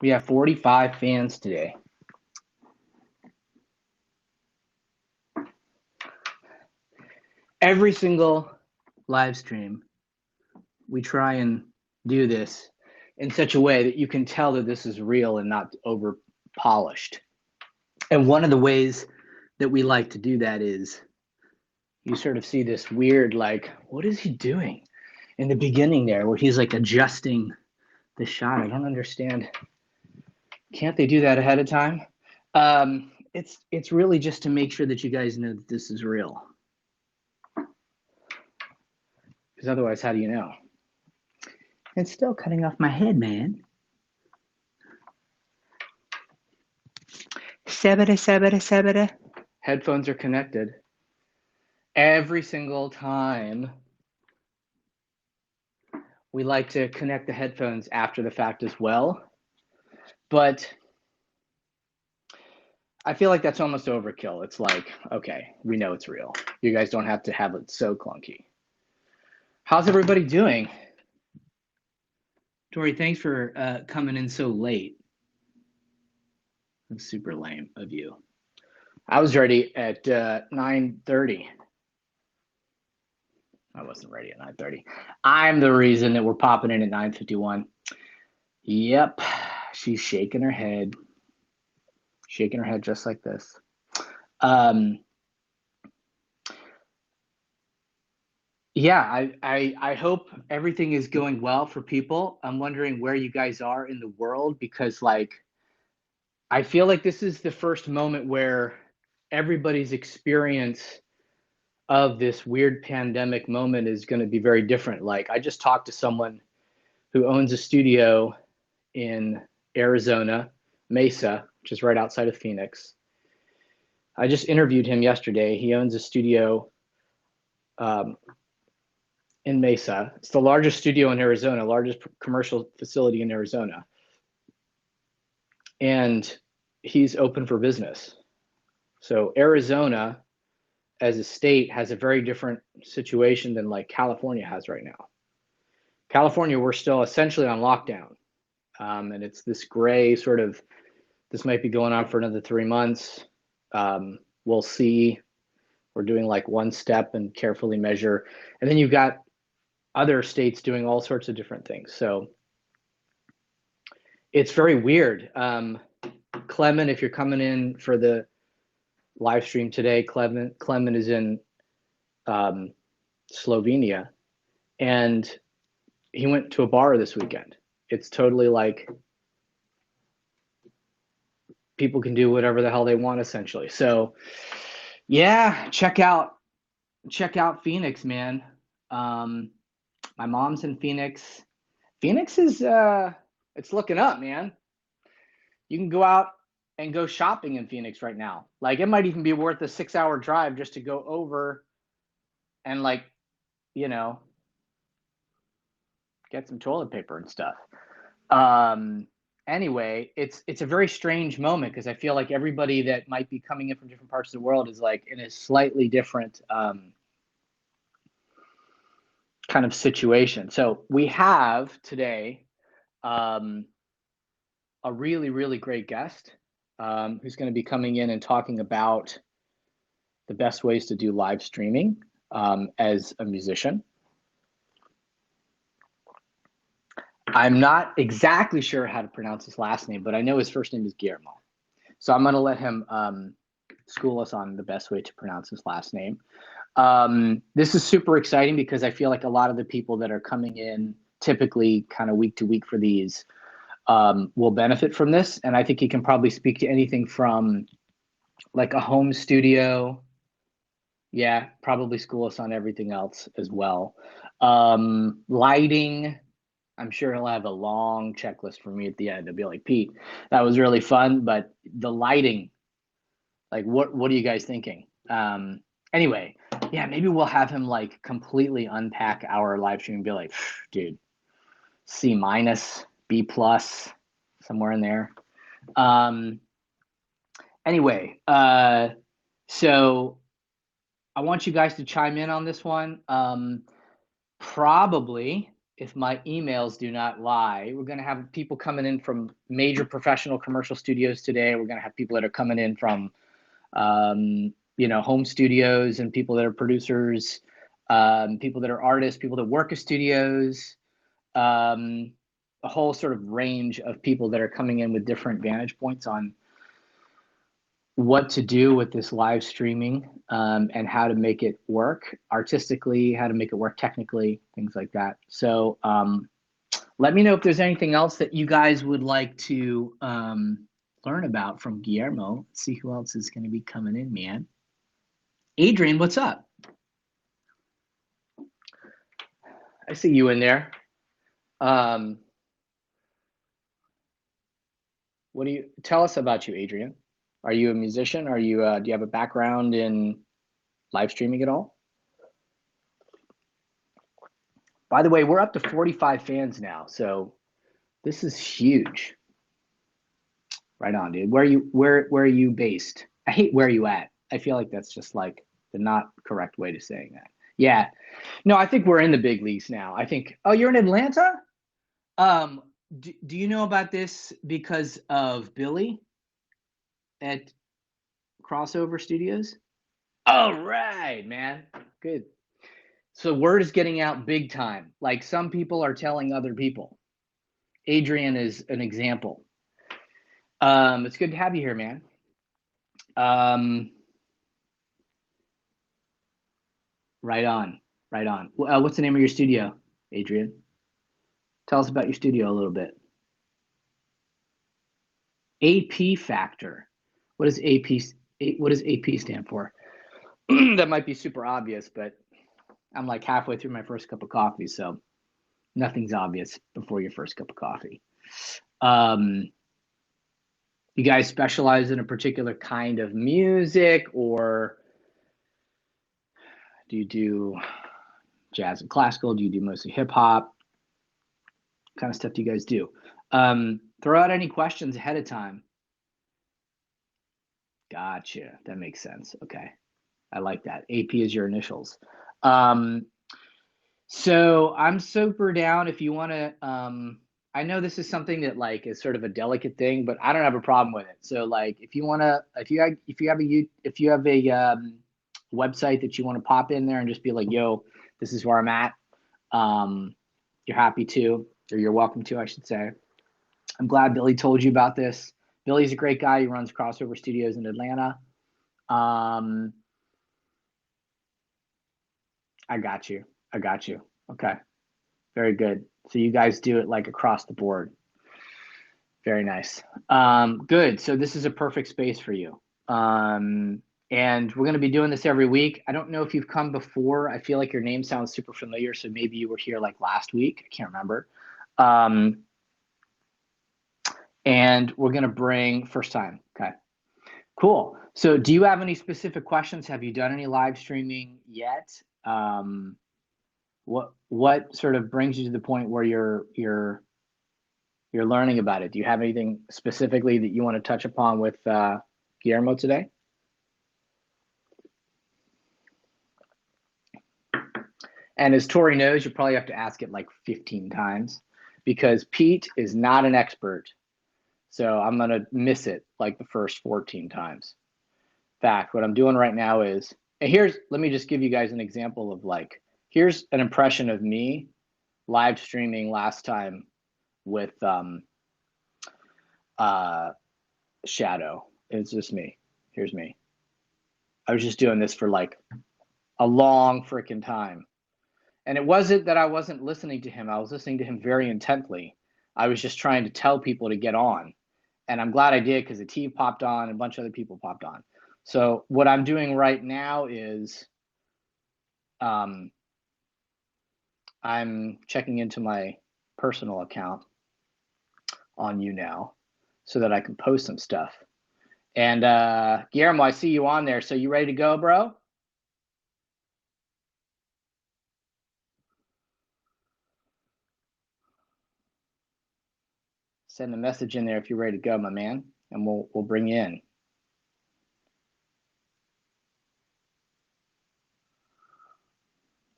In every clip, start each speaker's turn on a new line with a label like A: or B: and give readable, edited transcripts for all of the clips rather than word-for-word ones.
A: We have 45 fans today. Every single live stream, we try and do this in such a way that you can tell that this is real and not over polished. And one of the ways that we like to do that is you sort of see this weird, like, what is he doing in the beginning there where he's like adjusting the shot? I don't understand. Can't they do that ahead of time? It's really just to make sure that you guys know that this is real. Because otherwise, how do you know? It's still cutting off my head, man. Sebada, sebada, sebada. Headphones are connected. Every single time we like to connect the headphones after the fact as well. But I feel like that's almost overkill. It's like, okay, we know it's real. You guys don't have to have it so clunky. How's everybody doing? Tori, thanks for coming in so late. That's super lame of you. I was ready at 9:30. I wasn't ready at 9:30. I'm the reason that we're popping in at 9:51. Yep, she's shaking her head. Shaking her head just like this. Yeah, I hope everything is going well for people. I'm wondering where you guys are in the world because, like, I feel like this is the first moment where everybody's experience of this weird pandemic moment is going to be very different. Like, I just talked to someone who owns a studio in Arizona, Mesa, which is right outside of Phoenix. I just interviewed him yesterday. He owns a studio in Mesa. It's the largest studio in Arizona, largest commercial facility in Arizona. And he's open for business. So Arizona as a state has a very different situation than like California has right now. California, we're still essentially on lockdown. And it's this gray sort of, this might be going on for another 3 months. We'll see. We're doing like one step and carefully measure. And then you've got other states doing all sorts of different things. So it's very weird. Clement, if you're coming in for the live stream today, Clement is in Slovenia, and he went to a bar this weekend. It's totally like people can do whatever the hell they want, essentially. So yeah, check out Phoenix, man. My mom's in Phoenix. Phoenix is it's looking up, man. You can go out and go shopping in Phoenix right now. Like, it might even be worth a 6-hour drive just to go over and, like, you know, get some toilet paper and stuff. Anyway, it's a very strange moment because I feel like everybody that might be coming in from different parts of the world is like in a slightly different kind of situation. So we have today a really, really great guest who's going to be coming in and talking about the best ways to do live streaming as a musician. I'm not exactly sure how to pronounce his last name, but I know his first name is Guillermo. So I'm going to let him school us on the best way to pronounce his last name. This is super exciting because I feel like a lot of the people that are coming in typically kind of week to week for these will benefit from this. And I think he can probably speak to anything from like a home studio. Yeah, probably school us on everything else as well. Lighting. I'm sure he'll have a long checklist for me at the end. He'll be like, Pete, that was really fun, but the lighting, like, what are you guys thinking? Anyway, yeah, maybe we'll have him like completely unpack our live stream and be like, dude, C minus, B plus, somewhere in there. Anyway, so I want you guys to chime in on this one. Probably if my emails do not lie. We're going to have people coming in from major professional commercial studios today. We're going to have people that are coming in from, home studios, and people that are producers, people that are artists, people that work at studios, a whole sort of range of people that are coming in with different vantage points on what to do with this live streaming, and how to make it work artistically, how to make it work technically, things like that. So let me know if there's anything else that you guys would like to learn about from Guillermo. Let's see who else is going to be coming in, man. Adrian, what's up? I see you in there. What do you tell us about you, Adrian? Are you a musician? Are you do you have a background in live streaming at all? By the way, we're up to 45 fans now, so this is huge. Right on, dude. Where are you based? I hate where are you at. I feel like that's just like the not correct way to saying that. Yeah. No, I think we're in the big leagues now. I think, oh, you're in Atlanta? Do you know about this because of Billy at Crossover Studios? All right, man. Good. So word is getting out big time. Like some people are telling other people. Adrian is an example. It's good to have you here, man. Right on, right on. What's the name of your studio, Adrian? Tell us about your studio a little bit. AP Factor. What does AP? What does AP stand for? That might be super obvious, but I'm like halfway through my first cup of coffee, so nothing's obvious before your first cup of coffee. You guys specialize in a particular kind of music, or do you do jazz and classical? Do you do mostly hip hop? What kind of stuff do you guys do? Throw out any questions ahead of time. Gotcha. That makes sense. Okay. I like that. AP is your initials. So I'm super down if you want to. I know this is something that like is sort of a delicate thing, but I don't have a problem with it. So like, if you want to, if you have a website that you want to pop in there and just be like, "Yo, this is where I'm at," you're happy to, or you're welcome to, I should say. I'm glad Billy told you about this. Billy's a great guy. He runs Crossover Studios in Atlanta. I got you. I got you. Okay. Very good. So you guys do it like across the board. Very nice. Good. So this is a perfect space for you. And we're going to be doing this every week. I don't know if you've come before. I feel like your name sounds super familiar. So maybe you were here like last week. I can't remember. And we're going to bring first time. Okay. Cool. So do you have any specific questions? Have you done any live streaming yet? What sort of brings you to the point where you're learning about it? Do you have anything specifically that you want to touch upon with Guillermo today? And as Tori knows, you probably have to ask it like 15 times because Pete is not an expert. So I'm going to miss it like the first 14 times. In fact, what I'm doing right now is, and let me just give you guys an example of like, here's an impression of me live streaming last time with Shadow. It's just me. Here's me. I was just doing this for like a long freaking time. And it wasn't that I wasn't listening to him. I was listening to him very intently. I was just trying to tell people to get on. And I'm glad I did because the team popped on and a bunch of other people popped on. So what I'm doing right now is I'm checking into my personal account on you now so that I can post some stuff. And Guillermo, I see you on there. So you ready to go, bro? Send a message in there if you're ready to go, my man, and we'll bring you in.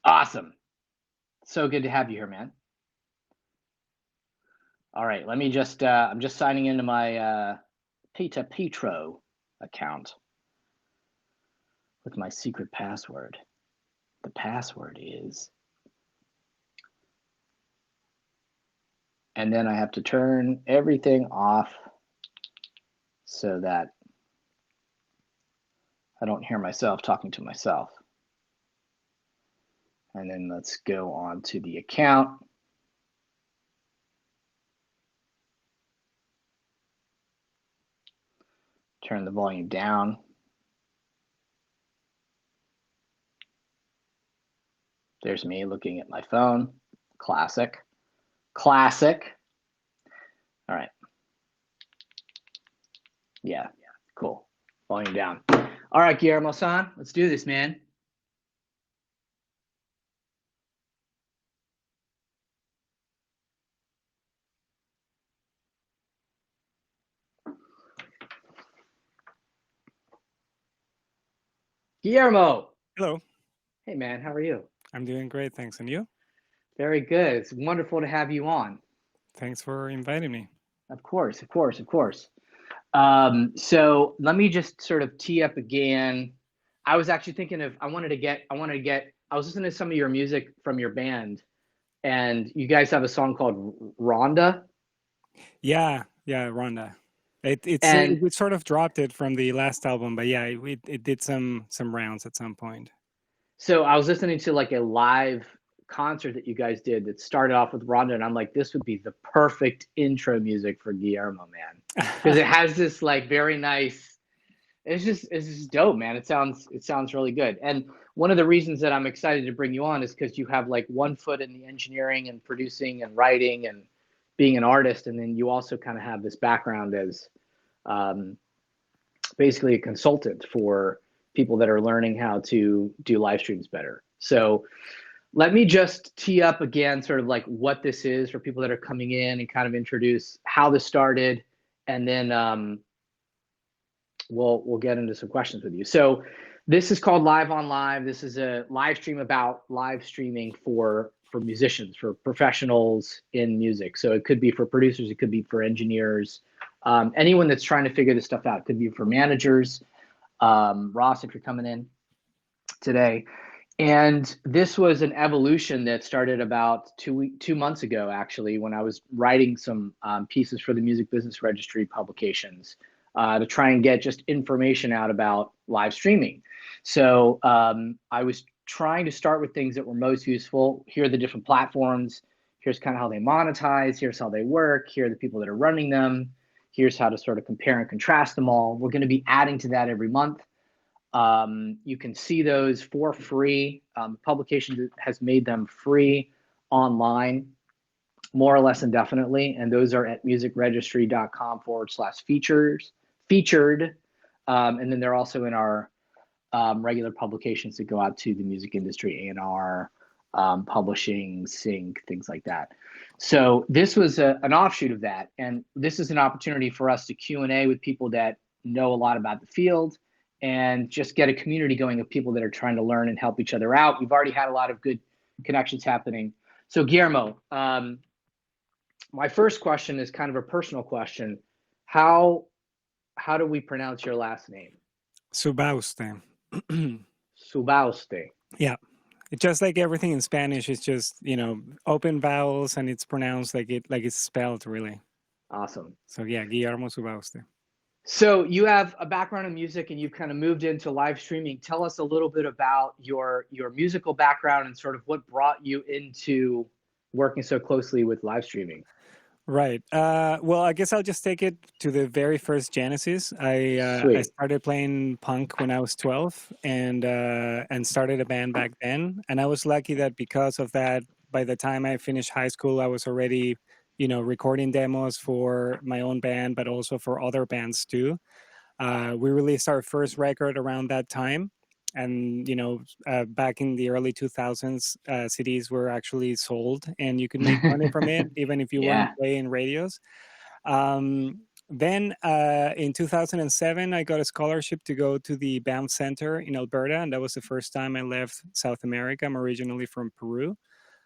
A: Awesome. So good to have you here, man. All right, let me just, I'm just signing into my Peter Petro account with my secret password. The password is, and then I have to turn everything off so that I don't hear myself talking to myself. And then let's go on to the account. Turn the volume down. There's me looking at my phone. Classic. Classic. All right. Yeah, cool. Volume down. All right, Guillermo-san, let's do this, man. Guillermo.
B: Hello.
A: Hey, man, how are you?
B: I'm doing great, thanks. And you?
A: Very good. It's wonderful to have you on.
B: Thanks for inviting me.
A: Of course, of course, of course. So let me just sort of tee up again. I was actually thinking of, I was listening to some of your music from your band, and you guys have a song called Rhonda.
B: Yeah, Rhonda.
A: And
B: We sort of dropped it from the last album, but yeah, it did some rounds at some point.
A: so I was listening to like a live concert that you guys did that started off with Rhonda, and I'm like, this would be the perfect intro music for Guillermo, man, because it has this like very nice. It's just dope, man. It sounds really good. And one of the reasons that I'm excited to bring you on is because you have like one foot in the engineering and producing and writing and being an artist, and then you also kind of have this background as um, basically a consultant for people that are learning how to do live streams better. So let me just tee up again sort of like what this is for people that are coming in and kind of introduce how this started, and then we'll get into some questions with you. So this is called LiveonLive. This is a live stream about live streaming for musicians, for professionals in music. So it could be for producers, it could be for engineers, anyone that's trying to figure this stuff out. It could be for managers. Ross, if you're coming in today. And this was an evolution that started about 2 months ago, actually, when I was writing some pieces for the Music Business Registry publications to try and get just information out about live streaming. So I was trying to start with things that were most useful. Here are the different platforms. Here's kind of how they monetize. Here's how they work. Here are the people that are running them. Here's how to sort of compare and contrast them all. We're going to be adding to that every month. You can see those for free. Publication has made them free online, more or less indefinitely, and those are at musicregistry.com/featured. And then they're also in our regular publications that go out to the music industry, A&R, publishing, sync, things like that. So this was an offshoot of that, and this is an opportunity for us to Q&A with people that know a lot about the field, and just get a community going of people that are trying to learn and help each other out. We've already had a lot of good connections happening. So Guillermo, my first question is kind of a personal question. How do we pronounce your last name?
B: Subauste.
A: Subauste.
B: Yeah. It's just like everything in Spanish. It's just, open vowels, and it's pronounced like it's spelled, really.
A: Awesome.
B: So yeah, Guillermo Subauste.
A: So you have a background in music, and you've kind of moved into live streaming. Tell us a little bit about your musical background and sort of what brought you into working so closely with live streaming.
B: Right. Well, I guess I'll just take it to the very first genesis. I
A: Sweet.
B: started playing punk when I was 12, and started a band back then. And I was lucky that because of that, by the time I finished high school, I was already, recording demos for my own band, but also for other bands too. We released our first record around that time. And, back in the early 2000s, CDs were actually sold and you could make money from it, even if you weren't
A: Yeah.
B: playing radios. Then in 2007, I got a scholarship to go to the Banff Center in Alberta. And that was the first time I left South America. I'm originally from Peru,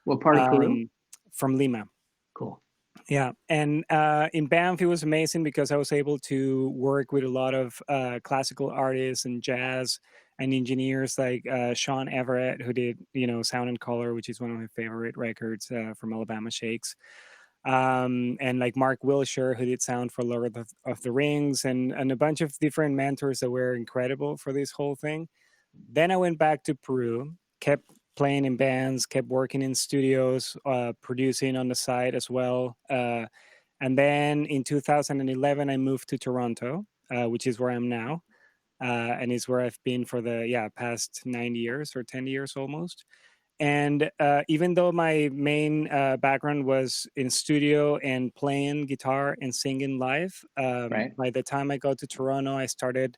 A: What part of Peru?
B: from Lima.
A: Cool.
B: Yeah, and in Banff, it was amazing because I was able to work with a lot of classical artists and jazz and engineers like Sean Everett, who did Sound and Color, which is one of my favorite records from Alabama Shakes, and like Mark Wilshire, who did sound for Lord of the Rings, and a bunch of different mentors that were incredible for this whole thing. Then I went back to Peru, kept playing in bands, kept working in studios, producing on the side as well. And then in 2011, I moved to Toronto, which is where I'm now, and is where I've been for the past 9 years or 10 years almost. And even though my main background was in studio and playing guitar and singing live,
A: Right.
B: by the time I got to Toronto, I started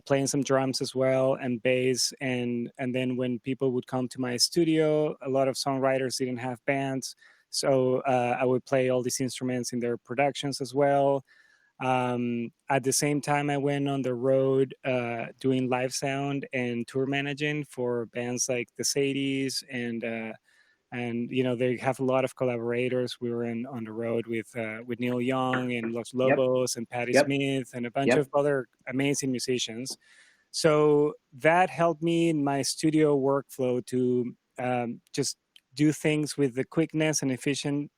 B: playing some drums as well and bass. And then when people would come to my studio, a lot of songwriters didn't have bands, so I would play all these instruments in their productions as well. At the same time, I went on the road doing live sound and tour managing for bands like the Sadies, and they have a lot of collaborators. We were on the road with Neil Young and Los
A: Yep.
B: Lobos and Patti
A: Yep.
B: Smith and a bunch of
A: Yep.
B: other amazing musicians. So that helped me in my studio workflow to just do things with the quickness and efficientness.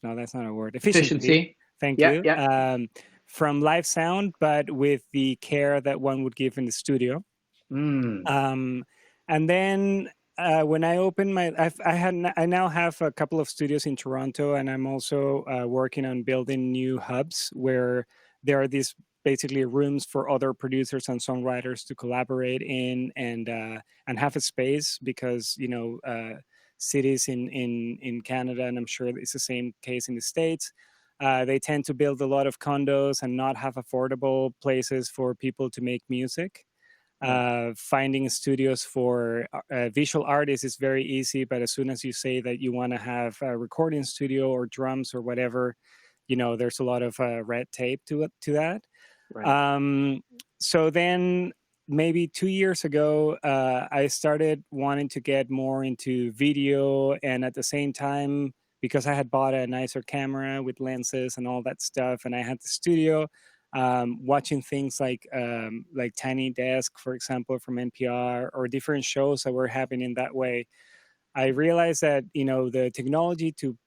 B: No, that's not a word. Efficiency.
A: Efficiency.
B: Thank
A: Yeah.
B: you.
A: Yeah.
B: From live sound, but with the care that one would give in the studio.
A: Mm.
B: Um, and then when I opened I now have a couple of studios in Toronto, and I'm also working on building new hubs where there are these basically rooms for other producers and songwriters to collaborate in, and have a space because cities in Canada, and I'm sure it's the same case in the States. They tend to build a lot of condos and not have affordable places for people to make music.
A: Right.
B: Finding studios for visual artists is very easy, but as soon as you say that you want to have a recording studio or drums or whatever, there's a lot of red tape to that.
A: Right.
B: um, so then maybe 2 years ago, I started wanting to get more into video, and at the same time, because I had bought a nicer camera with lenses and all that stuff, and I had the studio, watching things like Tiny Desk, for example, from NPR, or different shows that were happening that way. I realized that the technology to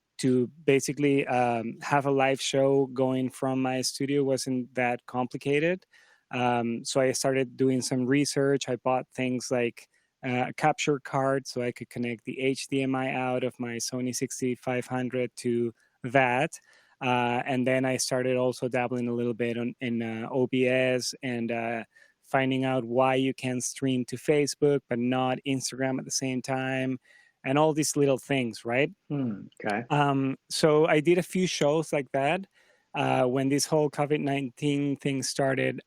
B: basically have a live show going from my studio wasn't that complicated. So I started doing some research. I bought things like a capture card so I could connect the HDMI out of my Sony 6500 to that. And then I started also dabbling a little bit in OBS, and finding out why you can stream to Facebook but not Instagram at the same time, and all these little things, right?
A: Okay.
B: So I did a few shows like that. When this whole COVID-19 thing started,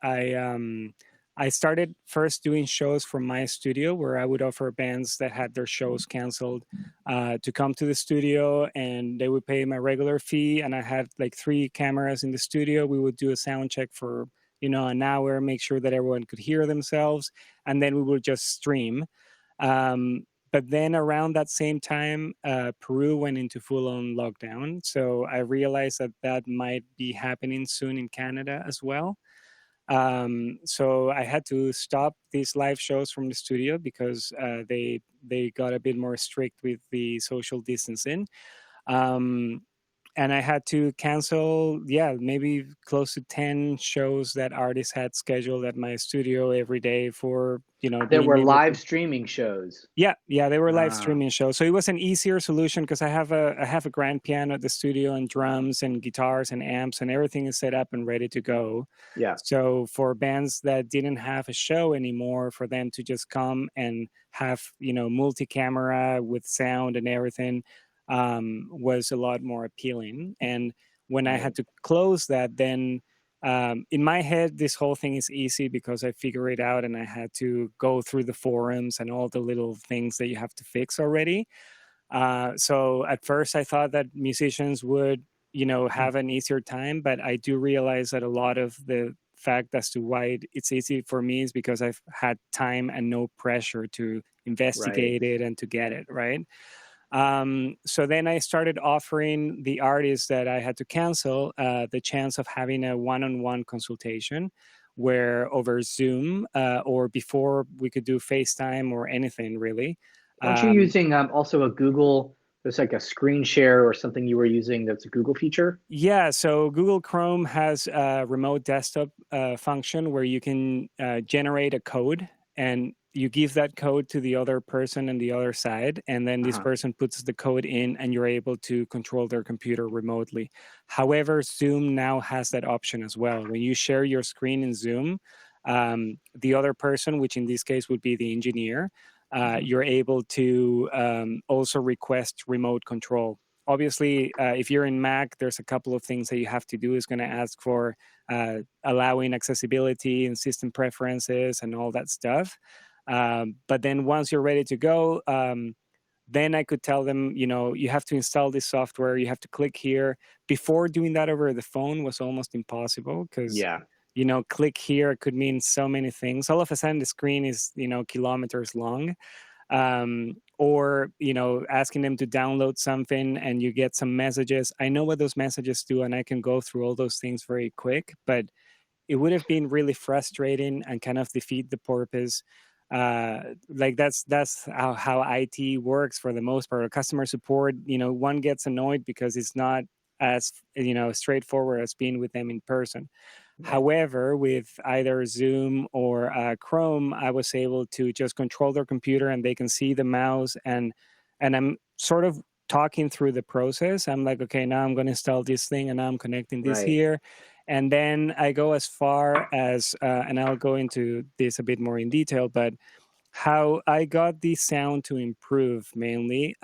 B: I started first doing shows from my studio, where I would offer bands that had their shows canceled to come to the studio, and they would pay my regular fee. And I had like 3 cameras in the studio. We would do a sound check for an hour, make sure that everyone could hear themselves, and then we would just stream. Um, but then around that same time, Peru went into full-on lockdown. So I realized that that might be happening soon in Canada as well. So I had to stop these live shows from the studio because they got a bit more strict with the social distancing. Um, and I had to cancel, maybe close to 10 shows that artists had scheduled at my studio every day for,
A: There
B: being
A: were
B: able to.
A: live streaming shows.
B: Yeah, they were live
A: Ah.
B: streaming shows. So it was an easier solution because I have a grand piano at the studio, and drums and guitars and amps, and everything is set up and ready to go.
A: Yeah.
B: So for bands that didn't have a show anymore, for them to just come and have multi-camera with sound and everything, was a lot more appealing. And when I
A: Right.
B: had to close that, then in my head, this whole thing is easy because I figure it out, and I had to go through the forums and all the little things that you have to fix already. So at first, I thought that musicians would,
A: Hmm.
B: have an easier time, but I do realize that a lot of the fact as to why it's easy for me is because I've had time and no pressure to
A: Right.
B: investigate it and to get it right. So then I started offering the artists that I had to cancel the chance of having a one-on-one consultation where over Zoom or before we could do FaceTime or anything really.
A: Weren't you
B: Um,
A: using also a Google? There's like a screen share or something you were using that's a Google feature.
B: Yeah, so Google Chrome has a remote desktop function where you can generate a code and you give that code to the other person on the other side, and then this
A: Uh-huh.
B: person puts the code in and you're able to control their computer remotely. However, Zoom now has that option as well. When you share your screen in Zoom, the other person, which in this case would be the engineer,
A: Mhm.
B: you're able to also request remote control. Obviously, if you're in Mac, there's a couple of things that you have to do. It's going to ask for allowing accessibility and system preferences and all that stuff. But then once you're ready to go, then I could tell them, you have to install this software. You have to click here. Before doing that over the phone was almost impossible because,
A: Yeah,
B: click here could mean so many things. All of a sudden, the screen is, kilometers long, or asking them to download something and you get some messages. I know what those messages do and I can go through all those things very quick, but it would have been really frustrating and kind of defeat the purpose. Like that's how IT works for the most part. Customer support, one gets annoyed because it's not as straightforward as being with them in person.
A: right,
B: However, with either Zoom or Chrome, I was able to just control their computer and they can see the mouse, and I'm sort of talking through the process. I'm like, okay, now I'm going to install this thing and now I'm connecting this
A: right,
B: here. And then I go as far as, and I'll go into this a bit more in detail, but how I got the sound to improve mainly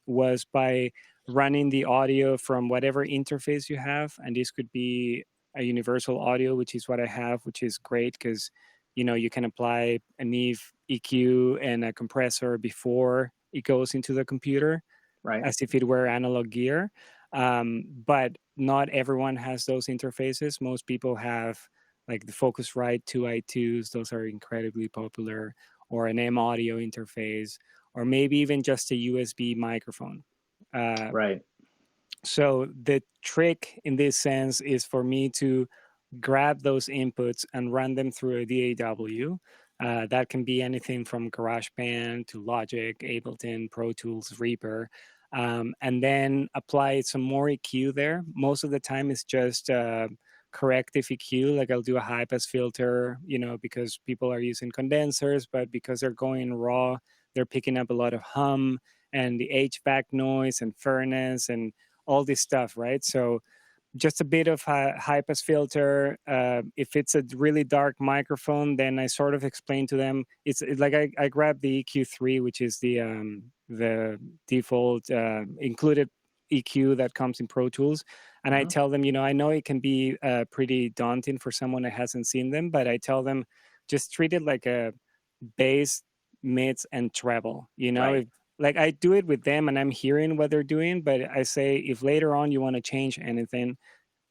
B: was by running the audio from whatever interface you have. And this could be a universal audio, which is what I have, which is great because, you can apply a Neve EQ and a compressor before it goes into the computer
A: right.
B: as if it were analog gear. But not everyone has those interfaces. Most people have like the Focusrite 2i2s, those are incredibly popular, or an M audio interface, or maybe even just a USB microphone. Uh,
A: Right.
B: so the trick in this sense is for me to grab those inputs and run them through a DAW. That can be anything from GarageBand to Logic, Ableton, Pro Tools, Reaper, and then apply some more EQ there. Most of the time, it's just corrective EQ. Like I'll do a high pass filter, because people are using condensers, but because they're going raw, they're picking up a lot of hum and the HVAC noise and furnace and all this stuff, right? So just a bit of a high pass filter. If it's a really dark microphone, then I sort of explain to them. It's like I grab the EQ3, which is the default included EQ that comes in Pro Tools, and I
A: Hmm.
B: tell them, I know it can be pretty daunting for someone that hasn't seen them, but I tell them just treat it like a bass, mids, and treble.
A: Right.
B: If like I do it with them and I'm hearing what they're doing, but I say if later on you want to change anything,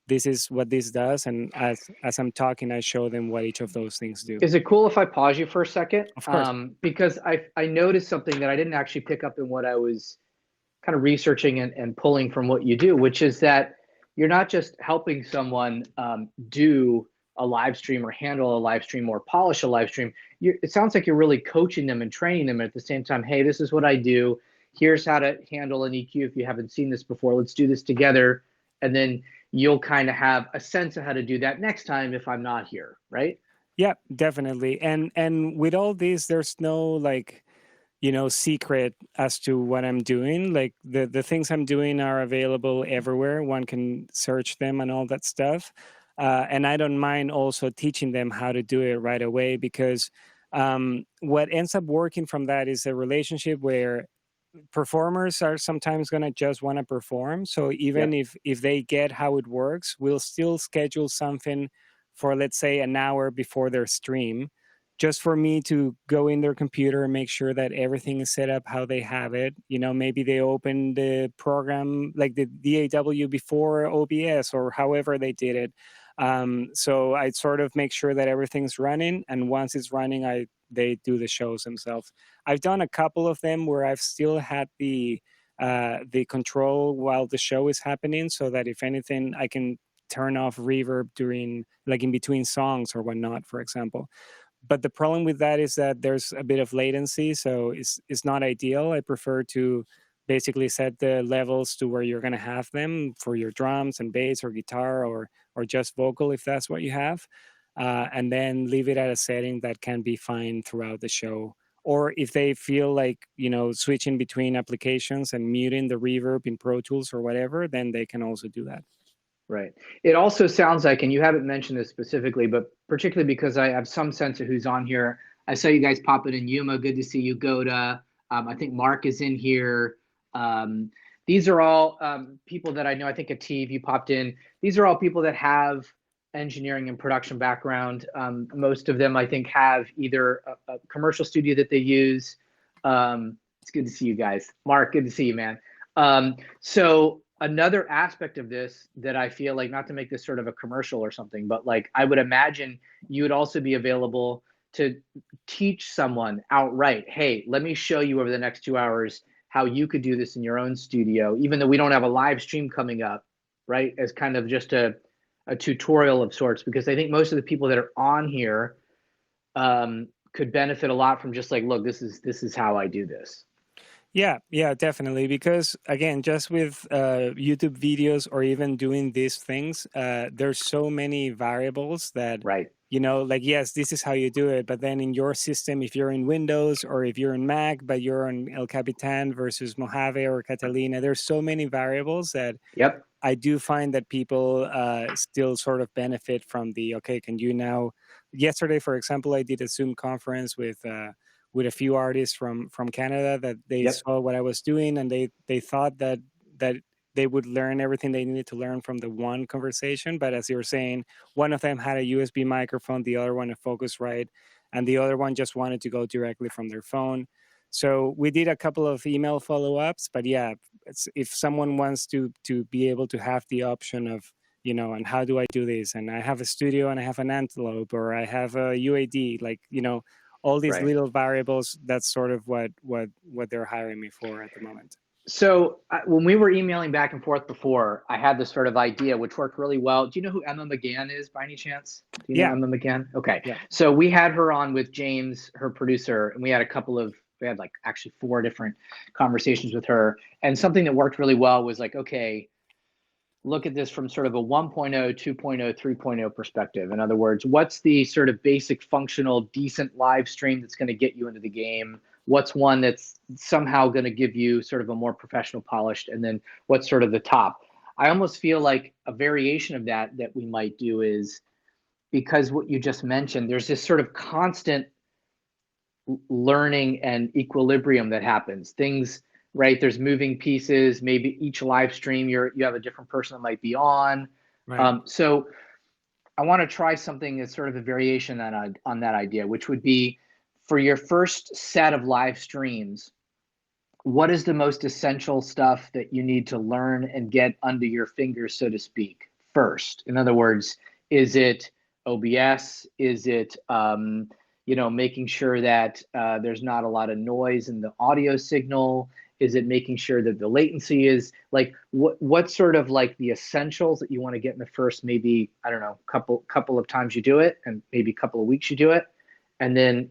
B: this is what this does, and as I'm talking I show them what each of those things do.
A: Is it cool if I pause you for a second?
B: Of course.
A: Because I noticed something that I didn't actually pick up in what I was kind of researching and pulling from what you do, which is that you're not just helping someone do a live stream or handle a live stream or polish a live stream. It sounds like you're really coaching them and training them at the same time. Hey, this is what I do. Here's how to handle an EQ if you haven't seen this before. Let's do this together. And then you'll kind of have a sense of how to do that next time if I'm not here, right?
B: Yeah, definitely. And with all this, there's no like secret as to what I'm doing. Like the things I'm doing are available everywhere. One can search them and all that stuff. And I don't mind also teaching them how to do it right away because what ends up working from that is a relationship where performers are sometimes going to just want to perform. So even
A: Yep.
B: if they get how it works, we'll still schedule something for, let's say, an hour before their stream, just for me to go in their computer and make sure that everything is set up how they have it. Maybe they open the program like the DAW before OBS or however they did it. So I sort of make sure that everything's running, and once it's running, they do the shows themselves. I've done a couple of them where I've still had the control while the show is happening, so that if anything, I can turn off reverb during, like, in between songs or whatnot, for example. But the problem with that is that there's a bit of latency, so it's not ideal. I prefer to basically set the levels to where you're going to have them for your drums and bass or guitar, or just vocal if that's what you have, and then leave it at a setting that can be fine throughout the show. Or if they feel like, switching between applications and muting the reverb in Pro Tools or whatever, then they can also do that.
A: Right. It also sounds like, and you haven't mentioned this specifically, but particularly because I have some sense of who's on here. I saw you guys popping in. Yuma, good to see you. Goda. I think Mark is in here. Um, these are all people that I know. I think Ativ, you popped in. These are all people that have engineering and production background. Most of them, I think, have either a commercial studio that they use. It's good to see you guys. Mark, good to see you, man. So another aspect of this that I feel like, not to make this sort of a commercial or something, but like I would imagine you would also be available to teach someone outright, hey, let me show you over the next 2 hours how you could do this in your own studio, even though we don't have a live stream coming up, right? As kind of just a tutorial of sorts, because I think most of the people that are on here could benefit a lot from just like, look, this is how I do this.
B: Yeah, definitely. Because again, just with YouTube videos or even doing these things, there's so many variables that,
A: right.
B: Like, yes, this is how you do it. But then in your system, if you're in Windows or if you're in Mac, but you're on El Capitan versus Mojave or Catalina, there's so many variables that
A: Yep.
B: I do find that people still sort of benefit from the, okay, can you now, yesterday, for example, I did a Zoom conference with a few artists from Canada that they
A: Yep.
B: saw what I was doing, and they thought that they would learn everything they needed to learn from the one conversation. But as you were saying, one of them had a USB microphone, the other one a Focusrite, and the other one just wanted to go directly from their phone. So we did a couple of email follow-ups, but yeah, if someone wants to be able to have the option of, and how do I do this? And I have a studio and I have an Antelope, or I have a UAD, like, all these
A: right.
B: little variables. That's sort of what they're hiring me for at the moment.
A: So when we were emailing back and forth before, I had this sort of idea which worked really well. Do you know who Emma McGann is by any chance? Do you know Emma McGann? Okay.
B: Yeah.
A: So we had her on with James, her producer, and we had like actually 4 different conversations with her. And something that worked really well was like, okay, look at this from sort of a 1.0, 2.0, 3.0 perspective. In other words, what's the sort of basic functional, decent live stream that's going to get you into the game? What's one that's somehow going to give you sort of a more professional polished, and then what's sort of the top? I almost feel like a variation of that we might do is, because what you just mentioned, there's this sort of constant learning and equilibrium that happens. Things, right? There's moving pieces. Maybe each live stream you have a different person that might be on.
B: Right.
A: So I want to try something that's sort of a variation on that idea, which would be, for your first set of live streams, what is the most essential stuff that you need to learn and get under your fingers, so to speak, first? In other words, is it OBS? Is it making sure that there's not a lot of noise in the audio signal? Is it making sure that the latency is like, what's sort of like the essentials that you want to get in the first, maybe, I don't know, couple of times you do it, and maybe a couple of weeks you do it, and then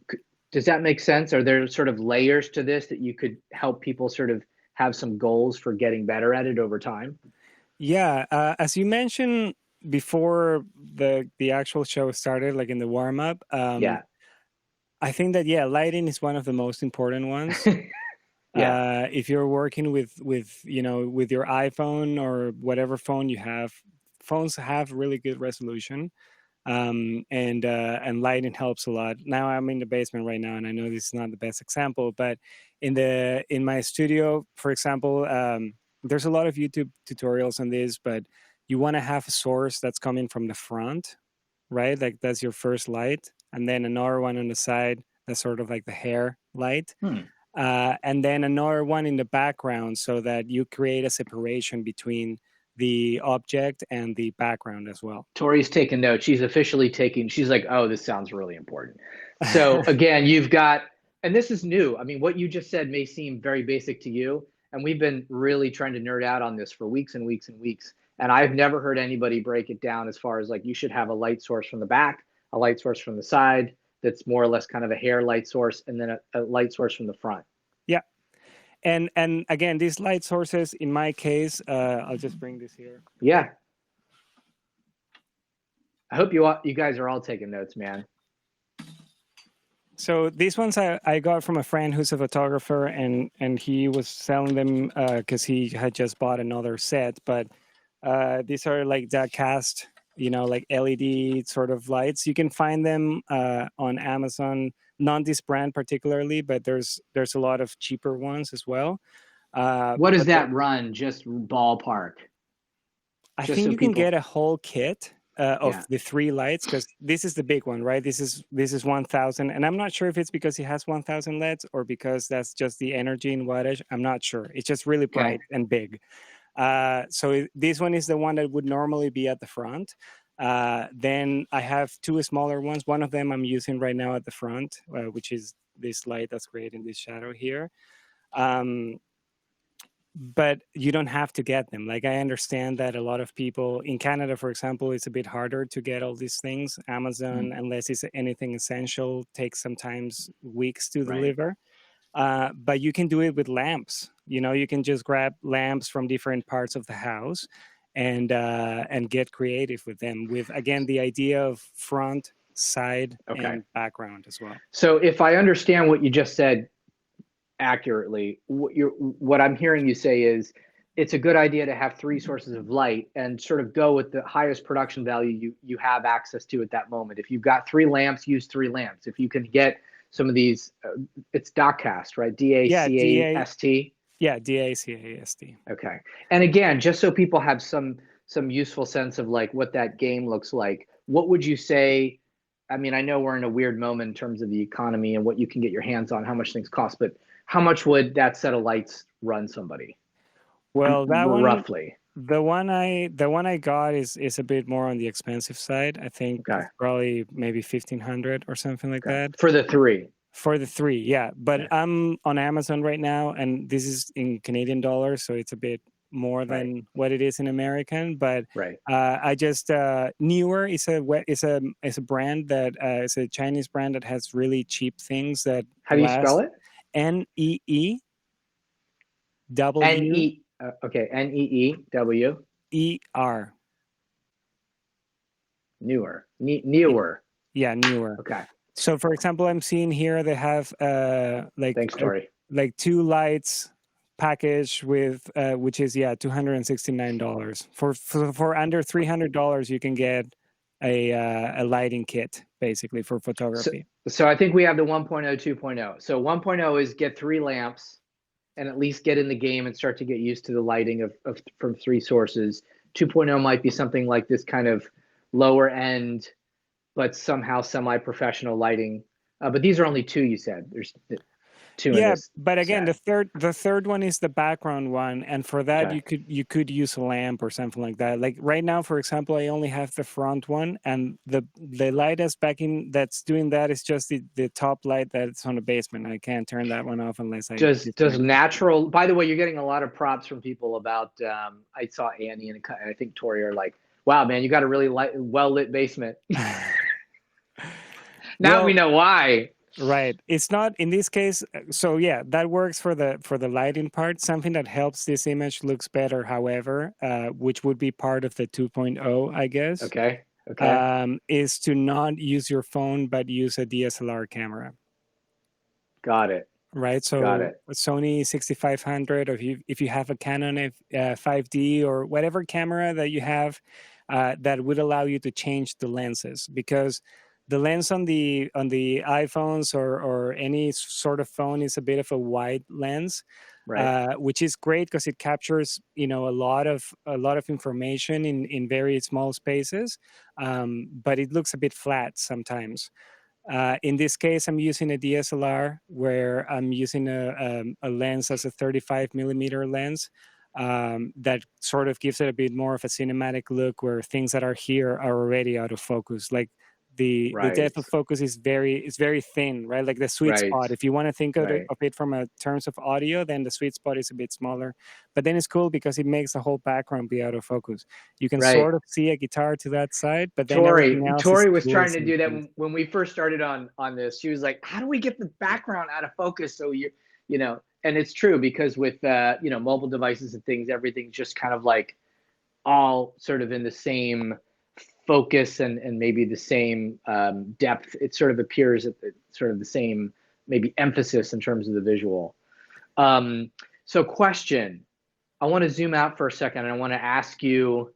A: does that make sense? Are there sort of layers to this that you could help people sort of have some goals for getting better at it over time?
B: Yeah, as you mentioned before the actual show started, like in the warm up,
A: Yeah.
B: I think that, yeah, lighting is one of the most important ones.
A: Yeah.
B: If you're working with your iPhone or whatever phone you have, phones have really good resolution, and lighting helps a lot. Now I'm in the basement right now, and I know this is not the best example, but in my studio, for example, there's a lot of YouTube tutorials on this, but you want to have a source that's coming from the front, right? Like that's your first light, and then another one on the side that's sort of like the hair light. And then another one in the background, so that you create a separation between the object and the background as well.
A: Tori's taking notes. She's officially taking, she's like, oh, this sounds really important. So again, you've got, and this is new. I mean, what you just said may seem very basic to you. and we've been really trying to nerd out on this for weeks and weeks and weeks. And I've never heard anybody break it down as far as like you should have a light source from the back, a light source from the side that's more or less kind of a hair light source, and then a light source from the front.
B: Yeah. And again, these light sources, in my case, I'll just bring this here.
A: Yeah. I hope you guys are all taking notes, man.
B: So these ones I got from a friend who's a photographer, and he was selling them because he had just bought another set. But these are like the cast, like LED sort of lights. You can find them on Amazon. Not this brand particularly, but there's a lot of cheaper ones as well.
A: What does that run? Just ballpark.
B: I think you can get a whole kit of the 3 lights, because this is the big one, right? This is 1,000, and I'm not sure if it's because it has 1,000 LEDs or because that's just the energy in wattage. I'm not sure. It's just really bright and big. So this one is the one that would normally be at the front. Then I have 2 smaller ones. One of them I'm using right now at the front, which is this light that's creating this shadow here. But you don't have to get them. Like, I understand that a lot of people in Canada, for example, it's a bit harder to get all these things. Amazon, unless it's anything essential, takes sometimes weeks to deliver. But you can do it with lamps. You can just grab lamps from different parts of the house and get creative with them, with, again, the idea of front, side, and background as well.
A: So if I understand what you just said accurately, what I'm hearing you say is it's a good idea to have 3 sources of light and sort of go with the highest production value you have access to at that moment. If you've got 3 lamps, use 3 lamps. If you can get some of these, it's DACast, right? D-A-C-A-S-T?
B: Yeah, D-A-C-A-S-T.
A: Okay. And again, just so people have some useful sense of like what that game looks like, what would you say? I mean, I know we're in a weird moment in terms of the economy and what you can get your hands on, how much things cost, but how much would that set of lights run somebody?
B: Well, that one,
A: roughly.
B: The one I got is a bit more on the expensive side. I think it's probably maybe 1,500 or something like that.
A: For the 3.
B: For the 3, yeah. But I'm on Amazon right now, and this is in Canadian dollars, so it's a bit more than what it is in American. But I just Neewer is a brand that is a Chinese brand that has really cheap things that.
A: How do you spell it?
B: N-E-E-W.
A: Okay, N-E-E-W.
B: E-R.
A: Neewer.
B: Yeah, Neewer.
A: Okay.
B: So, for example, I'm seeing here they have
A: Thanks, Tori.
B: like 2 lights package with which is $269 for under $300. You can get a lighting kit basically for photography.
A: So I think we have the 1.0, 2.0. So 1.0 is get 3 lamps and at least get in the game and start to get used to the lighting of from 3 sources. 2.0 might be something like this kind of lower end, but somehow semi-professional lighting. But these are only 2, you said. There's 2 in this
B: but again,
A: set.
B: the third one is the background one, and for that you could use a lamp or something like that. Like right now, for example, I only have the front one, and the light that's doing that is just the top light that's on the basement. I can't turn that one off unless I
A: does natural. By the way, you're getting a lot of props from people about. I saw Annie and I think Tori are like, "Wow, man, you got a really well lit basement." Now we know why.
B: Right. It's not in this case. So yeah, that works for the lighting part. Something that helps this image looks better, however, which would be part of the 2.0, I guess.
A: Okay.
B: Is to not use your phone, but use a DSLR camera.
A: Got it.
B: Right. So Sony 6500, or if you have a Canon 5D or whatever camera that you have, that would allow you to change the lenses, because the lens on the iPhones or any sort of phone is a bit of a wide lens, which is great because it captures a lot of information in very small spaces, but it looks a bit flat sometimes. In this case, I'm using a DSLR where I'm using a lens as a 35 millimeter lens. That sort of gives it a bit more of a cinematic look, where things that are here are already out of focus. Like the depth
A: Right.
B: of focus is very thin, right? Like the sweet
A: Right.
B: spot. If you want to think
A: Right.
B: of it from a terms of audio, then the sweet spot is a bit smaller. But then it's cool because it makes the whole background be out of focus. You can
A: Right.
B: sort of see a guitar to that side, but then everything else is
A: Tori was trying
B: loose
A: to
B: in
A: do that
B: place.
A: when we first started on this. She was like, "How do we get the background out of focus?" So you know, and it's true because with you know, mobile devices and things, everything's just kind of like all sort of in the same focus and maybe the same depth. It sort of appears at the, sort of the same maybe emphasis in terms of the visual. Um, so question, I want to zoom out for a second and I want to ask you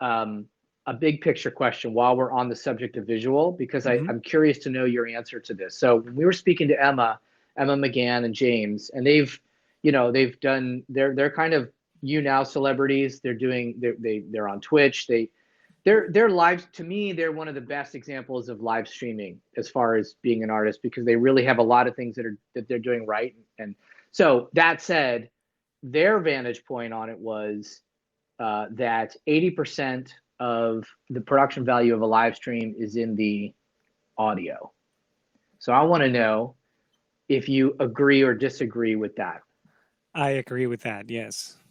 A: um, a big picture question while we're on the subject of visual, because
B: Hmm.
A: I'm curious to know your answer to this. So when we were speaking to Emma McGann and James, and they've, you know, they've done, they're kind of you now celebrities. They're doing, they're on Twitch. They're live, to me, they're one of the best examples of live streaming as far as being an artist, because they really have a lot of things that they're doing right. And so that said, their vantage point on it was that 80% of the production value of a live stream is in the audio. So I want to know if you agree or disagree with that.
B: I agree with that. Yes.
A: Okay.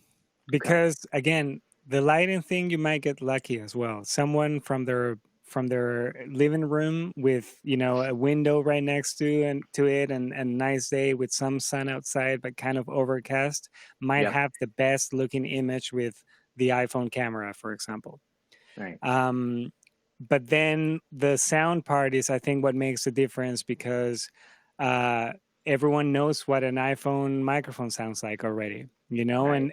B: Because again, the lighting thing, you might get lucky as well. Someone from their living room with, you know, a window right next to and to it, and nice day with some sun outside but kind of overcast, might
A: Yep.
B: have the best looking image with the iPhone camera, for example.
A: Right.
B: um, but then the sound part is, I think, what makes the difference, because uh, everyone knows what an iPhone microphone sounds like already, you know,
A: Right.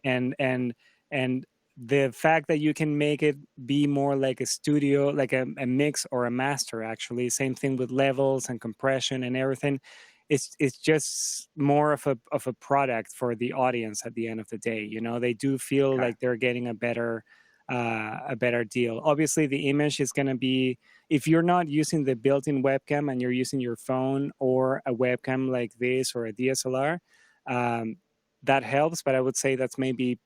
B: and the fact that you can make it be more like a studio, like a mix or a master, actually, same thing with levels and compression and everything. It's just more of a product for the audience at the end of the day. You know, they do feel
A: Okay.
B: like they're getting a better deal. Obviously, the image is going to be, if you're not using the built-in webcam and you're using your phone or a webcam like this or a DSLR, um, that helps. But I would say that's maybe,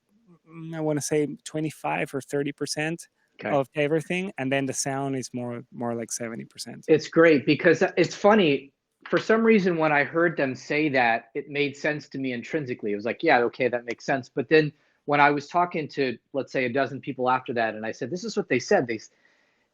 B: I want to say 25 or 30%
A: Okay.
B: of everything, and then the sound is more like 70%.
A: It's great because it's funny. For some reason, when I heard them say that, it made sense to me intrinsically. It was like, yeah, okay, that makes sense. But then when I was talking to, let's say, a dozen people after that, and I said, this is what they said,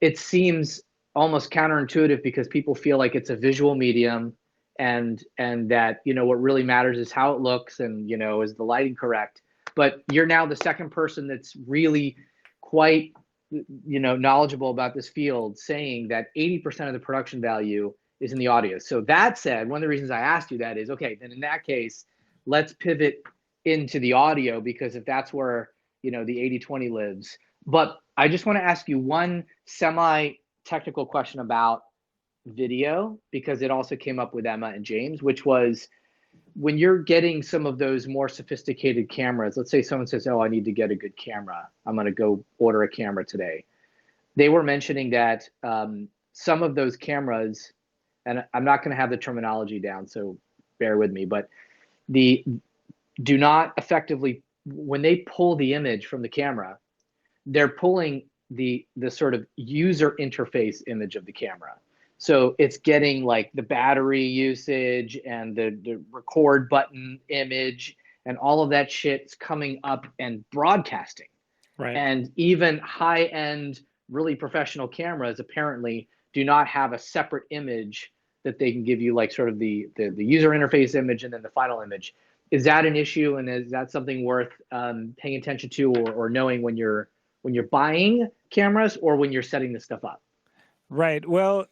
A: it seems almost counterintuitive because people feel like it's a visual medium, and that, you know, what really matters is how it looks, and, you know, is the lighting correct. But you're now the second person that's really quite, you know, knowledgeable about this field, saying that 80% of the production value is in the audio. So that said, one of the reasons I asked you that is, okay, then in that case, let's pivot into the audio, because if that's where, you know, the 80/20 lives. But I just want to ask you one semi technical question about video, because it also came up with Emma and James, which was, when you're getting some of those more sophisticated cameras, let's say someone says, oh, I need to get a good camera, I'm going to go order a camera today. They were mentioning that some of those cameras, and I'm not going to have the terminology down, so bear with me, but the do not effectively, when they pull the image from the camera, they're pulling the sort of user interface image of the camera. So it's getting like the battery usage and the record button image and all of that shit's coming up and broadcasting.
B: Right.
A: And even high end, really professional cameras apparently do not have a separate image that they can give you, like sort of the user interface image and then the final image. Is that an issue, and is that something worth paying attention to, or knowing when you're buying cameras or when you're setting this stuff up?
B: Right. Well,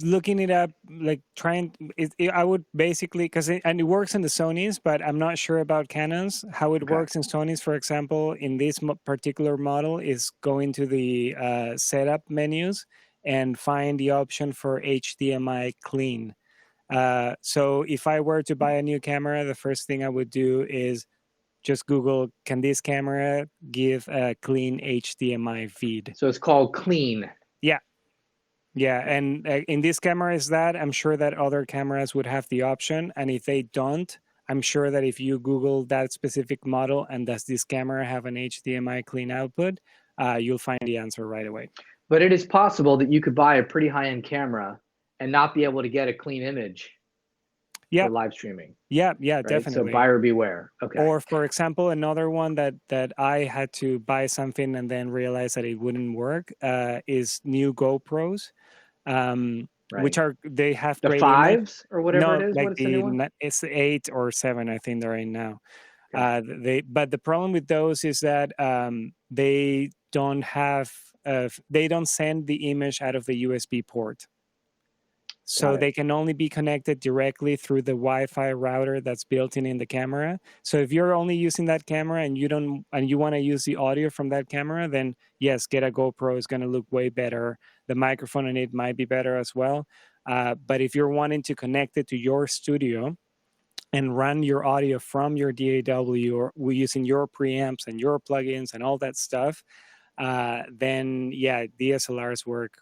B: looking it up, like trying, I would basically, because and it works in the Sonys, but I'm not sure about Canons. How it
A: Okay.
B: works in Sonys, for example, in this particular model, is go into the setup menus and find the option for HDMI clean. So if I were to buy a new camera, the first thing I would do is just Google, can this camera give a clean HDMI feed?
A: So it's called clean.
B: Yeah, yeah, and in these cameras, that I'm sure that other cameras would have the option, and if they don't, I'm sure that if you Google that specific model and does this camera have an HDMI clean output, you'll find the answer right away.
A: But it is possible that you could buy a pretty high-end camera and not be able to get a clean image
B: Yeah,
A: for live streaming,
B: yeah,
A: right? So
B: definitely.
A: buyer beware. Okay.
B: Or for example, another one that I had to buy something and then realize that it wouldn't work is new GoPros, which
A: Right.
B: are they have
A: The
B: great image.
A: fives or whatever it
B: No,
A: is. What
B: like
A: is the new one?
B: it's 8 or 7, I think they're right now.
A: Okay.
B: But the problem with those is that they don't have they don't send the image out of the USB port.
A: Got
B: So
A: it.
B: they can only be connected directly through the Wi-Fi router that's built in the camera. So if you're only using that camera and you want to use the audio from that camera, then yes, get a GoPro. Is going to look way better. The microphone in it might be better as well. But if you're wanting to connect it to your studio and run your audio from your DAW or using your preamps and your plugins and all that stuff, then yeah, DSLRs work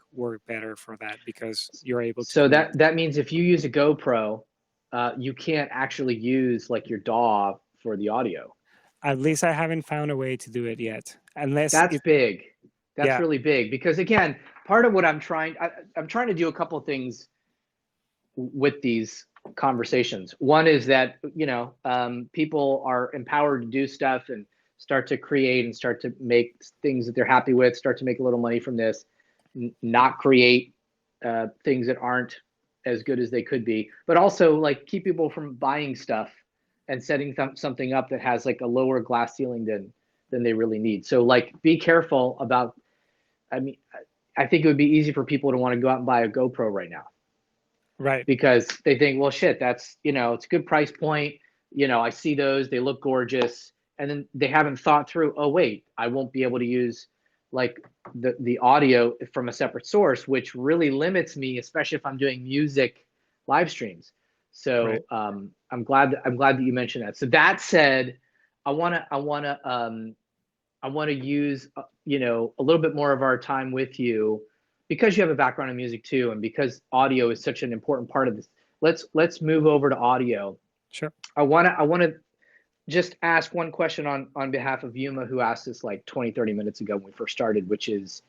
B: better for that because you're able to
A: So
B: connect.
A: that means if you use a GoPro, you can't actually use like your DAW for the audio.
B: At least I haven't found a way to do it yet. Unless
A: That's
B: it,
A: big. That's
B: yeah,
A: really big because again, part of what I'm trying to do a couple of things with these conversations. One is that people are empowered to do stuff and start to create and start to make things that they're happy with, start to make a little money from this, not create things that aren't as good as they could be, but also like keep people from buying stuff and setting something up that has like a lower glass ceiling than they really need. So like be careful about. I mean, I think it would be easy for people to want to go out and buy a GoPro right now
B: right.
A: because they think, well, shit, that's, it's a good price point. I see those, they look gorgeous. And then they haven't thought through, oh, wait, I won't be able to use like the audio from a separate source, which really limits me, especially if I'm doing music live streams.
B: Right.
A: So I'm glad that you mentioned that. So that said, I want to use a little bit more of our time with you because you have a background in music too, and because audio is such an important part of this. Let's move over to audio.
B: Sure.
A: I want to just ask one question on behalf of Yuma, who asked this like 20-30 minutes ago when we first started, which is,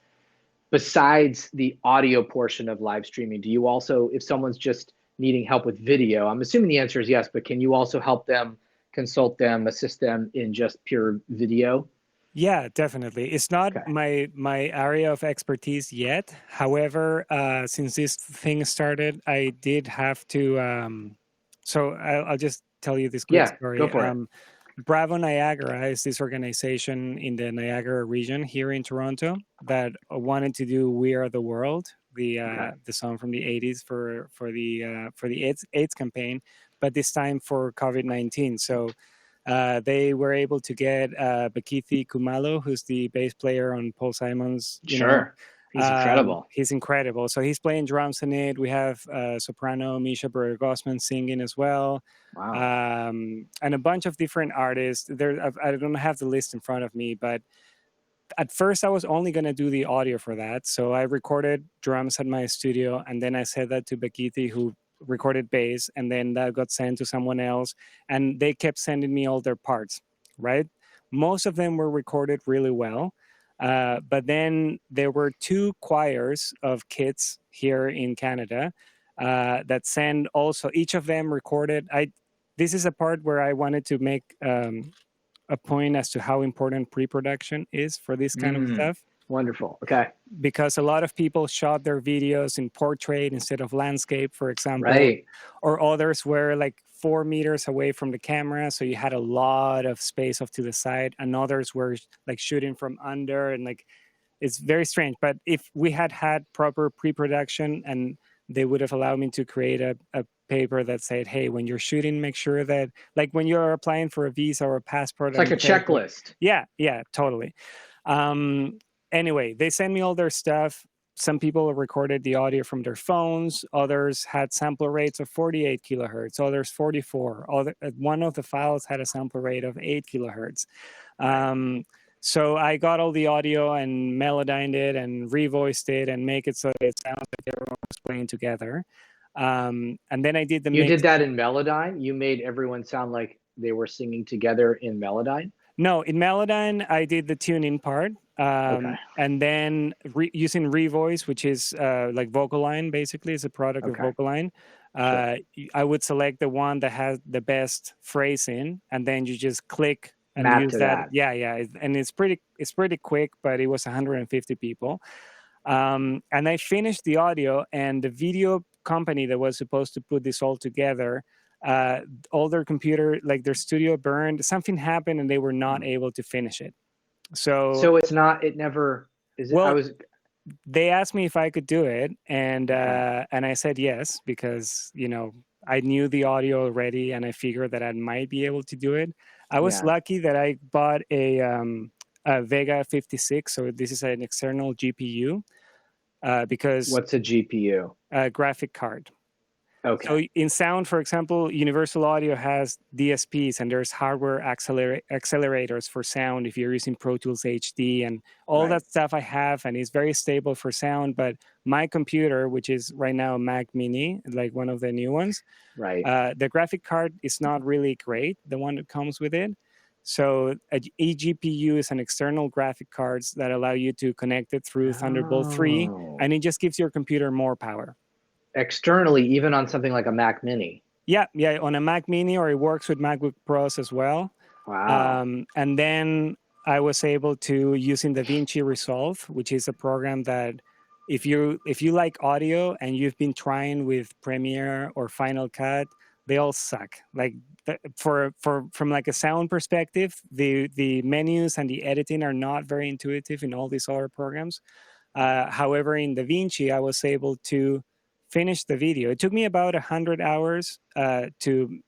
A: besides the audio portion of live streaming, do you also, if someone's just needing help with video, I'm assuming the answer is yes, but can you also help them, consult them, assist them in just pure video?
B: Yeah, definitely. It's not
A: Okay.
B: my area of expertise yet. However, since this thing started, I did have to. So I'll just tell you this quick
A: Yeah, go
B: story.
A: for it.
B: Bravo Niagara is this organization in the Niagara region here in Toronto that wanted to do "We Are the World,"
A: Okay.
B: the song from the '80s for the AIDS campaign, but this time for COVID-19. So they were able to get Bakithi Kumalo, who's the bass player on Paul Simon's,
A: Sure. He's incredible.
B: he's incredible. So he's playing drums in it. We have soprano Misha Bergosman singing as well,
A: Wow.
B: and a bunch of different artists. I don't have the list in front of me, but at first I was only going to do the audio for that. So I recorded drums at my studio, and then I said that to Bakithi, who recorded bass, and then that got sent to someone else, and they kept sending me all their parts, right? Most of them were recorded really well. But then there were two choirs of kids here in Canada that send also, each of them recorded. This is a part where I wanted to make a point as to how important pre-production is for this kind of stuff,
A: Wonderful. Okay.
B: because a lot of people shot their videos in portrait instead of landscape, for example,
A: Right.
B: or others were like 4 meters away from the camera, so you had a lot of space off to the side, and others were like shooting from under, and like it's very strange. But if we had had proper pre-production, and they would have allowed me to create a paper that said, hey, when you're shooting, make sure that, like when you're applying for a visa or a passport
A: It's
B: and
A: like
B: you
A: a
B: check like,
A: checklist.
B: yeah, totally. Anyway, they sent me all their stuff. Some people recorded the audio from their phones. Others had sample rates of 48 kilohertz. Others 44. One of the files had a sample rate of 8 kilohertz.
A: Right.
B: So I got all the audio and melodined it and revoiced it and make it so it sounds like everyone was playing together. And then I did the
A: You
B: mix.
A: did that in Melodyne? You made everyone sound like they were singing together in Melodyne?
B: No, in Melodyne, I did the tuning part.
A: Okay.
B: And then using Revoice, which is like Vocaline, basically, is a product of
A: Okay.
B: Vocaline.
A: Sure.
B: I would select the one that has the best phrasing, and then you just click and
A: Map
B: use
A: to
B: that.
A: that.
B: Yeah, yeah, and it's pretty quick, but it was 150 people. And I finished the audio, and the video company that was supposed to put this all together, uh, all their computer, like their studio burned. Something happened, and they were not able to finish it. So,
A: So it's not. It never is. It, I
B: well,
A: was
B: they asked me if I could do it,
A: okay.
B: and I said yes because I knew the audio already, and I figured that I might be able to do it. I was
A: Yeah.
B: lucky that I bought a Vega 56, so this is an external GPU because
A: What's a GPU?
B: graphic card.
A: Okay.
B: So in sound, for example, Universal Audio has DSPs, and there's hardware accelerators for sound if you're using Pro Tools HD and all
A: Right.
B: that stuff I have, and it's very stable for sound. But my computer, which is right now a Mac Mini, like one of the new ones,
A: Right.
B: the graphic card is not really great, the one that comes with it. So a eGPU is an external graphic cards that allow you to connect it through Thunderbolt 3,
A: Oh.
B: and it just gives your computer more power.
A: Externally, even on something like a Mac Mini.
B: Yeah, yeah, on a Mac Mini, or it works with MacBook Pros as well.
A: Wow.
B: And then I was able to using DaVinci Resolve, which is a program that if you like audio and you've been trying with Premiere or Final Cut, they all suck. Like from like a sound perspective, the menus and the editing are not very intuitive in all these other programs. However, in DaVinci, I was able to finish the video. It took me about 100 hours to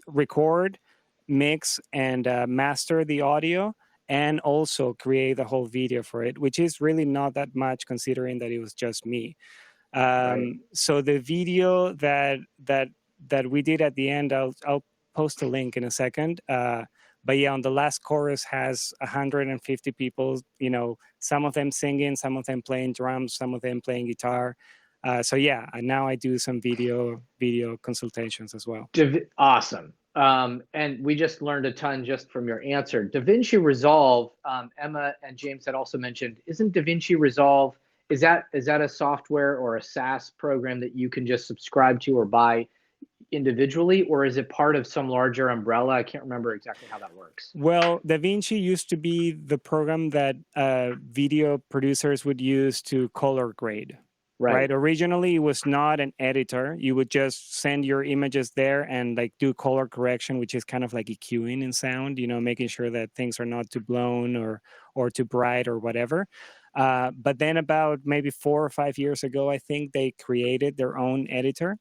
B: record, mix, and master the audio, and also create the whole video for it, which is really not that much considering that it was just me.
A: Right.
B: So the video that we did at the end, I'll post a link in a second. But yeah, on the last chorus has 150 people. Some of them singing, some of them playing drums, some of them playing guitar. So yeah, and now I do some video consultations as well.
A: Awesome. And we just learned a ton just from your answer. DaVinci Resolve, Emma and James had also mentioned, isn't DaVinci Resolve, is that a software or a SaaS program that you can just subscribe to or buy individually, or is it part of some larger umbrella? I can't remember exactly how that works.
B: Well, DaVinci used to be the program that video producers would use to color grade,
A: Right.
B: right? Originally, it was not an editor. You would just send your images there and like do color correction, which is kind of like EQing in sound, making sure that things are not too blown or too bright or whatever. But then about maybe 4 or 5 years ago, I think they created their own editor.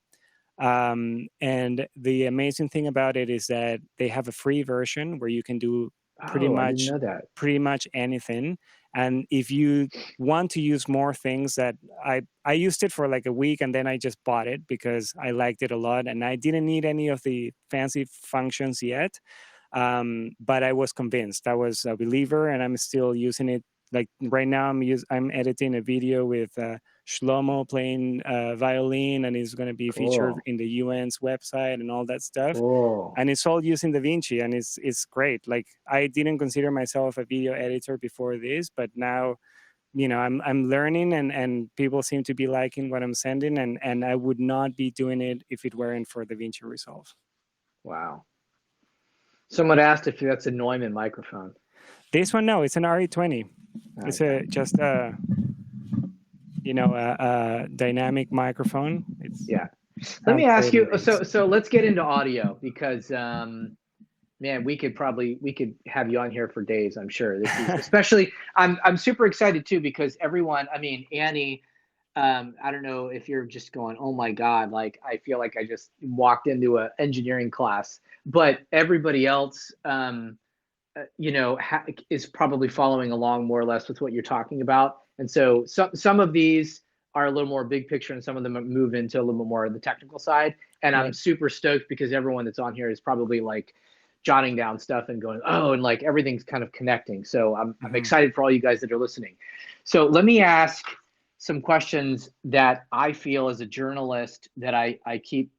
B: And the amazing thing about it is that they have a free version where you can do pretty
A: Oh, I didn't
B: much
A: know that.
B: pretty much anything. And if you want to use more things, that I used it for like a week, and then I just bought it because I liked it a lot, and I didn't need any of the fancy functions yet. But I was convinced. I was a believer, and I'm still using it. Like right now, I'm editing a video with Shlomo playing violin, and it's going to be featured
A: Cool.
B: in the UN's website and all that stuff.
A: Cool.
B: And it's all using DaVinci, and it's great. Like I didn't consider myself a video editor before this, but now I'm learning, and people seem to be liking what I'm sending, and I would not be doing it if it weren't for DaVinci Resolve.
A: Wow. Someone asked if that's a Neumann microphone.
B: This one, no, it's an RE20. It's
A: Okay.
B: just a dynamic microphone.
A: Yeah. Let
B: Sounds
A: me ask
B: great in
A: you.
B: bass.
A: So let's get into audio because man, we could have you on here for days. I'm sure this is especially. I'm super excited too because everyone. I mean, Annie. I don't know if you're just going, oh my God, like I feel like I just walked into an engineering class, but everybody else, is probably following along more or less with what you're talking about. And so some of these are a little more big picture and some of them move into a little bit more of the technical side. And I'm
B: Right.
A: super stoked because everyone that's on here is probably like jotting down stuff and going, oh, and like everything's kind of connecting. So I'm
B: Mhm.
A: excited for all you guys that are listening. So let me ask some questions that I feel as a journalist that I keep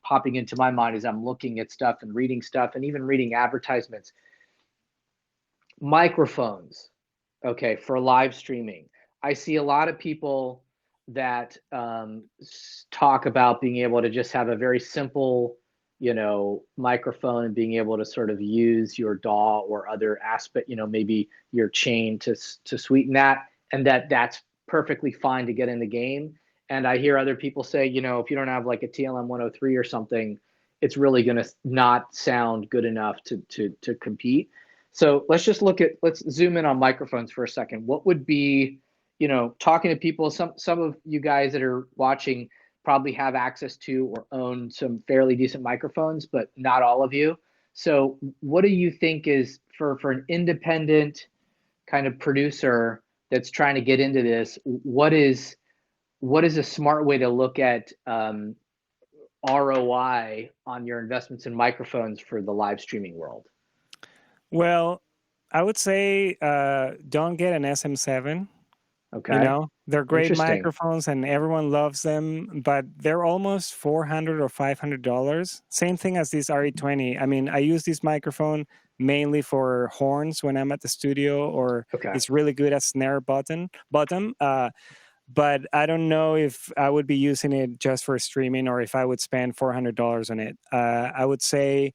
A: popping into my mind as I'm looking at stuff and reading stuff and even reading advertisements. Microphones, okay, for live streaming. I see a lot of people that talk about being able to just have a very simple, microphone and being able to sort of use your DAW or other aspect, maybe your chain to sweeten that, and that's perfectly fine to get in the game. And I hear other people say, if you don't have like a TLM 103 or something, it's really going to not sound good enough to compete. So let's zoom in on microphones for a second. What would be, talking to people, some of you guys that are watching probably have access to or own some fairly decent microphones, but not all of you. So what do you think is for an independent kind of producer that's trying to get into this, what is a smart way to look at ROI on your investments in microphones for the live streaming world?
B: Well, I would say don't get an SM7.
A: Okay,
B: They're great
A: interesting.
B: microphones and everyone loves them, but they're almost $400 or $500. Same thing as this RE20. I mean, I use this microphone mainly for horns when I'm at the studio, or
A: Okay.
B: it's really good at snare bottom. But I don't know if I would be using it just for streaming or if I would spend $400 on it. I would say,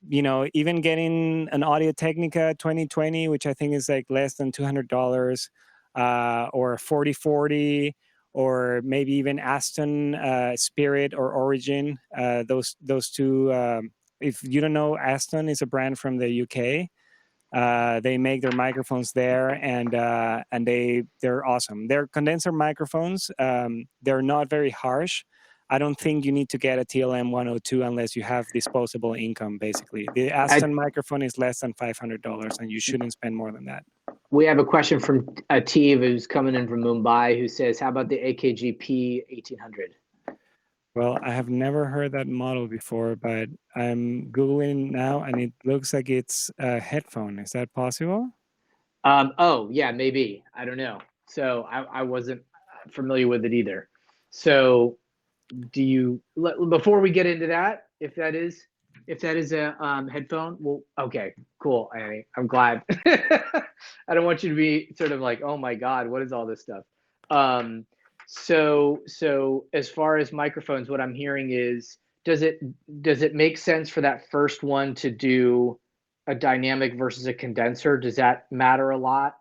B: even getting an Audio Technica 2020, which I think is like less than $200, or 4040, or maybe even Aston Spirit or Origin. Those two. If you don't know, Aston is a brand from the UK. They make their microphones there, and they're awesome. They're condenser microphones. They're not very harsh. I don't think you need to get a TLM 102 unless you have disposable income. Basically, the Aston microphone is less than $500, and you shouldn't spend more than that.
A: We have a question from Ativ, who's coming in from Mumbai, who says, "How about the AKG-P 1800?"
B: Well, I have never heard that model before, but I'm Googling now, and it looks like it's a headphone. Is that possible?
A: Oh, yeah, maybe. I don't know. So I wasn't familiar with it either. So before we get into that, if that is a headphone, well, okay, cool. I'm glad. I don't want you to be sort of like, oh my God, what is all this stuff? So as far as microphones, what I'm hearing is, does it make sense for that first one to do a dynamic versus a condenser? Does that matter a lot?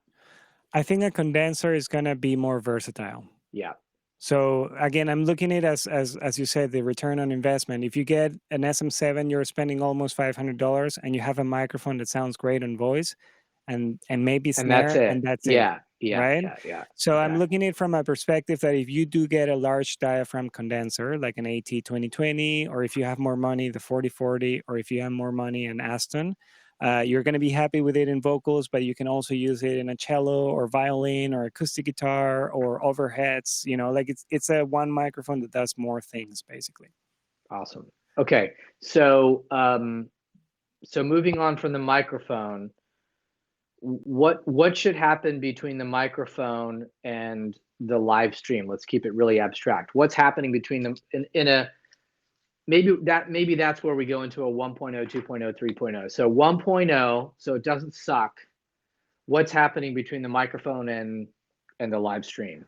B: I think a condenser is going to be more versatile.
A: Yeah.
B: So again, I'm looking at it as you said, the return on investment. If you get an SM7, you're spending almost $500, and you have a microphone that sounds great on voice, and maybe
A: And that's
B: snare,
A: it.
B: and that's it,
A: Yeah, yeah,
B: right?
A: yeah, yeah.
B: So I'm
A: Okay.
B: looking at it from a perspective that if you do get a large diaphragm condenser, like an AT 2020, or if you have more money, the 4040, or if you have more money, an Aston, you're going to be happy with it in vocals, but you can also use it in a cello or violin or acoustic guitar or overheads. Like it's a one microphone that does more things, basically.
A: Awesome. Okay. So moving on from the microphone, what should happen between the microphone and the live stream? Let's keep it really abstract. What's happening between them in a maybe that's where we go into a 1.0, 2.0, 3.0. So 1.0, so it doesn't suck. What's happening between the microphone and the live stream?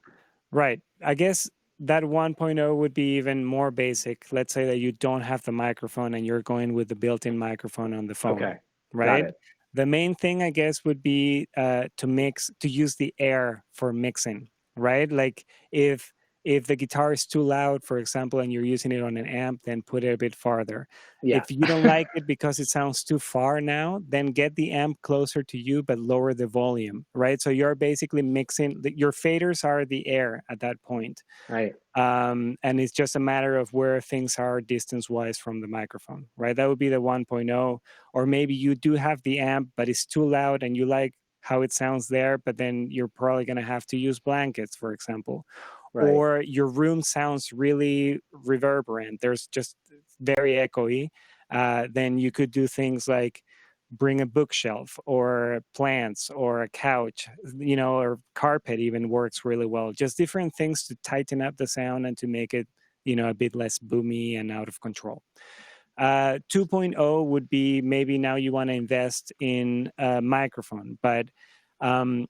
B: Right. I guess that 1.0 would be even more basic. Let's say that you don't have the microphone and you're going with the built-in microphone on the phone,
A: Okay. Got
B: right?
A: it.
B: The main thing, I guess, would be to use the air for mixing, right? Like if the guitar is too loud, for example, and you're using it on an amp, then put it a bit farther.
A: Yeah.
B: If you don't like it because it sounds too far now, then get the amp closer to you, but lower the volume, right? So you're basically mixing, your faders are the air at that point.
A: Right.
B: And it's just a matter of where things are distance-wise from the microphone, right? That would be the 1.0. Or maybe you do have the amp, but it's too loud and you like how it sounds there, but then you're probably going to have to use blankets, for example.
A: Right.
B: Or your room sounds really reverberant, there's just very echoey, then you could do things like bring a bookshelf or plants or a couch, or carpet even works really well. Just different things to tighten up the sound and to make it, a bit less boomy and out of control. 2.0 would be maybe now you want to invest in a microphone, but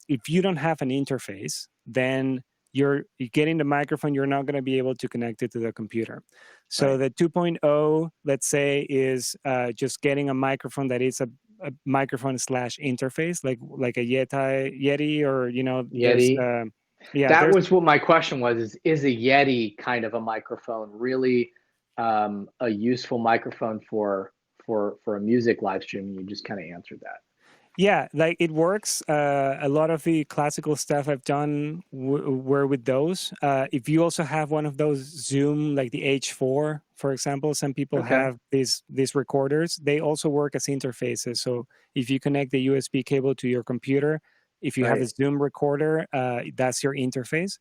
B: if you don't have an interface, then you're getting the microphone, you're not going to be able to connect it to the computer. So
A: Right.
B: the 2.0, let's say, is just getting a microphone that is a microphone slash interface, like a Yeti, or there's
A: Yeti.
B: yeah,
A: That
B: there's
A: was what my question was, is a Yeti kind of a microphone really a useful microphone for a music live stream? You just kind of answered that.
B: Yeah, like it works. A lot of the classical stuff I've done were with those. If you also have one of those Zoom, like the H4, for example, some people
A: Okay.
B: have these recorders. They also work as interfaces. So if you connect the USB cable to your computer, if you have a
A: Right.
B: Zoom recorder, that's your interface.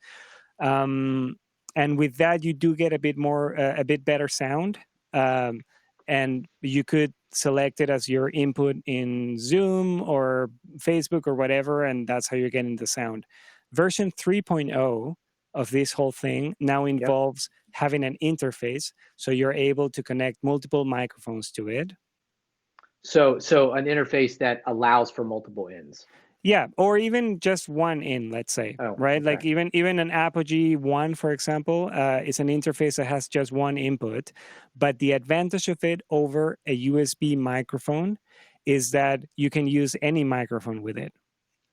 B: Um, and with that, you do get a bit better sound. Um, and you could select it as your input in Zoom or Facebook or whatever, and that's how you're getting the sound. Version 3.0 of this whole thing now
A: Yep.
B: involves having an interface, so you're able to connect multiple microphones to it.
A: So an interface that allows for multiple ins.
B: Yeah, or even just one in, let's say,
A: Oh,
B: right?
A: okay.
B: Like even an Apogee One, for example, is an interface that has just one input. But the advantage of it over a USB microphone is that you can use any microphone with it.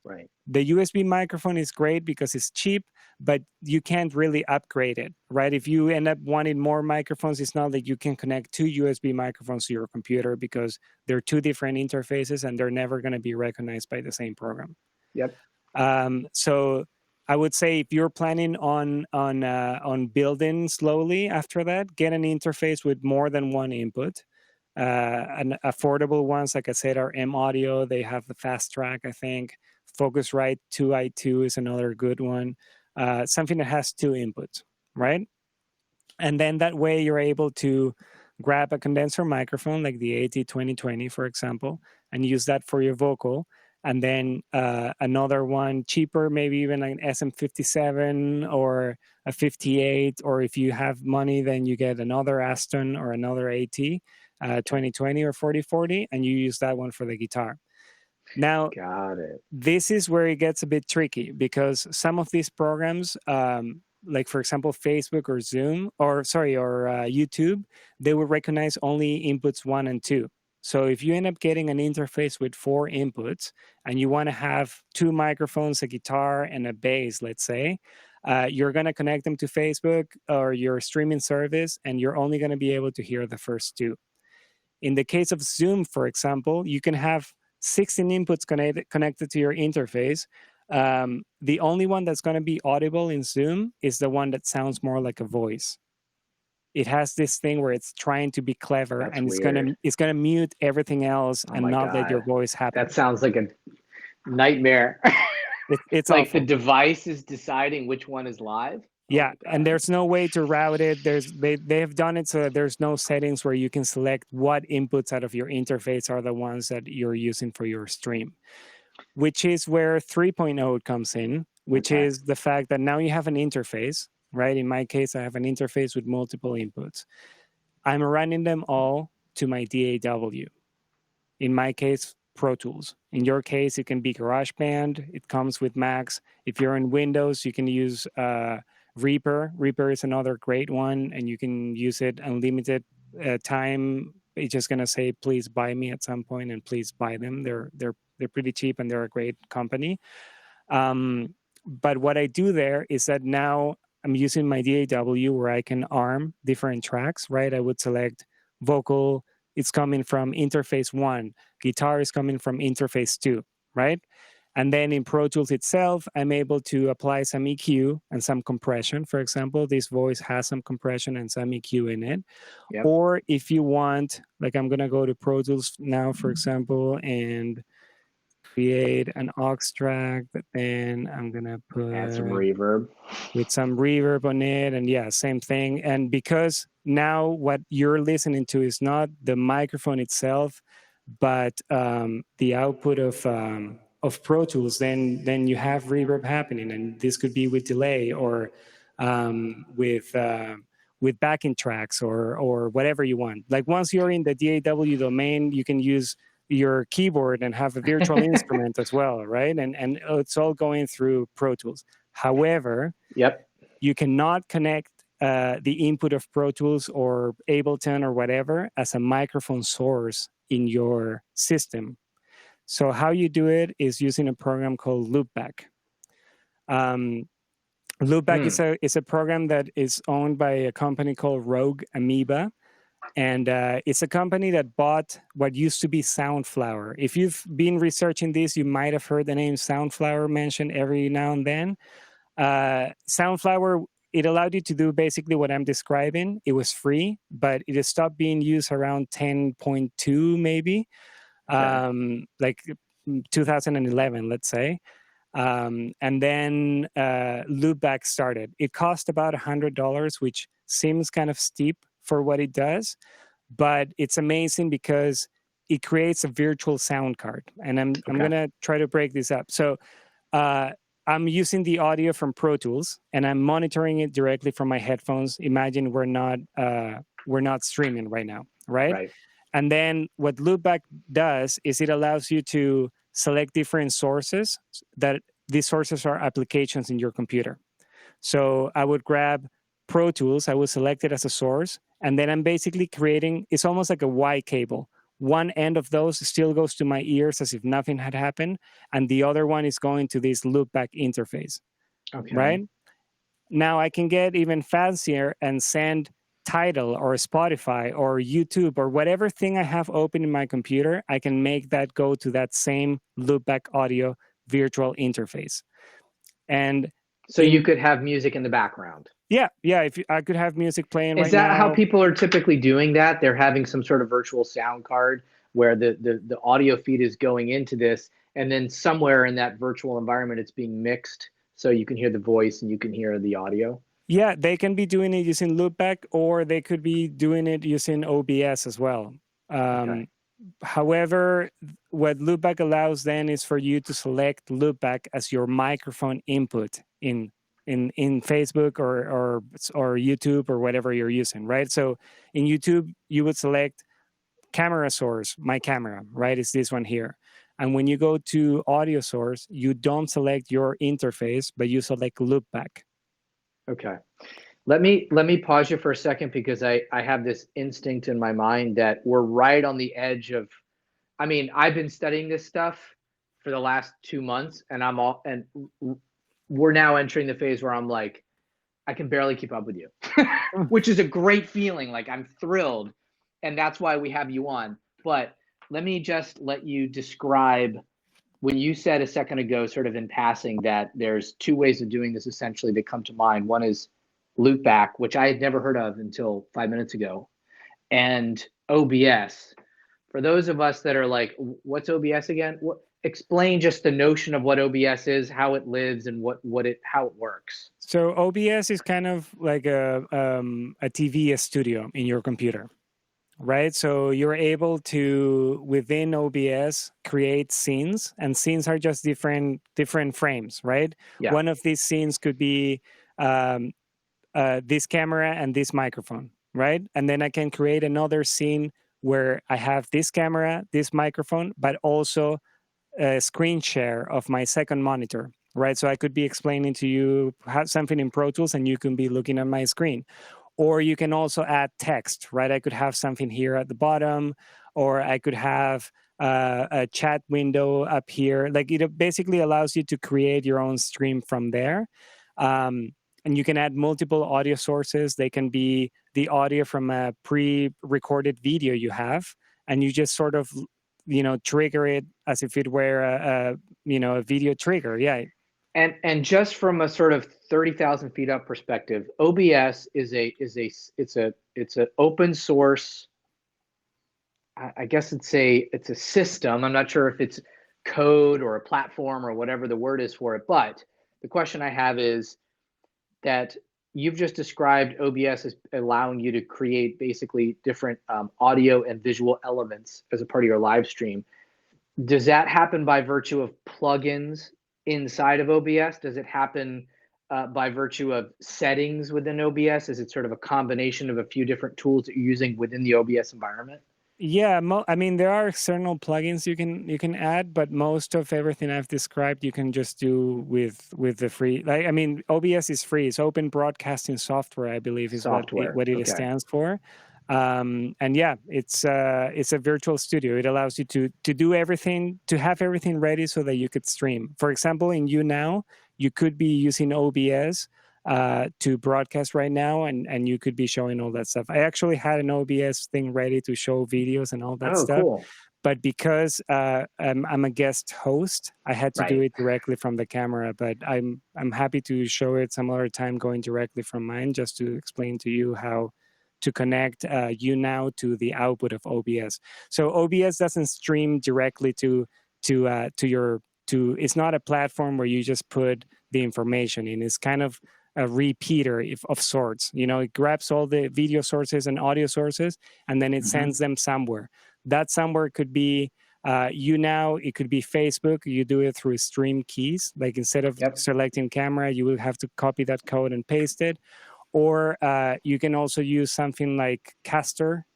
A: Right.
B: The USB microphone is great because it's cheap, but you can't really upgrade it, right? If you end up wanting more microphones, it's not that you can connect two USB microphones to your computer because they're two different interfaces and they're never going to be recognized by the same program.
A: Yep.
B: So I would say if you're planning on building slowly after that, get an interface with more than one input. An affordable ones, like I said, are M Audio. They have the fast track, I think. Focusrite 2i2 is another good one. Something that has two inputs, right? And then that way you're able to grab a condenser microphone like the AT2020, for example, and use that for your vocal. And then another one cheaper, maybe even like an SM57 or a 58. Or if you have money, then you get another Aston or another AT, 2020 or 4040, and you use that one for the guitar. Now,
A: Got it.
B: this is where it gets a bit tricky because some of these programs, like for example, Facebook or Zoom, or YouTube, they will recognize only inputs 1 and 2. So if you end up getting an interface with 4 inputs and you want to have 2 microphones, a guitar, and a bass, let's say, you're going to connect them to Facebook or your streaming service, and you're only going to be able to hear the first 2. In the case of Zoom, for example, you can have 16 inputs connected to your interface. The only one that's going to be audible in Zoom is the one that sounds more like a voice. It has this thing where it's trying to be clever,
A: That's
B: and
A: weird.
B: it's gonna mute everything else
A: Oh
B: and
A: my
B: not let your
A: God.
B: voice
A: That
B: happen.
A: sounds like a nightmare.
B: It's
A: Like the
B: awful.
A: device is deciding which one is live. Oh
B: Yeah,
A: my
B: and
A: God.
B: there's no way to route it. They have done it so that there's no settings where you can select what inputs out of your interface are the ones that you're using for your stream, which is where 3.0 comes in, which
A: Okay.
B: is the fact that now you have an interface, right? In my case, I have an interface with multiple inputs. I'm running them all to my DAW. In my case, Pro Tools. In your case, it can be GarageBand. It comes with Macs. If you're in Windows, you can use Reaper. Reaper is another great one, and you can use it unlimited time. It's just gonna say, "Please buy me" at some point, and please buy them. They're pretty cheap, and they're a great company. But what I do there is that now I'm using my DAW where I can arm different tracks, right? I would select vocal, it's coming from interface 1, guitar is coming from interface 2, right? And then in Pro Tools itself, I'm able to apply some EQ and some compression. For example, this voice has some compression and some EQ in it.
A: Yep.
B: Or if you want, like I'm gonna go to Pro Tools now, for example, and create an aux track that then I'm gonna
A: Add some
B: put
A: reverb.
B: with some reverb on it, and yeah, same thing. And because now what you're listening to is not the microphone itself, but the output of Pro Tools, then you have reverb happening, and this could be with delay or with with backing tracks or whatever you want. Like once you're in the DAW domain, you can use your keyboard and have a virtual instrument as well, right? And it's all going through Pro Tools. However,
A: Yep.
B: you cannot connect the input of Pro Tools or Ableton or whatever as a microphone source in your system. So how you do it is using a program called Loopback. Loopback is a program that is owned by a company called Rogue Amoeba, and it's a company that bought what used to be Soundflower. If you've been researching this, you might have heard the name Soundflower mentioned every now and then. Soundflower, it allowed you to do basically what I'm describing. It was free, but it has stopped being used around 10.2 maybe, like 2011, let's say. And then Loopback started. It cost about $100, which seems kind of steep for what it does, but it's amazing because it creates a virtual sound card. And I'm going to try to break this up. So I'm using the audio from Pro Tools and I'm monitoring it directly from my headphones. Imagine we're not streaming right now, right? And then what Loopback does is it allows you to select different sources that these sources are applications in your computer. So I would grab Pro Tools, I would select it as a source, and then I'm basically creating, it's almost like a Y cable. One end of those still goes to my ears as if nothing had happened, and the other one is going to this Loopback interface, right? Now I can get even fancier and send Tidal or Spotify or YouTube or whatever thing I have open in my computer, I can make that go to that same Loopback audio virtual interface. And
A: so you could have music in the background.
B: Yeah. If I could have music playing
A: Is
B: right
A: that
B: now.
A: how people are typically doing that? They're having some sort of virtual sound card where the audio feed is going into this, and then somewhere in that virtual environment, it's being mixed so you can hear the voice and you can hear the audio.
B: Yeah, they can be doing it using Loopback, or they could be doing it using OBS as well. However, what Loopback allows then is for you to select Loopback as your microphone input in Facebook or YouTube or whatever you're using, right? So in YouTube, you would select camera source, my camera, right? It's this one here. And when you go to audio source, you don't select your interface, but you select Loopback.
A: Okay. Let me pause you for a second because I have this instinct in my mind that we're right on the edge of, I mean, I've been studying this stuff for the last 2 months and we're now entering the phase where I'm like, I can barely keep up with you, which is a great feeling. Like I'm thrilled. And that's why we have you on. But let me just let you describe when you said a second ago, sort of in passing, that there's two ways of doing this essentially that come to mind. One is Loopback, which I had never heard of until 5 minutes ago, and OBS. For those of us that are like, what's OBS again? Explain just the notion of what OBS is, how it lives, and how it works.
B: So OBS is kind of like a TV studio in your computer, right? So you're able to, within OBS, create scenes, and scenes are just different frames, right?
A: Yeah.
B: One of these scenes could be this camera and this microphone, right? And then I can create another scene where I have this camera, this microphone, but also a screen share of my second monitor, right? So I could be explaining to you something in Pro Tools and you can be looking at my screen. Or you can also add text, right? I could have something here at the bottom, or I could have a chat window up here. Like it basically allows you to create your own stream from there. And you can add multiple audio sources. They can be the audio from a pre-recorded video you have, and you just sort of, trigger it as if it were a video trigger. Yeah.
A: And just from a sort of 30,000 feet up perspective, OBS it's an open source. I guess it's a system. I'm not sure if it's code or a platform or whatever the word is for it. But the question I have is that you've just described OBS as allowing you to create basically different audio and visual elements as a part of your live stream. Does that happen by virtue of plugins inside of OBS? Does it happen by virtue of settings within OBS? Is it sort of a combination of a few different tools that you're using within the OBS environment?
B: Yeah, I mean there are external plugins you can add, but most of everything I've described you can just do with the free. Like I mean, OBS is free. It's Open Broadcasting Software, I believe, is
A: Software.
B: what it
A: Okay.
B: stands for. And yeah, it's a virtual studio. It allows you to do everything, to have everything ready so that you could stream. For example, in YouNow, you could be using OBS to broadcast right now, and you could be showing all that stuff. I actually had an OBS thing ready to show videos and all that
A: Oh,
B: stuff,
A: cool.
B: but because I'm a guest host, I had to do
A: Right.
B: it directly from the camera. But I'm happy to show it some other time going directly from mine, just to explain to you how to connect YouNow to the output of OBS. So OBS doesn't stream directly to your to. It's not a platform where you just put the information in. It's kind of a repeater of sorts. You know, it grabs all the video sources and audio sources, and then it
A: Mm-hmm.
B: sends them somewhere. That somewhere could be YouNow, it could be Facebook. You do it through stream keys. Like instead of
A: Yep.
B: selecting camera, you will have to copy that code and paste it. Or you can also use something like Castor,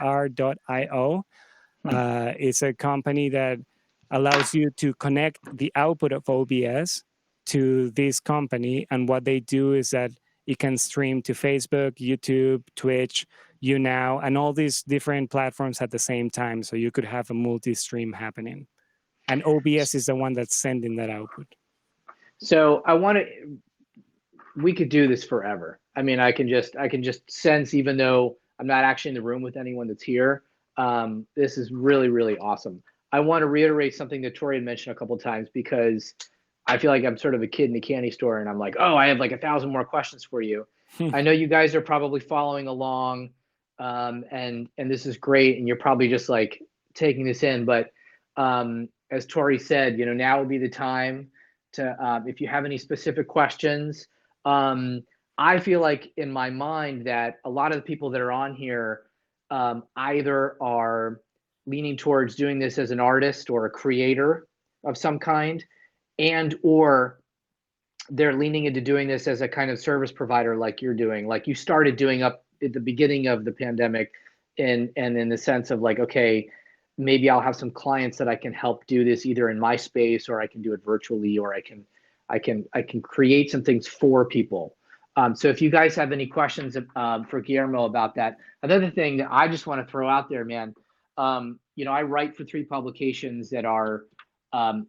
B: castr.io.
A: Hmm.
B: It's a company that allows you to connect the output of OBS to this company. And what they do is that it can stream to Facebook, YouTube, Twitch, YouNow, and all these different platforms at the same time. So you could have a multi-stream happening. And OBS is the one that's sending that output.
A: So I want to. We could do this forever. I mean, I can just sense, even though I'm not actually in the room with anyone that's here. This is really, really awesome. I want to reiterate something that Tori had mentioned a couple of times, because I feel like I'm sort of a kid in a candy store, and I'm like, oh, I have like 1,000 more questions for you. I know you guys are probably following along, and this is great, and you're probably just like taking this in. But as Tori said, you know, now would be the time to, if you have any specific questions. Um, I feel like in my mind that a lot of the people that are on here either are leaning towards doing this as an artist or a creator of some kind, and or they're leaning into doing this as a kind of service provider, like you're doing, like you started doing up at the beginning of the pandemic, and in the sense of like, okay, maybe I'll have some clients that I can help do this either in my space, or I can do it virtually, or I can create some things for people. So if you guys have any questions for Guillermo about that. Another thing that I just want to throw out there, man, you know, I write for 3 publications um,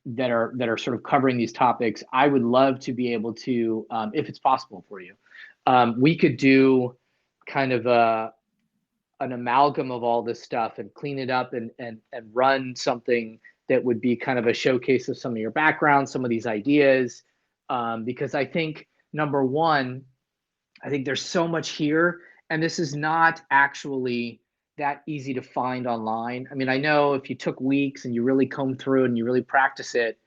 A: that are sort of covering these topics. I would love to be able to, if it's possible for you, we could do kind of an amalgam of all this stuff and clean it up, and run something that would be kind of a showcase of some of your background, some of these ideas, because I think, number one, I think there's so much here, and this is not actually that easy to find online. I mean, I know if you took weeks and you really comb through it and you really practice it,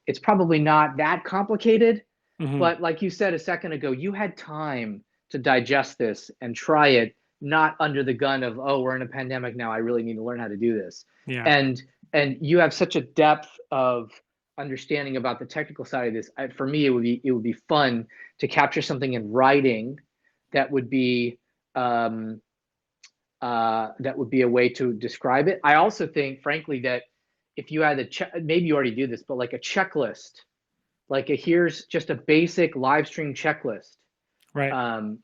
A: it's probably not that complicated.
B: Mm-hmm.
A: But like you said a second ago, you had time to digest this and try it, not under the gun of, oh, we're in a pandemic now, I really need to learn how to do this.
B: Yeah.
A: And you have such a depth of understanding about the technical side of this. For me, it would be fun to capture something in writing that would be that would be a way to describe it. I also think, frankly, that if you had maybe you already do this, but like a checklist, like here's just a basic live stream checklist,
B: Right.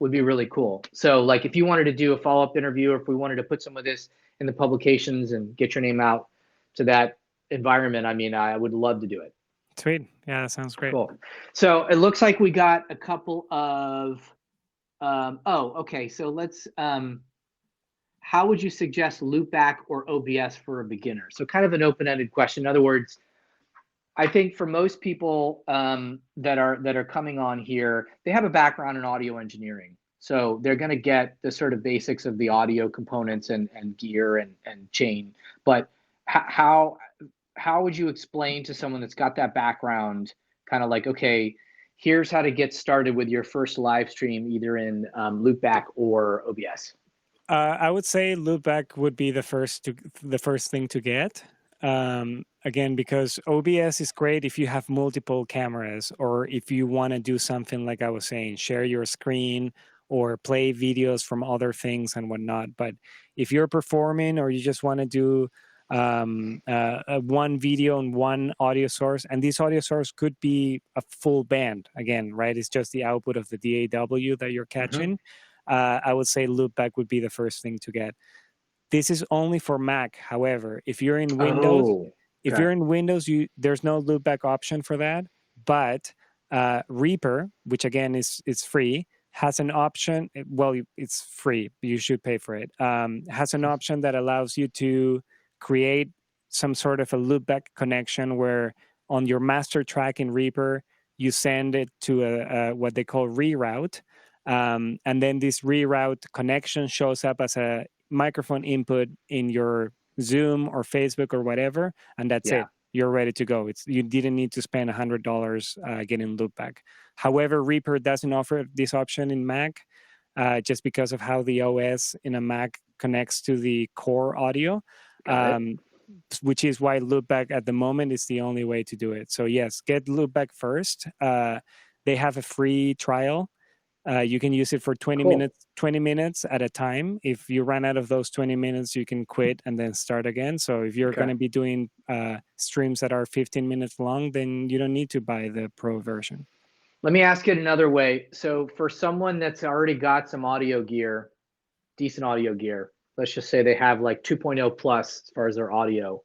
A: would be really cool. So like if you wanted to do a follow-up interview, or if we wanted to put some of this in the publications and get your name out to that environment, I mean, I would love to do it.
B: Sweet. Yeah, that sounds great.
A: Cool. So it looks like we got a couple of, oh, okay. So let's, how would you suggest loopback or OBS for a beginner? So kind of an open-ended question. In other words, I think for most people that are coming on here, they have a background in audio engineering. So they're going to get the sort of basics of the audio components and gear and chain. But how would you explain to someone that's got that background, kind of like, okay, here's how to get started with your first live stream, either in loopback or OBS?
B: I would say loopback would be the first thing to get. Again, because OBS is great if you have multiple cameras, or if you want to do something like I was saying, share your screen or play videos from other things and whatnot. But if you're performing, or you just want to do one video and one audio source, and this audio source could be a full band, again, right? It's just the output of the DAW that you're
A: Mm-hmm.
B: catching. I would say Loopback would be the first thing to get. This is only for Mac. However, if you're in Windows,
A: Oh, okay.
B: there's no loopback option for that. But Reaper, which again is free, has an option. Well, it's free. You should pay for it. Has an option that allows you to create some sort of a loopback connection where on your master track in Reaper, you send it to a what they call reroute. And then this reroute connection shows up as a microphone input in your Zoom or Facebook or whatever, and that's
A: Yeah.
B: it. You're ready to go. You didn't need to spend $100 getting loopback. However, Reaper doesn't offer this option in Mac, just because of how the OS in a Mac connects to the core audio.
A: Got it.
B: Which is why loopback at the moment is the only way to do it. So yes, get loopback first. They have a free trial. You can use it for 20
A: Cool.
B: minutes, 20 minutes at a time. If you run out of those 20 minutes, you can quit and then start again. So if you're
A: Okay.
B: going to be doing streams that are 15 minutes long, then you don't need to buy the pro version.
A: Let me ask it another way. So for someone that's already got some audio gear, decent audio gear, let's just say they have like 2.0 plus as far as their audio,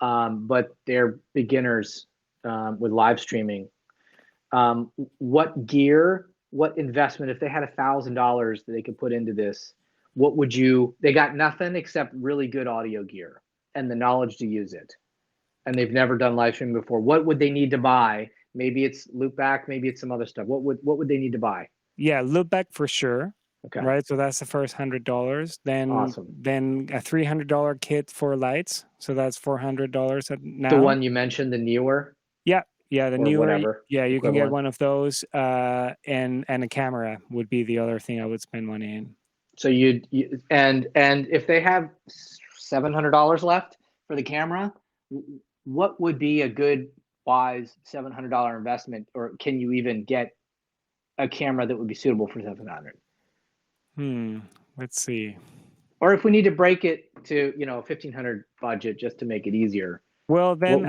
A: but they're beginners with live streaming. What gear, what investment, if they had $1,000 that they could put into this, what would you, they got nothing except really good audio gear and the knowledge to use it. And they've never done live streaming before. What would they need to buy? Maybe it's loopback, maybe it's some other stuff. What would they need to buy?
B: Yeah, loopback for sure.
A: Okay.
B: Right. So that's the first $100.
A: Awesome.
B: Then a $300 kit for lights. So that's $400
A: The
B: now.
A: one you mentioned, the newer
B: Yeah, the
A: or
B: newer.
A: whatever
B: Yeah, you can get
A: equivalent.
B: one of those. And a camera would be the other thing I would spend money in.
A: So and if they have $700 left for the camera, what would be a good wise $700 investment, or can you even get a camera that would be suitable for 700?
B: Let's see.
A: Or if we need to break it to, 1,500 budget just to make it easier,
B: Well, then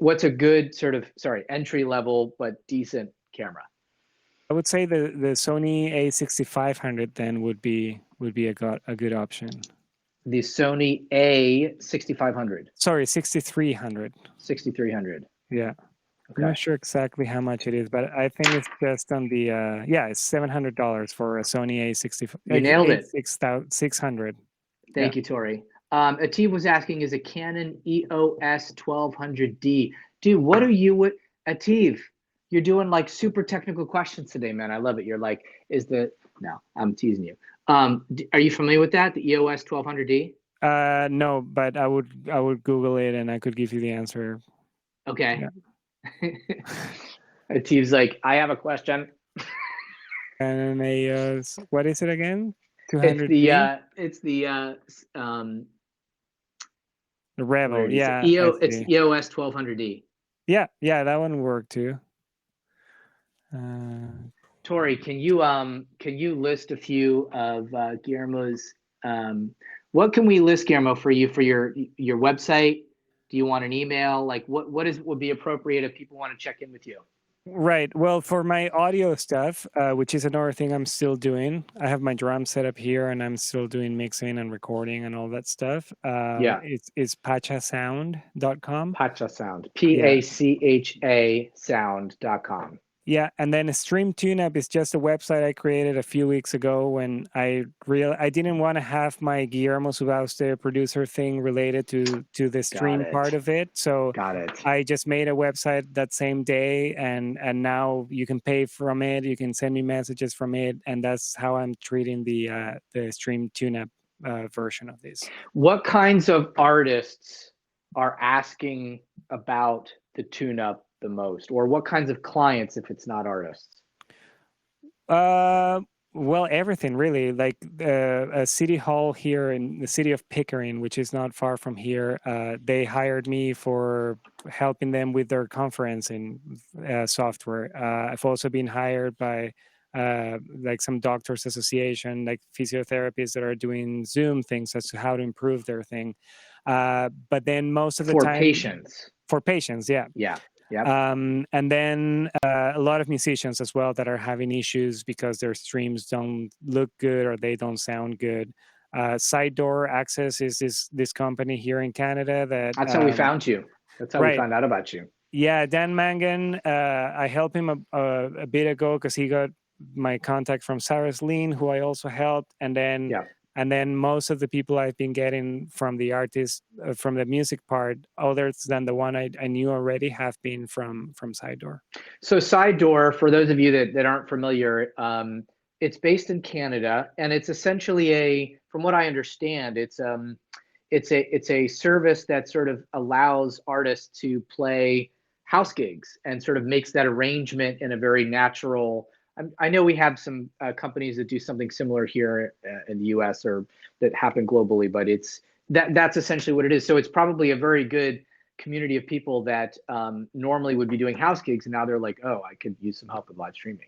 A: what's a good sort of, entry level but decent camera?
B: I would say the Sony A6500 then would be a good option.
A: The Sony A6500.
B: Sorry, 6300.
A: 6300.
B: Yeah. I'm
A: Okay.
B: not sure exactly how much it is, but I think it's just on the it's $700 for a Sony
A: You nailed it.
B: A600.
A: Thank you, Tori. Ateeb was asking, is a Canon EOS 1200D? Dude, what are you with Ateeb? You're doing like super technical questions today, man. I love it. You're like, no, I'm teasing you. Are you familiar with that? The EOS 1200D?
B: No, but I would Google it and I could give you the answer.
A: Okay.
B: Yeah.
A: Ateeb's like, I have a question.
B: And what is it again?
A: It's
B: 200D? The
A: where
B: Rebel.
A: it is.
B: Yeah, I
A: It's
B: see.
A: EOS 1200D.
B: Yeah, that one worked too.
A: Tori, can you list a few of Guillermo's? What can we list, Guillermo, for you for your website? Do you want an email? Like what would be appropriate if people want to check in with you?
B: Right. Well, for my audio stuff, which is another thing I'm still doing, I have my drum set up here and I'm still doing mixing and recording and all that stuff.
A: Yeah,
B: It's pachasound.com.
A: Pacha Sound.
B: Yeah.
A: PACHA sound.com.
B: Yeah, and then Stream TuneUp is just a website I created a few weeks ago when I didn't want to have my Guillermo Subauste producer thing related to the
A: Got
B: stream part
A: it.
B: of it. So
A: Got it.
B: I just made a website that same day, and now you can pay from it. You can send me messages from it, and that's how I'm treating the Stream TuneUp version of this.
A: What kinds of artists are asking about the tune-up the most, or what kinds of clients if it's not artists?
B: Well, everything really. Like a city hall here in the city of Pickering, which is not far from here, they hired me for helping them with their conferencing software. I've also been hired by like some doctors association, like physiotherapists that are doing Zoom things as to how to improve their thing. But then most of the
A: For
B: time
A: patients.
B: for patients, yeah.
A: Yeah. Yep.
B: And then a lot of musicians as well that are having issues because their streams don't look good or they don't sound good. Side Door Access is this company here in Canada that
A: That's how we found you. That's how we
B: right.
A: found out about you.
B: Yeah, Dan Mangan. I helped him a bit ago because he got my contact from Sarah's Lean, who I also helped,
A: Yeah.
B: and then most of the people I've been getting from the artist, from the music part, other than the one I knew already, have been from Side Door.
A: So Side Door, for those of you that aren't familiar, it's based in Canada, and it's essentially from what I understand, it's a service that sort of allows artists to play house gigs and sort of makes that arrangement in a very natural. I know we have some companies that do something similar here in the U.S. or that happen globally, but that's essentially what it is. So it's probably a very good community of people that normally would be doing house gigs, and now they're like, oh, I could use some help with live streaming.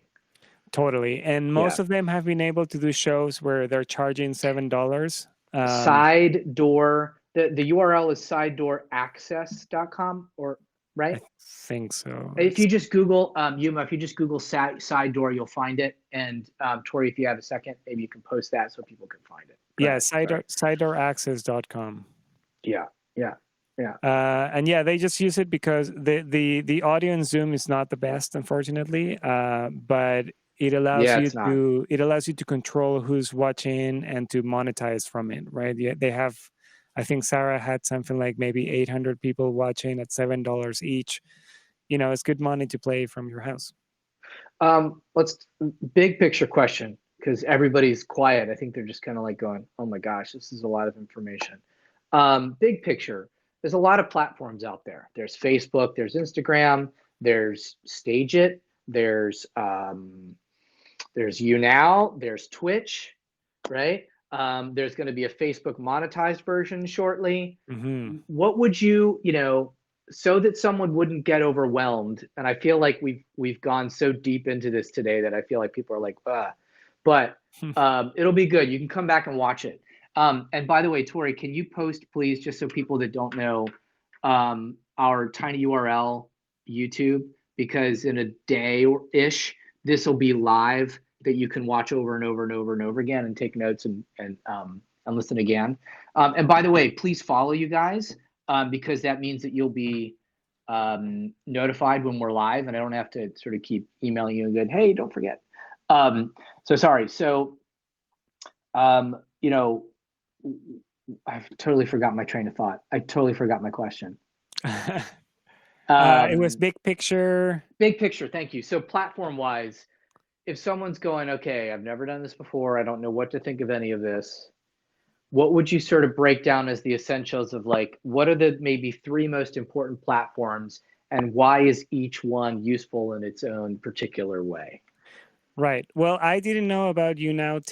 B: Totally, and
A: Yeah.
B: most of them have been able to do shows where they're charging $7.
A: Side Door. The URL is sidedooraccess.com, or
B: I
A: right?
B: think so.
A: If you just Google Yuma, if you just Google side door, you'll find it. And Tori, if you have a second, maybe you can post that so people can find it. Go
B: yeah,
A: ahead.
B: sidedooraccess.com.
A: Yeah, yeah, yeah.
B: And yeah, they just use it because the audio in Zoom is not the best, unfortunately. But it allows
A: Yeah,
B: you
A: it's not.
B: to control who's watching and to monetize from it, right? Yeah, they have. I think Sarah had something like maybe 800 people watching at $7 each. It's good money to play from your house.
A: Let's big picture question, because everybody's quiet. I think they're just kind of like going, "Oh my gosh, this is a lot of information." Big picture. There's a lot of platforms out there. There's Facebook, there's Instagram, there's Stage It, there's YouNow, there's Twitch, right? There's going to be a Facebook monetized version shortly.
B: Mm-hmm.
A: What would so that someone wouldn't get overwhelmed? And I feel like we've gone so deep into this today that I feel like people are like, but it'll be good. You can come back and watch it. And by the way, Tori, can you post, please, just so people that don't know, our tiny URL YouTube, because in a day-ish, this will be live that you can watch over and over and over and over again and take notes and listen again. And by the way, please follow you guys, because that means that you'll be notified when we're live, and I don't have to sort of keep emailing you and going, hey, don't forget. So sorry. So, I've totally forgot my train of thought. I totally forgot my question.
B: It was big picture.
A: Big picture. Thank you. So platform wise, if someone's going, okay, I've never done this before, I don't know what to think of any of this, what would you sort of break down as the essentials of, like, what are the maybe 3 most important platforms, and why is each one useful in its own particular way?
B: Right. Well, I didn't know about YouNow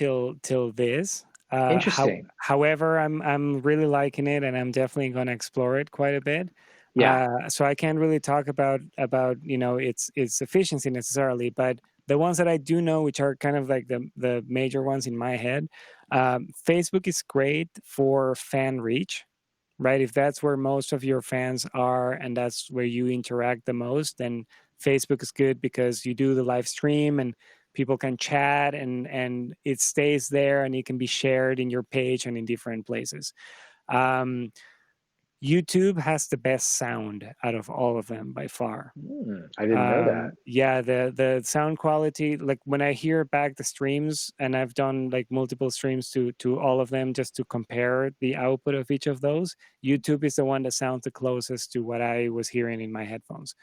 B: till this.
A: Interesting.
B: However, I'm really liking it, and I'm definitely going to explore it quite a bit.
A: Yeah.
B: So I can't really talk about its efficiency necessarily, but the ones that I do know, which are kind of like the major ones in my head, Facebook is great for fan reach, right? If that's where most of your fans are and that's where you interact the most, then Facebook is good because you do the live stream and people can chat and it stays there and it can be shared in your page and in different places. YouTube has the best sound out of all of them by far.
A: I didn't know that.
B: Yeah, the sound quality, like when I hear back the streams, and I've done like multiple streams to all of them just to compare the output of each of those, YouTube is the one that sounds the closest to what I was hearing in my headphones.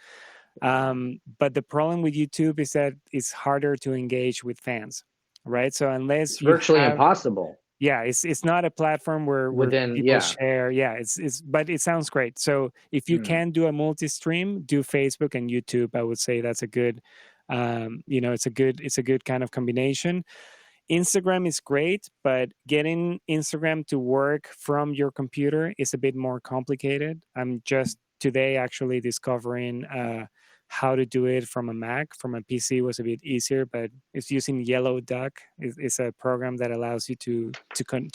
B: But the problem with YouTube is that it's harder to engage with fans, right? So unless
A: it's virtually impossible.
B: Yeah, it's not a platform where people share. Yeah, but it sounds great. So if you can do a multi-stream, do Facebook and YouTube. I would say that's a good, it's a good kind of combination. Instagram is great, but getting Instagram to work from your computer is a bit more complicated. I'm just today actually discovering how to do it from a Mac. From a PC was a bit easier, but it's using Yellow Duck. It's a program that allows you to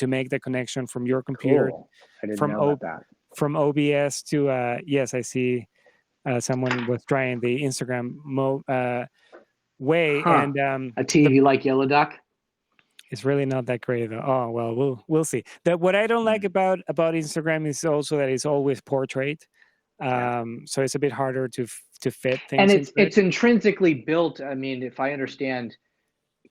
B: make the connection from your computer
A: Cool. I didn't
B: from
A: know about that.
B: from OBS to yes, I see someone was trying the Instagram way,
A: Huh.
B: and
A: A TV like Yellow Duck?
B: it's really not that great though. Oh well, we'll see. That what I don't like
A: Mm,
B: about Instagram is also that it's always portrait.
A: yeah.
B: So it's a bit harder to fit
A: And
B: things
A: it's
B: into it.
A: it's intrinsically built. I mean, if I understand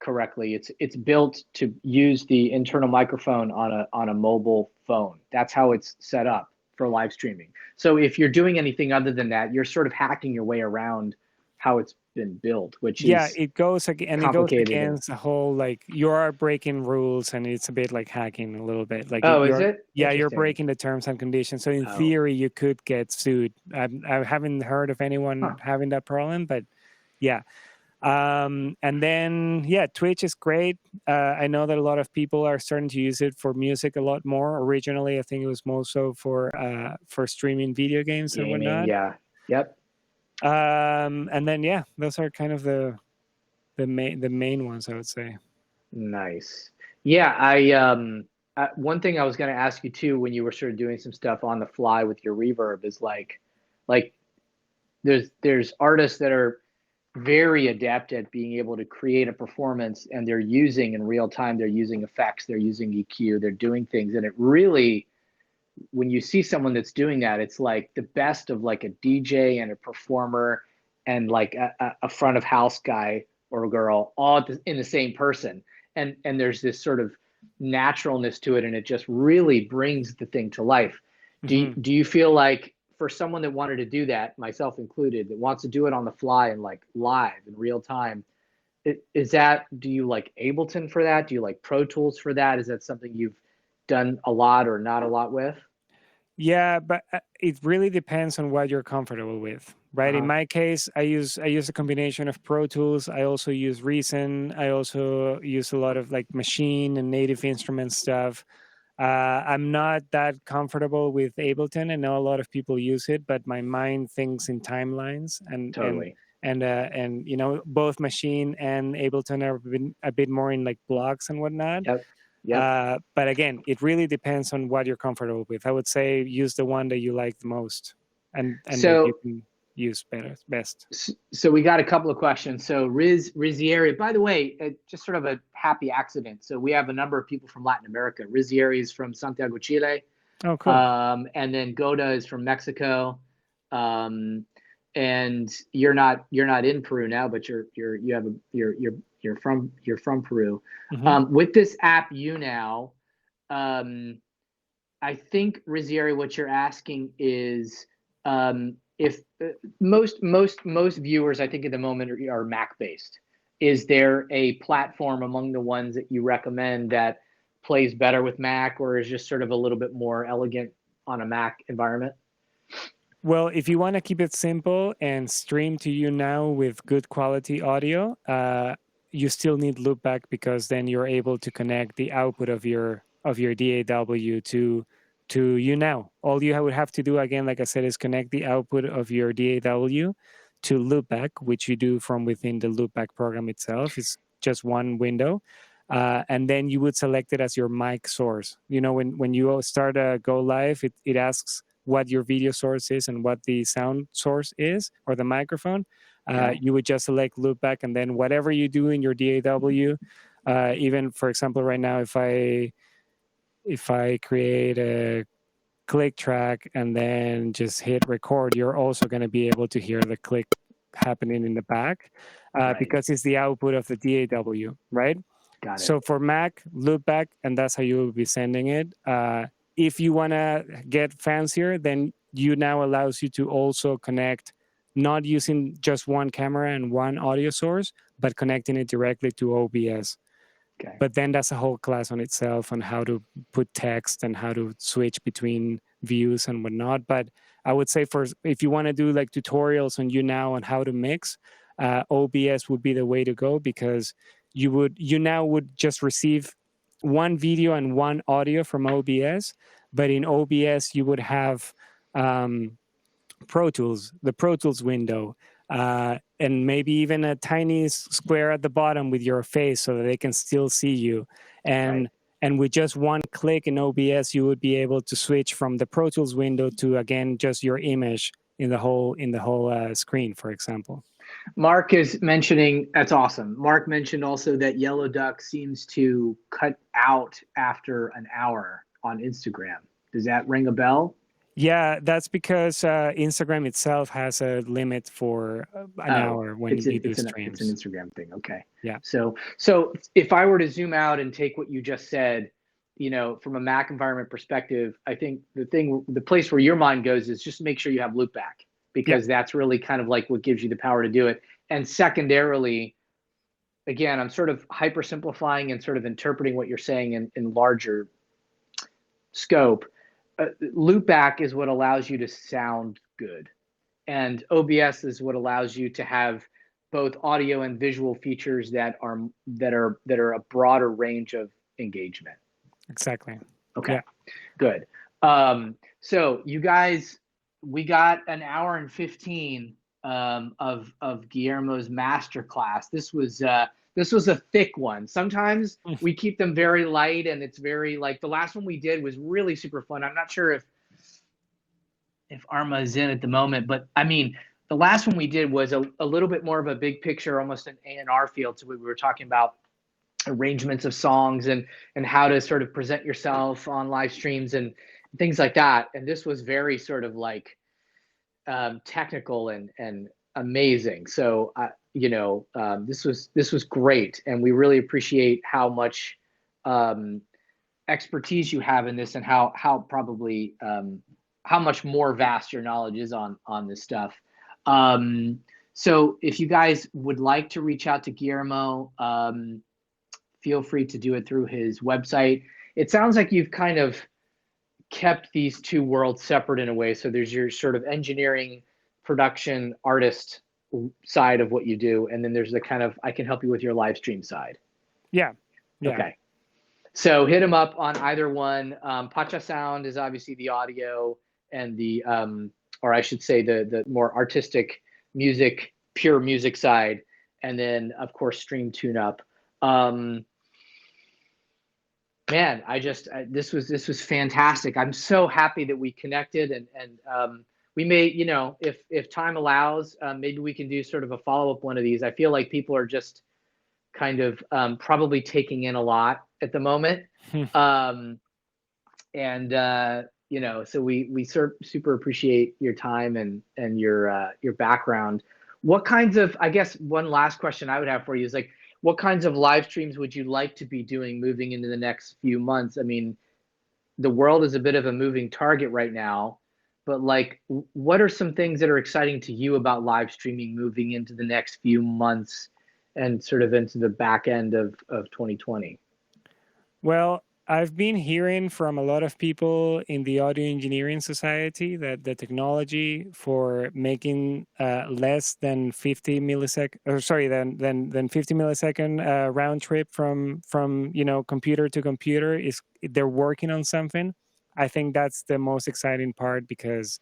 A: correctly, it's built to use the internal microphone on a mobile phone. That's how it's set up for live streaming. So if you're doing anything other than that, you're sort of hacking your way around how it's been built, which
B: Yeah,
A: is
B: it goes
A: complicated. And
B: against the whole like you are breaking rules, and it's a bit like hacking a little bit. Like
A: oh, is
B: you're
A: it
B: yeah, you're
A: interesting?
B: breaking the terms and conditions. So in
A: Oh,
B: theory, you could get sued. I haven't heard of anyone
A: huh.
B: having that problem, but yeah. And then yeah, Twitch is great. I know that a lot of people are starting to use it for music a lot more. Originally I think it was more so for streaming video games and
A: Gaming,
B: whatnot.
A: yeah, yep,
B: And then yeah, those are kind of the main ones, I would say.
A: nice. Yeah, one thing I was going to ask you too when you were sort of doing some stuff on the fly with your reverb is like there's artists that are very adept at being able to create a performance, and they're using in real time, they're using effects, they're using EQ, they're doing things, and it really, when you see someone that's doing that, it's like the best of like a DJ and a performer and like a front of house guy or girl all in the same person, and there's this sort of naturalness to it, and it just really brings the thing to life.
B: Hmm.
A: Do you feel like for someone that wanted to do that, myself included, that wants to do it on the fly and like live in real time, is that, do you like Ableton for that? Do you like Pro Tools for that? Is that something you've done a lot or not a lot with?
B: Yeah, but it really depends on what you're comfortable with, right? In
A: Uh-huh.
B: my case, I use a combination of Pro Tools. I also use Reason. I also use a lot of like machine and native instrument stuff. I'm not that comfortable with Ableton. I know a lot of people use it, but my mind thinks in timelines,
A: Totally.
B: and both machine and Ableton are a bit more in like blocks and whatnot.
A: Yep. Yep.
B: But again, it really depends on what you're comfortable with. I would say use the one that you like the most, and that you
A: So
B: can use best.
A: so we got a couple of questions. So Rizieri, by the way, just sort of a happy accident. So we have a number of people from Latin America. Rizieri is from Santiago, Chile.
B: Oh, cool.
A: And then Goda is from Mexico. Um, and you're not in Peru now, but you have a you're from Peru.
B: Hmm.
A: With this app, you now, um, I think Rizieri, what you're asking is, if most viewers, I think at the moment are Mac based. Is there a platform among the ones that you recommend that plays better with Mac, or is just sort of a little bit more elegant on a Mac environment?
B: Well, if you want to keep it simple and stream to you now with good quality audio, you still need loopback, because then you're able to connect the output of your DAW to you now. All you would have to do again, like I said, is connect the output of your DAW to loopback, which you do from within the loopback program itself. It's just one window. And then you would select it as your mic source. When you start a go live, it asks what your video source is and what the sound source is, or the microphone.
A: Okay.
B: You would just select loopback, and then whatever you do in your DAW, even for example, right now, if I create a click track and then just hit record, you're also going to be able to hear the click happening in the back,
A: Right.
B: because it's the output of the DAW, right?
A: Got it.
B: So for Mac, loopback, and that's how you will be sending it. If you want to get fancier, then you now allows you to also connect, not using just one camera and one audio source, but connecting it directly to OBS.
A: Okay.
B: But then that's a whole class on itself on how to put text and how to switch between views and whatnot. But I would say, if you want to do like tutorials on YouNow on how to mix, OBS would be the way to go, because you now would just receive one video and one audio from OBS, but in OBS you would have Pro Tools, the Pro Tools window, and maybe even a tiny square at the bottom with your face so that they can still see you.
A: Right.
B: And with just one click in OBS, you would be able to switch from the Pro Tools window to, again, just your image in the whole screen, for example.
A: Mark is mentioning, that's awesome. Mark mentioned also that Yellow Duck seems to cut out after an hour on Instagram. Does that ring a bell?
B: Yeah, that's because Instagram itself has a limit for an
A: Oh,
B: hour when
A: it's
B: you
A: an
B: do
A: it's an
B: streams.
A: Instagram thing. Okay.
B: Yeah.
A: So if I were to zoom out and take what you just said, you know, from a Mac environment perspective, I think the place where your mind goes is just make sure you have loopback,
B: Yeah.
A: because that's really kind of like what gives you the power to do it. And secondarily, again, I'm sort of hyper simplifying and sort of interpreting what you're saying in larger scope. Loopback is what allows you to sound good, and OBS is what allows you to have both audio and visual features that are a broader range of engagement.
B: Exactly.
A: Okay,
B: Yeah.
A: good. So you guys, we got an hour and 15 of Guillermo's masterclass. This was a thick one. Sometimes we keep them very light, and it's very, like, the last one we did was really super fun. I'm not sure if Arma is in at the moment, but I mean, the last one we did was a little bit more of a big picture, almost an A&R field. So we were talking about arrangements of songs and how to sort of present yourself on live streams and things like that. And this was very sort of like technical and amazing. So this was great, and we really appreciate how much expertise you have in this, and how probably how much more vast your knowledge is on this stuff. So if you guys would like to reach out to Guillermo, feel free to do it through his website. It sounds like you've kind of kept these two worlds separate in a way. So there's your sort of engineering, production, artist side of what you do, and then there's the kind of, I can help you with your live stream side.
B: Yeah. Yeah.
A: Okay. So hit him up on either one. Pacha Sound is obviously the audio and the, or I should say the more artistic music, pure music side. And then of course, Stream Tune Up. Man, this was fantastic. I'm so happy that we connected, and we may, if time allows, maybe we can do sort of a follow-up one of these. I feel like people are just kind of probably taking in a lot at the moment. So we super appreciate your time and your background. What kinds of, I guess one last question I would have for you is, like, what kinds of live streams would you like to be doing moving into the next few months? I mean, the world is a bit of a moving target right now, but like, what are some things that are exciting to you about live streaming moving into the next few months and sort of into the back end of 2020?
B: Well, I've been hearing from a lot of people in the audio engineering society that the technology for making less than 50 millisecond, or sorry, than 50 millisecond round trip from computer to computer is, they're working on something. I think that's the most exciting part, because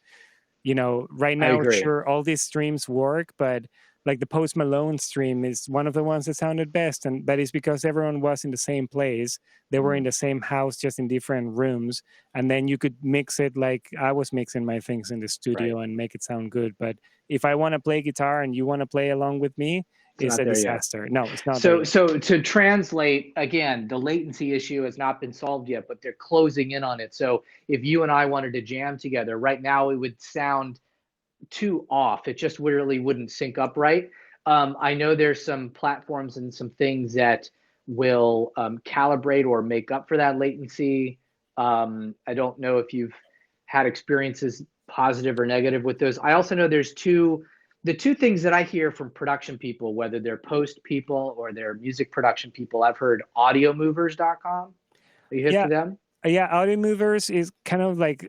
B: right
A: I
B: now,
A: agree.
B: sure, all these streams work, but like the Post Malone stream is one of the ones that sounded best, and that is because everyone was in the same place. They were in the same house, just in different rooms, and then you could mix it like I was mixing my things in the studio
A: Right.
B: and make it sound good. But if I want to play guitar and you want to play along with me,
A: It's
B: it's
A: not
B: a
A: there yet.
B: disaster. No, it's not there
A: So
B: yet.
A: to translate again, the latency issue has not been solved yet, but they're closing in on it. So if you and I wanted to jam together right now, it would sound too off. It just really wouldn't sync up right. I know there's some platforms and some things that will calibrate or make up for that latency. I don't know if you've had experiences, positive or negative, with those. I also know there's the two things that I hear from production people, whether they're post people or they're music production people. I've heard audiomovers.com. Are you hip
B: Yeah,
A: to them?
B: Yeah, Audio Movers is kind of like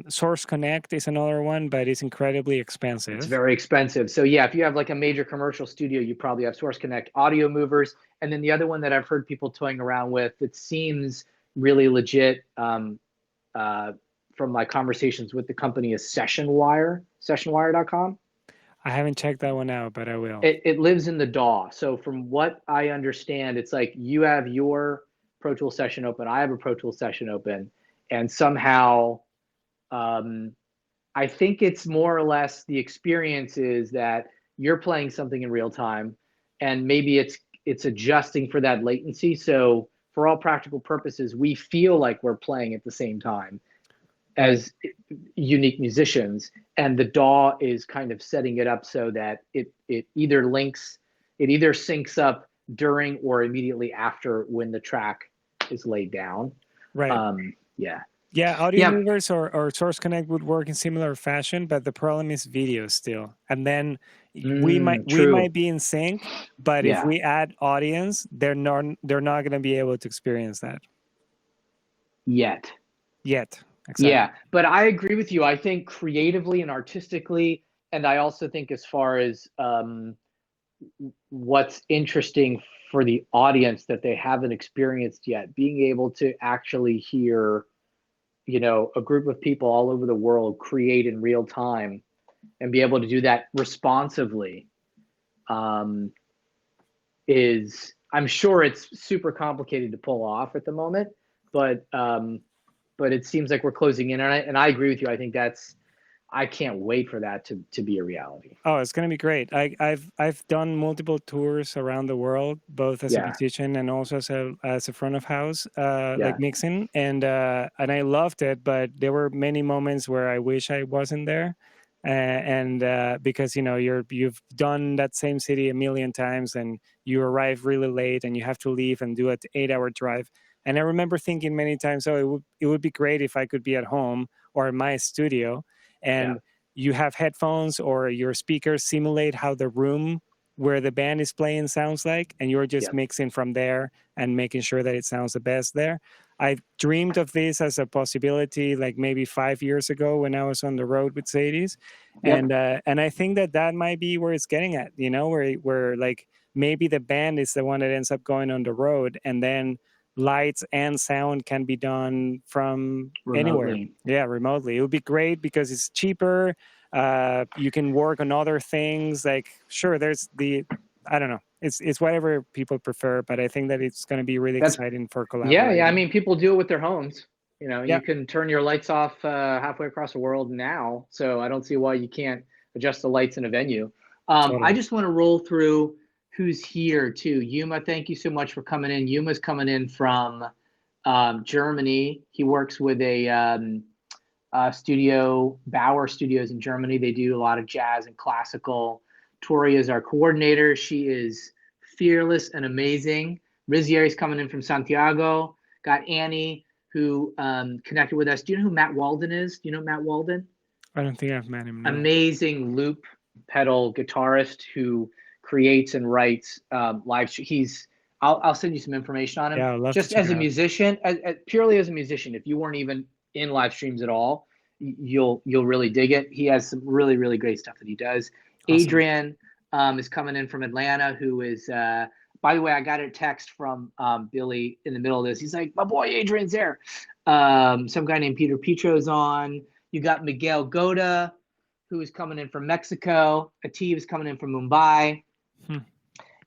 B: Source Connect is another one, but it's incredibly
A: It's
B: expensive.
A: very expensive. So yeah, if you have like a major commercial studio, you probably have Source Connect Audio Movers. And then the other one that I've heard people toying around with that seems really legit uh, from my conversations with the company is sessionwire.com.
B: I haven't checked that one out, but I will.
A: It lives in the DAW. So from what I understand, it's like you have your Pro Tools session open, I have a Pro Tools session open, and somehow um, I think it's more or less the experience is that you're playing something in real time, and maybe it's adjusting for that latency. So for all practical purposes, we feel like we're playing at the same time
B: Right.
A: as unique musicians, and the DAW is kind of setting it up so that it either syncs up during or immediately after when the track is laid down.
B: Right.
A: Yeah.
B: Yeah, Audio
A: Yeah.
B: Movers or Source Connect would work in similar fashion, but the problem is video still. And then we
A: True.
B: might be in sync, but if
A: Yeah.
B: we add audience, they're not going to be able to experience that
A: Yet.
B: yet. Exactly.
A: Yeah, but I agree with you. I think creatively and artistically, and I also think as far as what's interesting for the audience that they haven't experienced yet, being able to actually hear, a group of people all over the world create in real time and be able to do that responsively, um, is, I'm sure it's super complicated to pull off at the moment, but it seems like we're closing in on it, and I agree with you. I think I can't wait for that to be a reality.
B: Oh, it's gonna be great. I've done multiple tours around the world, both as a
A: Yeah,
B: musician and also as a front of house,
A: yeah,
B: like mixing, and I loved it. But there were many moments where I wish I wasn't there, and because you've done that same city a million times, and you arrive really late, and you have to leave and do an 8-hour drive. And I remember thinking many times, oh, it would be great if I could be at home or in my studio,
A: yeah.
B: and you have headphones or your speakers simulate how the room where the band is playing sounds like, and you're just
A: Yep,
B: mixing from there and making sure that it sounds the best there. I dreamed of this as a possibility like maybe 5 years ago when I was on the road with Sadie's,
A: yep,
B: and I think that might be where it's getting at, where like maybe the band is the one that ends up going on the road, and then lights and sound can be done from anywhere.
A: remotely.
B: Yeah, remotely. It would be great because it's cheaper. You can work on other things. Like, sure, I don't know. It's whatever people prefer, but I think that it's going to be really
A: That's
B: exciting for
A: Yeah. I
B: collaborating.
A: mean, people do it with their homes.
B: Yeah,
A: You can turn your lights off halfway across the world now, so I don't see why you can't adjust the lights in a venue. I
B: totally.
A: just want to roll through who's here too. Yuma, thank you so much for coming in. Yuma's coming in from Germany. He works with a studio, Bauer Studios in Germany. They do a lot of jazz and classical. Tori is our coordinator. She is fearless and amazing. Rizieri's coming in from Santiago. Got Annie, who connected with us. Do you know who Matt Walden is? Do you know Matt Walden?
B: I don't think I've met him. No.
A: Amazing loop pedal guitarist who creates and writes live. I'll send you some information on him.
B: Yeah, I'd love to
A: Just
B: check
A: as
B: it
A: a
B: out.
A: musician, purely as a musician, if you weren't even in live streams at all, you'll really dig it. He has some really really great stuff that he does.
B: Awesome.
A: Adrian is coming in from Atlanta, who is. By the way, I got a text from Billy in the middle of this. He's like, "My boy Adrian's there." Some guy named Peter Petro's on. You got Miguel Goda, who is coming in from Mexico. Ativ is coming in from Mumbai.
B: Hmm.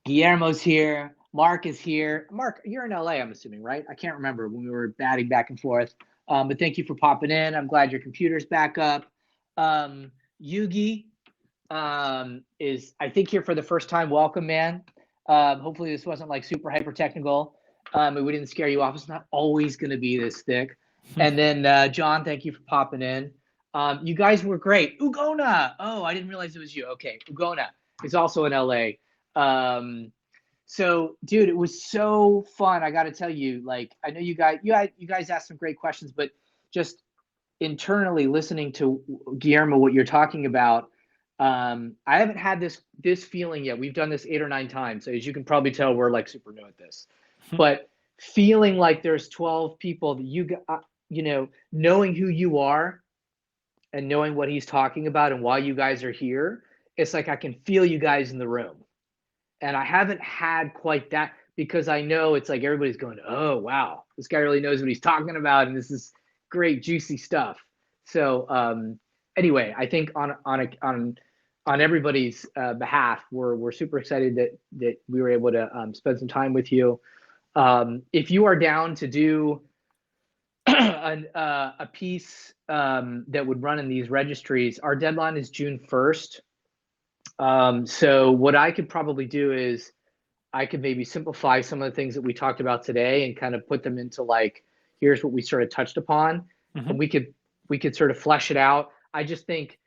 A: Guillermo's here. Mark is here. Mark, you're in LA, I'm assuming, right? I can't remember when we were batting back and forth. But thank you for popping in. I'm glad your computer's back up. Yugi is, I think, here for the first time. Welcome, man. Hopefully this wasn't like super hyper technical. And we didn't scare you off. It's not always going to be this thick. And then John, thank you for popping in. You guys were great. Ugona. Oh, I didn't realize it was you. Okay, Ugona is also in LA. So, dude, it was so fun. I got to tell you, like, I know you guys asked some great questions, but just internally listening to Guillermo, what you're talking about, I haven't had this feeling yet. We've done this 8 or 9 times, so as you can probably tell, we're like super new at this. But feeling like there's 12 people that you know, knowing who you are and knowing what he's talking about and why you guys are here, it's like I can feel you guys in the room. And I haven't had quite that, because I know it's like everybody's going, oh, wow, this guy really knows what he's talking about. And this is great, juicy stuff. So anyway, I think on everybody's behalf, we're super excited that we were able to spend some time with you. If you are down to do a piece that would run in these registries, our deadline is June 1st. So what I could probably do is I could maybe simplify some of the things that we talked about today and kind of put them into like, here's what we sort of touched upon, and we could sort of flesh it out. I just think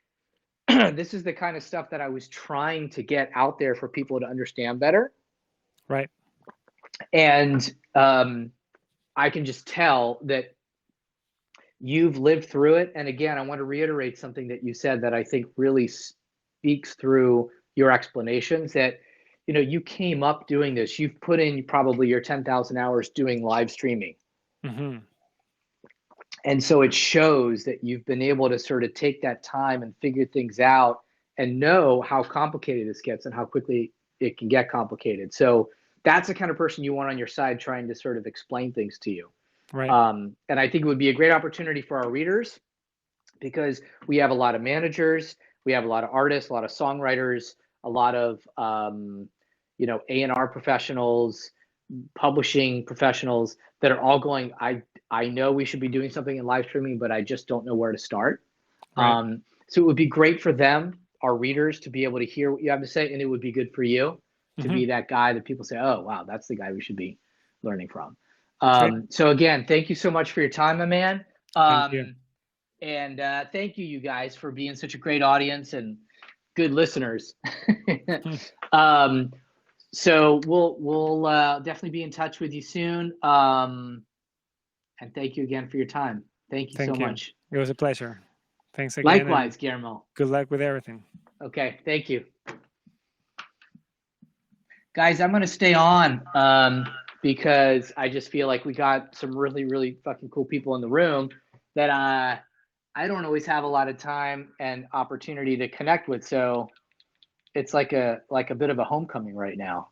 A: this is the kind of stuff that I was trying to get out there for people to understand better.
B: Right.
A: And I can just tell that you've lived through it. And again, I want to reiterate something that you said that I think really speaks through your explanations, that, you know, you came up doing this. You've put in probably your 10,000 hours doing live streaming. And so it shows that you've been able to sort of take that time and figure things out and know how complicated this gets and how quickly it can get complicated. So that's the kind of person you want on your side trying to sort of explain things to you.
B: Right.
A: And I think it would be a great opportunity for our readers, because we have a lot of managers, we have a lot of artists, a lot of songwriters, a lot of you know, A&R professionals, publishing professionals that are all going, I know we should be doing something in live streaming, but I just don't know where to start.
B: Right.
A: So it would be great for them, our readers, to be able to hear what you have to say, and it would be good for you to be that guy that people say, oh, wow, that's the guy we should be learning from. So again, thank you so much for your time, my man.
B: Thank you.
A: And thank you, you guys, for being such a great audience and good listeners. So we'll definitely be in touch with you soon. And thank you again for your time. Thank you so much.
B: It was a pleasure. Thanks again.
A: Likewise, Guillermo.
B: Good luck with everything.
A: Okay, thank you. Guys, I'm going to stay on because I just feel like we got some really, really fucking cool people in the room that I don't always have a lot of time and opportunity to connect with. So it's like a bit of a homecoming right now.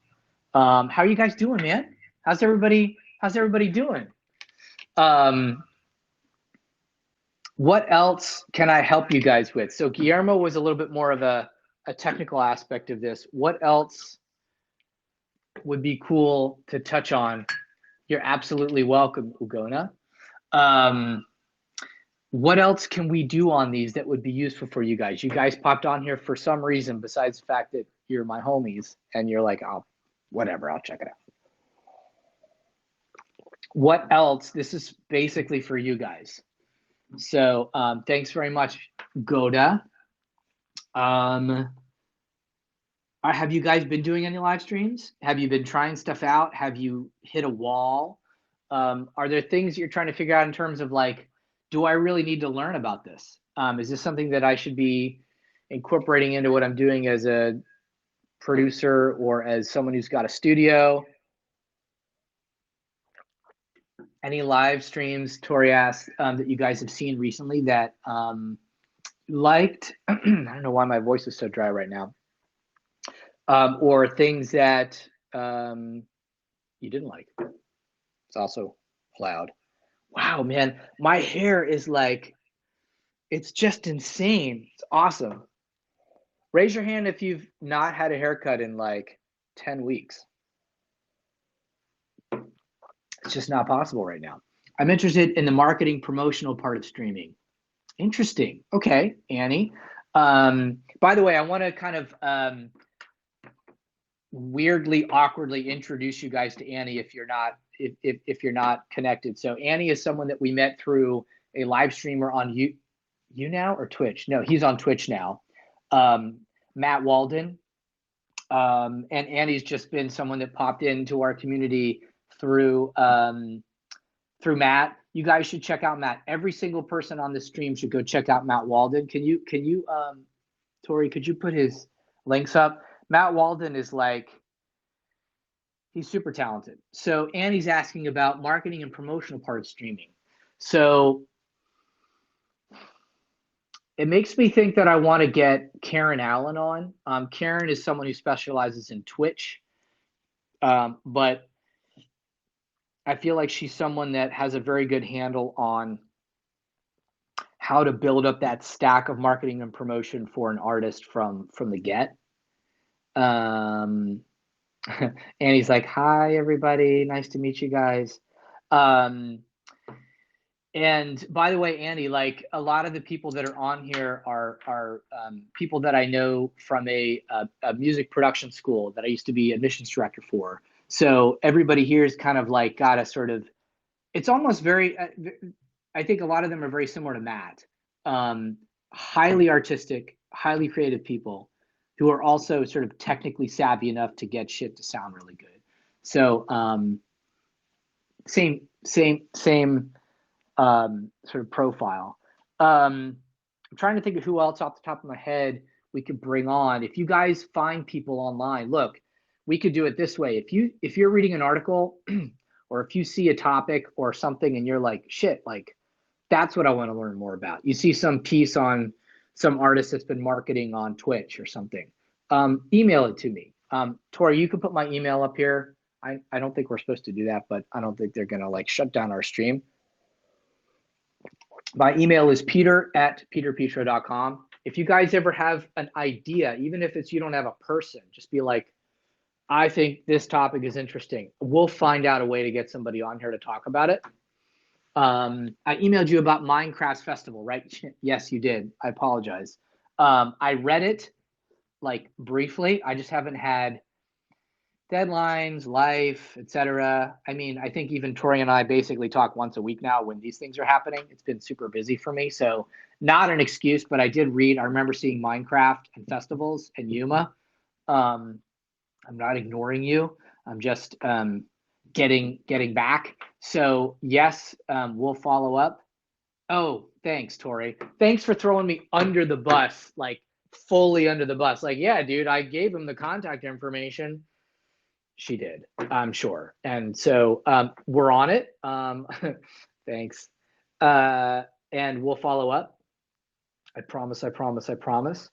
A: How are you guys doing, man? How's everybody doing? What else can I help you guys with? So Guillermo was a little bit more of a technical aspect of this. What else would be cool to touch on? You're absolutely welcome, Ugona. What else can we do on these that would be useful for you guys? You guys popped on here for some reason besides the fact that you're my homies and you're like, oh, whatever, I'll check it out. What else? This is basically for you guys. So thanks very much, Goda. Have you guys been doing any live streams? Have you been trying stuff out? Have you hit a wall? Are there things you're trying to figure out in terms of like, do I really need to learn about this? Is this something that I should be incorporating into what I'm doing as a producer or as someone who's got a studio? Any live streams, Tori asked, that you guys have seen recently that liked? I don't know why my voice is so dry right now. Or things that you didn't like. It's also loud. Wow, man, my hair is like, it's just insane. It's awesome. Raise your hand if you've not had a haircut in like 10 weeks. It's just not possible right now. I'm interested in the marketing promotional part of streaming. Interesting. Okay, Annie. By the way, I want to kind of weirdly, awkwardly introduce you guys to Annie if you're not connected. So Annie is someone that we met through a live streamer on YouNow or Twitch. No, he's on Twitch now. Matt Walden. And Annie's just been someone that popped into our community through Matt. You guys should check out Matt. Every single person on the stream should go check out Matt Walden. Can you Tori, could you put his links up? Matt Walden is like, He's super talented. So Annie's asking about marketing and promotional part of streaming. So it makes me think that I want to get Karen Allen on. Karen is someone who specializes in Twitch, but I feel like she's someone that has a very good handle on how to build up that stack of marketing and promotion for an artist from the get. Um, Annie's like, "Hi, everybody. Nice to meet you guys." Um, and by the way, Annie, like a lot of the people that are on here are people that I know from a music production school that I used to be admissions director for. So everybody here is kind of like got a sort of. It's almost very. I think a lot of them are very similar to Matt. Um, Highly artistic, highly creative people who are also sort of technically savvy enough to get shit to sound really good. So same sort of profile. I'm trying to think of who else off the top of my head we could bring on. If you guys find people online, look, we could do it this way. If you're reading an article or if you see a topic or something and you're like, shit, like that's what I want to learn more about. You see some piece on some artist that's been marketing on Twitch or something. Email it to me. Tori, you can put my email up here. I don't think we're supposed to do that, but I don't think they're gonna like shut down our stream. My email is peter@peterpetro.com. If you guys ever have an idea, even if it's you don't have a person, just be like, I think this topic is interesting. We'll find out a way to get somebody on here to talk about it. I emailed you about Minecraft Festival, right? Yes, you did. I apologize. I read it like briefly. I just haven't had deadlines, life, etc. I mean, I think even Tori and I basically talk once a week now when these things are happening. It's been super busy for me. So not an excuse, but I did read. I remember seeing Minecraft and festivals and Yuma. Um, I'm not ignoring you. I'm just getting back. So yes, we'll follow up. Oh, thanks, Tori. Thanks for throwing me under the bus, like fully under the bus. Like, yeah, dude, I gave him the contact information. She did, I'm sure. And so we're on it. Thanks. And we'll follow up. I promise, I promise, I promise.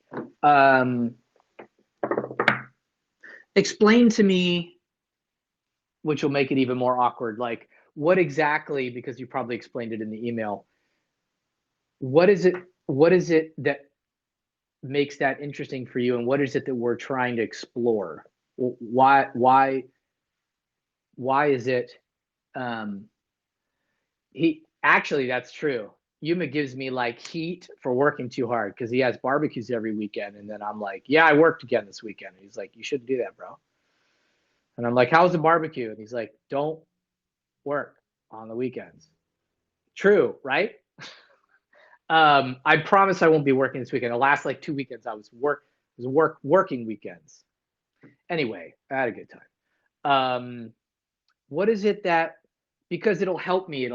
A: Explain to me, which will make it even more awkward, like what exactly, because you probably explained it in the email, what is it that makes that interesting for you, and what is it that we're trying to explore? Why is it he actually, that's true. Yuma gives me like heat for working too hard because he has barbecues every weekend, and then I'm like, yeah, I worked again this weekend. And he's like, you shouldn't do that, bro. And I'm like, how's the barbecue? And he's like, don't work on the weekends. True, right? I promise I won't be working this weekend. The last like 2 weekends I was working weekends. Anyway, I had a good time. What is it that, because it'll help me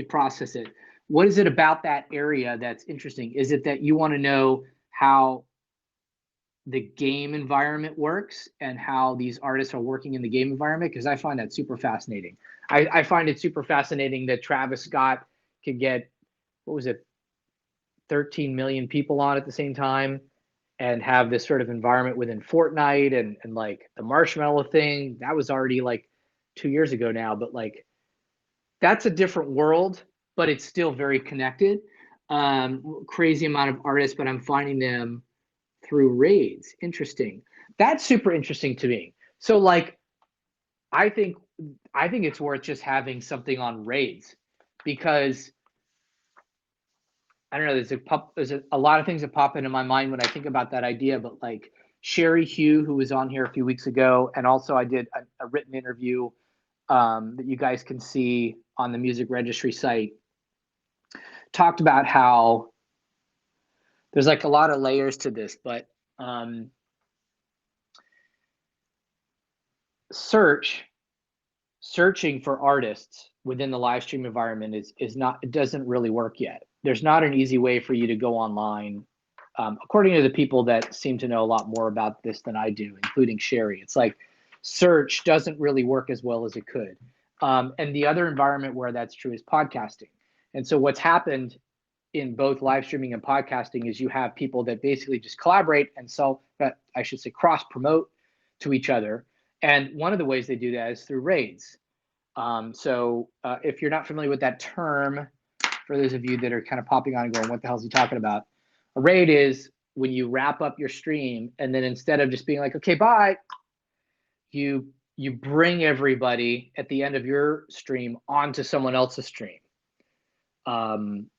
A: process it. What is it about that area that's interesting? Is it that you want to know how the game environment works and how these artists are working in the game environment? Because I find that super fascinating. I find it super fascinating that Travis Scott could get, what was it, 13 million people on at the same time and have this sort of environment within Fortnite, and like the marshmallow thing that was already like 2 years ago now, but like that's a different world, but it's still very connected. Crazy amount of artists, but I'm finding them through raids. Interesting. That's super interesting to me. So like, I think it's worth just having something on raids, because I don't know. There's a lot of things that pop into my mind when I think about that idea. But like Sherry Hugh, who was on here a few weeks ago, and also I did a written interview that you guys can see on the music registry site, talked about how there's like a lot of layers to this, but searching for artists within the live stream environment is not, it doesn't really work yet. There's not an easy way for you to go online. According to the people that seem to know a lot more about this than I do, including Sherry, it's like search doesn't really work as well as it could. And the other environment where that's true is podcasting. And so what's happened in both live streaming and podcasting is you have people that basically just collaborate and I should say cross promote to each other. And one of the ways they do that is through raids. If you're not familiar with that term, for those of you that are kind of popping on and going, what the hell is he talking about? A raid is when you wrap up your stream and then instead of just being like, okay, bye, you bring everybody at the end of your stream onto someone else's stream,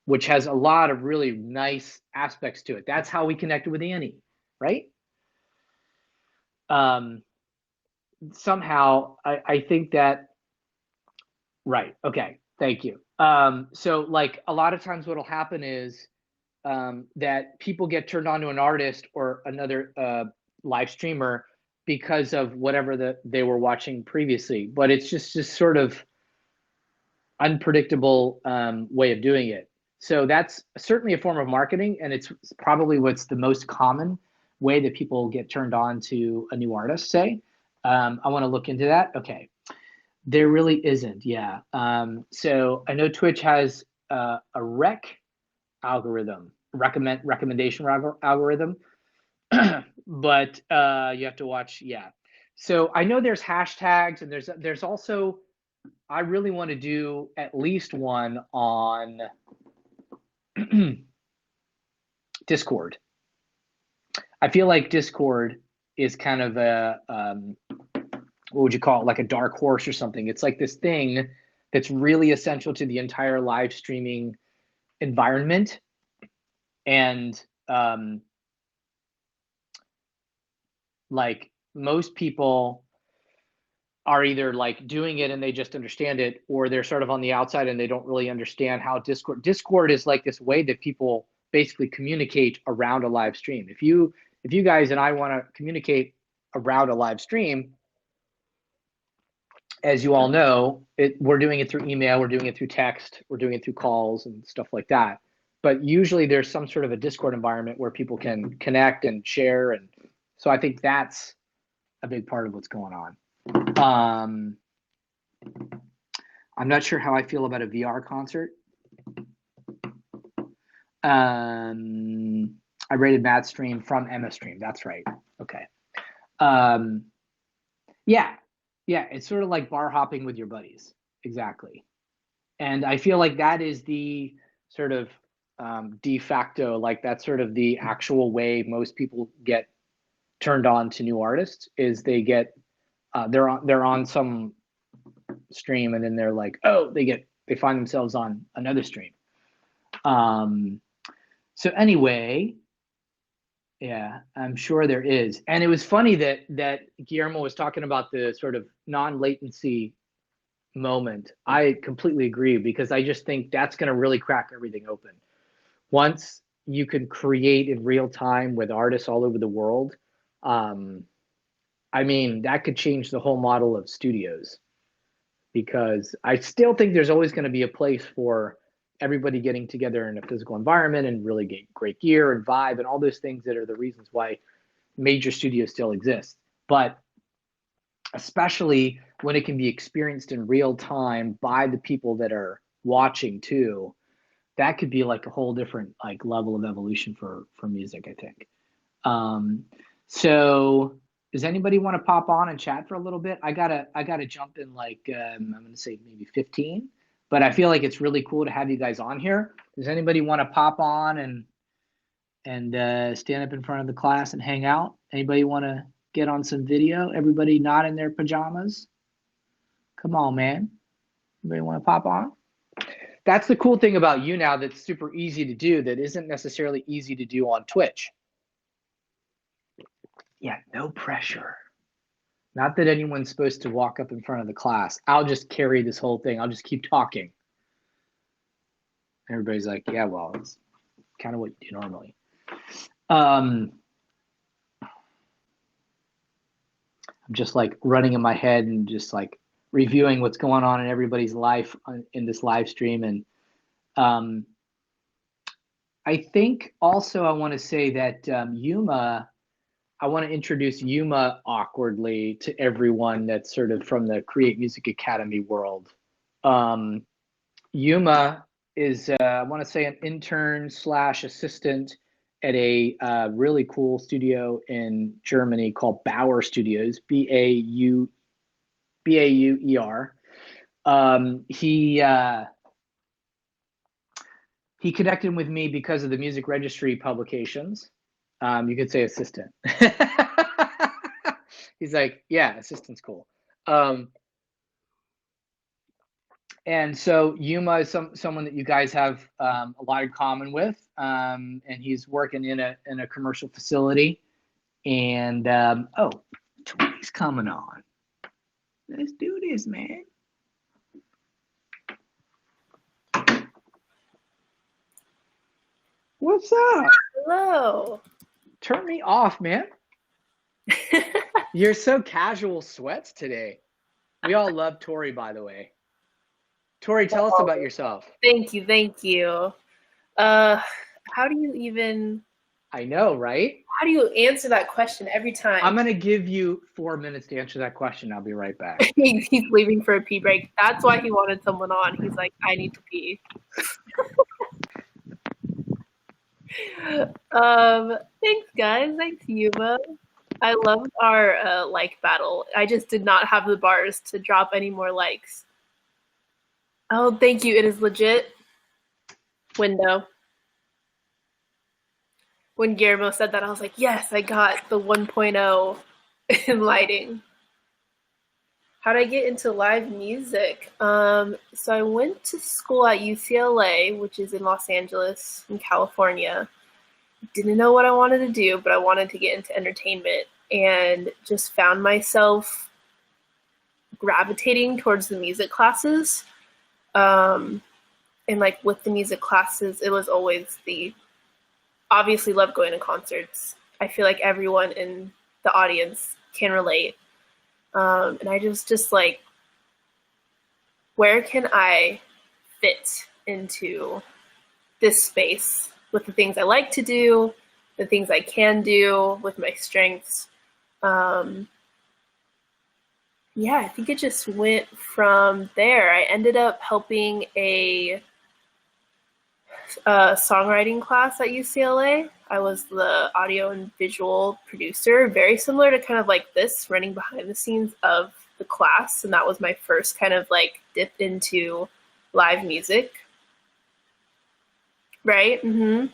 A: which has a lot of really nice aspects to it. That's how we connected with Annie, right? Somehow, I think that, right, okay, thank you. So like a lot of times what'll happen is that people get turned on to an artist or another live streamer because of whatever they were watching previously, but it's just sort of unpredictable way of doing it. So that's certainly a form of marketing, and it's probably what's the most common way that people get turned on to a new artist, say. I want to look into that. Okay. There really isn't, yeah. So I know Twitch has a recommendation algorithm, but you have to watch, yeah. So I know there's hashtags, and there's also, I really want to do at least one on Discord. I feel like Discord is kind of a what would you call it, like a dark horse or something. It's like this thing that's really essential to the entire live streaming environment. And like most people are either like doing it and they just understand it, or they're sort of on the outside and they don't really understand how Discord is like this way that people basically communicate around a live stream. If you guys and I want to communicate around a live stream, as you all know, we're doing it through email, we're doing it through text, we're doing it through calls and stuff like that. But usually there's some sort of a Discord environment where people can connect and share. And so I think that's a big part of what's going on. I'm not sure how I feel about a VR concert. I rated Matt's stream from Emma's stream. That's right. Okay. Yeah. Yeah, it's sort of like bar hopping with your buddies. Exactly. And I feel like that is the sort of de facto, like that's sort of the actual way most people get turned on to new artists, is they get they're on some stream and then they're like, oh, they find themselves on another stream. So anyway, yeah, I'm sure there is. And it was funny that Guillermo was talking about the sort of non-latency moment. I completely agree, because I just think that's going to really crack everything open. Once you can create in real time with artists all over the world, I mean, that could change the whole model of studios, because I still think there's always going to be a place for everybody getting together in a physical environment and really get great gear and vibe and all those things that are the reasons why major studios still exist. But especially when it can be experienced in real time by the people that are watching too, that could be like a whole different like level of evolution for music, I think. So does anybody want to pop on and chat for a little bit? I gotta jump in like I'm gonna say maybe 15, but I feel like it's really cool to have you guys on here. Does anybody want to pop on and stand up in front of the class and hang out? Anybody want to get on some video? Everybody not in their pajamas? Come on, man. Anybody want to pop on? That's the cool thing about you now, that's super easy to do, that isn't necessarily easy to do on Twitch. Yeah, no pressure. Not that anyone's supposed to walk up in front of the class. I'll just carry this whole thing. I'll just keep talking. Everybody's like, yeah, well, it's kind of what you do normally. I'm just like running in my head and just like reviewing what's going on in everybody's life in this live stream. And I think also I want to say that Yuma, I want to introduce Yuma awkwardly to everyone that's sort of from the Create Music Academy world. Yuma is, I want to say, an intern slash assistant at a really cool studio in Germany called Bauer Studios, Bauer. He connected with me because of the music registry publications. You could say assistant. He's like, yeah, assistant's cool. And so Yuma is someone that you guys have a lot in common with, and he's working in a commercial facility. And oh, 20's coming on. Let's do this, man. What's up?
C: Hello.
A: Turn me off, man. You're so casual sweats today. We all love Tori, by the way. Tori, tell us about yourself.
C: Thank you, thank you. How do you even...
A: I know, right?
C: How do you answer that question every time?
A: I'm going to give you 4 minutes to answer that question. I'll be right back.
C: He's leaving for a pee break. That's why he wanted someone on. He's like, I need to pee. Thanks, guys. Thanks, Yuma. I loved our like battle. I just did not have the bars to drop any more likes. Oh, thank you. It is legit. Window. When Guillermo said that, I was like, yes, I got the 1.0 in lighting. How did I get into live music? So I went to school at UCLA, which is in Los Angeles, in California. Didn't know what I wanted to do, but I wanted to get into entertainment and just found myself gravitating towards the music classes. And like with the music classes, it was always obviously love going to concerts. I feel like everyone in the audience can relate. And I just like, where can I fit into this space with the things I like to do, the things I can do with my strengths? Yeah, I think it just went from there. I ended up helping a songwriting class at UCLA. I was the audio and visual producer, very similar to kind of like this, running behind the scenes of the class. And that was my first kind of like dip into live music. Right? Mm-hmm.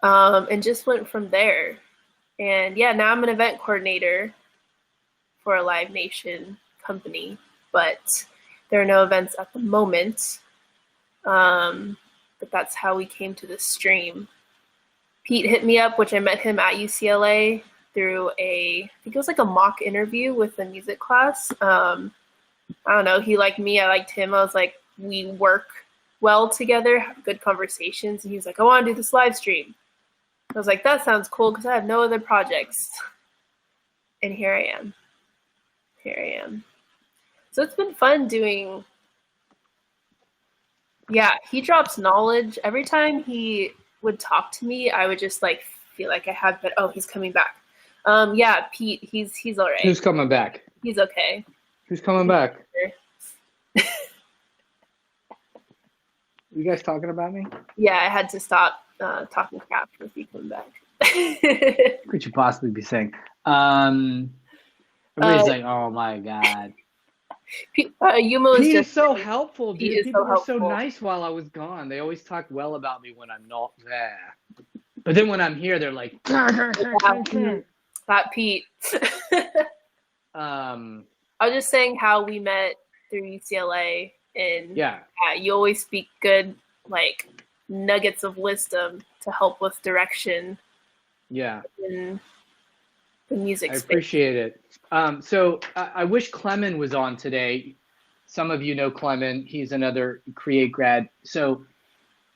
C: And just went from there. And yeah, now I'm an event coordinator for a Live Nation company, but there are no events at the moment. But that's how we came to the stream. Pete hit me up, which I met him at UCLA through I think it was like a mock interview with the music class. I don't know, he liked me, I liked him. I was like, we work well together, have good conversations. And he was like, I want to do this live stream. I was like, that sounds cool because I have no other projects. And here I am. So it's been fun doing, yeah, he drops knowledge. Every time he would talk to me, I would just like feel like I had, but oh, he's coming back. Yeah, Pete, he's all right.
A: Who's coming back?
C: He's okay.
A: Who's coming back? You guys talking about me?
C: Yeah, I had to stop talking crap if you come back.
A: What could you possibly be saying? Everybody's like, oh my God.
C: Yuma was
A: Pete
C: just
A: is so helpful, dude. People were so
C: helpful.
A: nice while I was gone. They always talk well about me when I'm not there. But then when I'm here, they're like,
C: that Pete. I was just saying how we met through UCLA, and
A: yeah,
C: you always speak good, like nuggets of wisdom to help with direction.
A: Yeah.
C: In the music space.
A: I appreciate it. So I wish Clemen was on today. Some of you know Clemen. He's another Create grad. So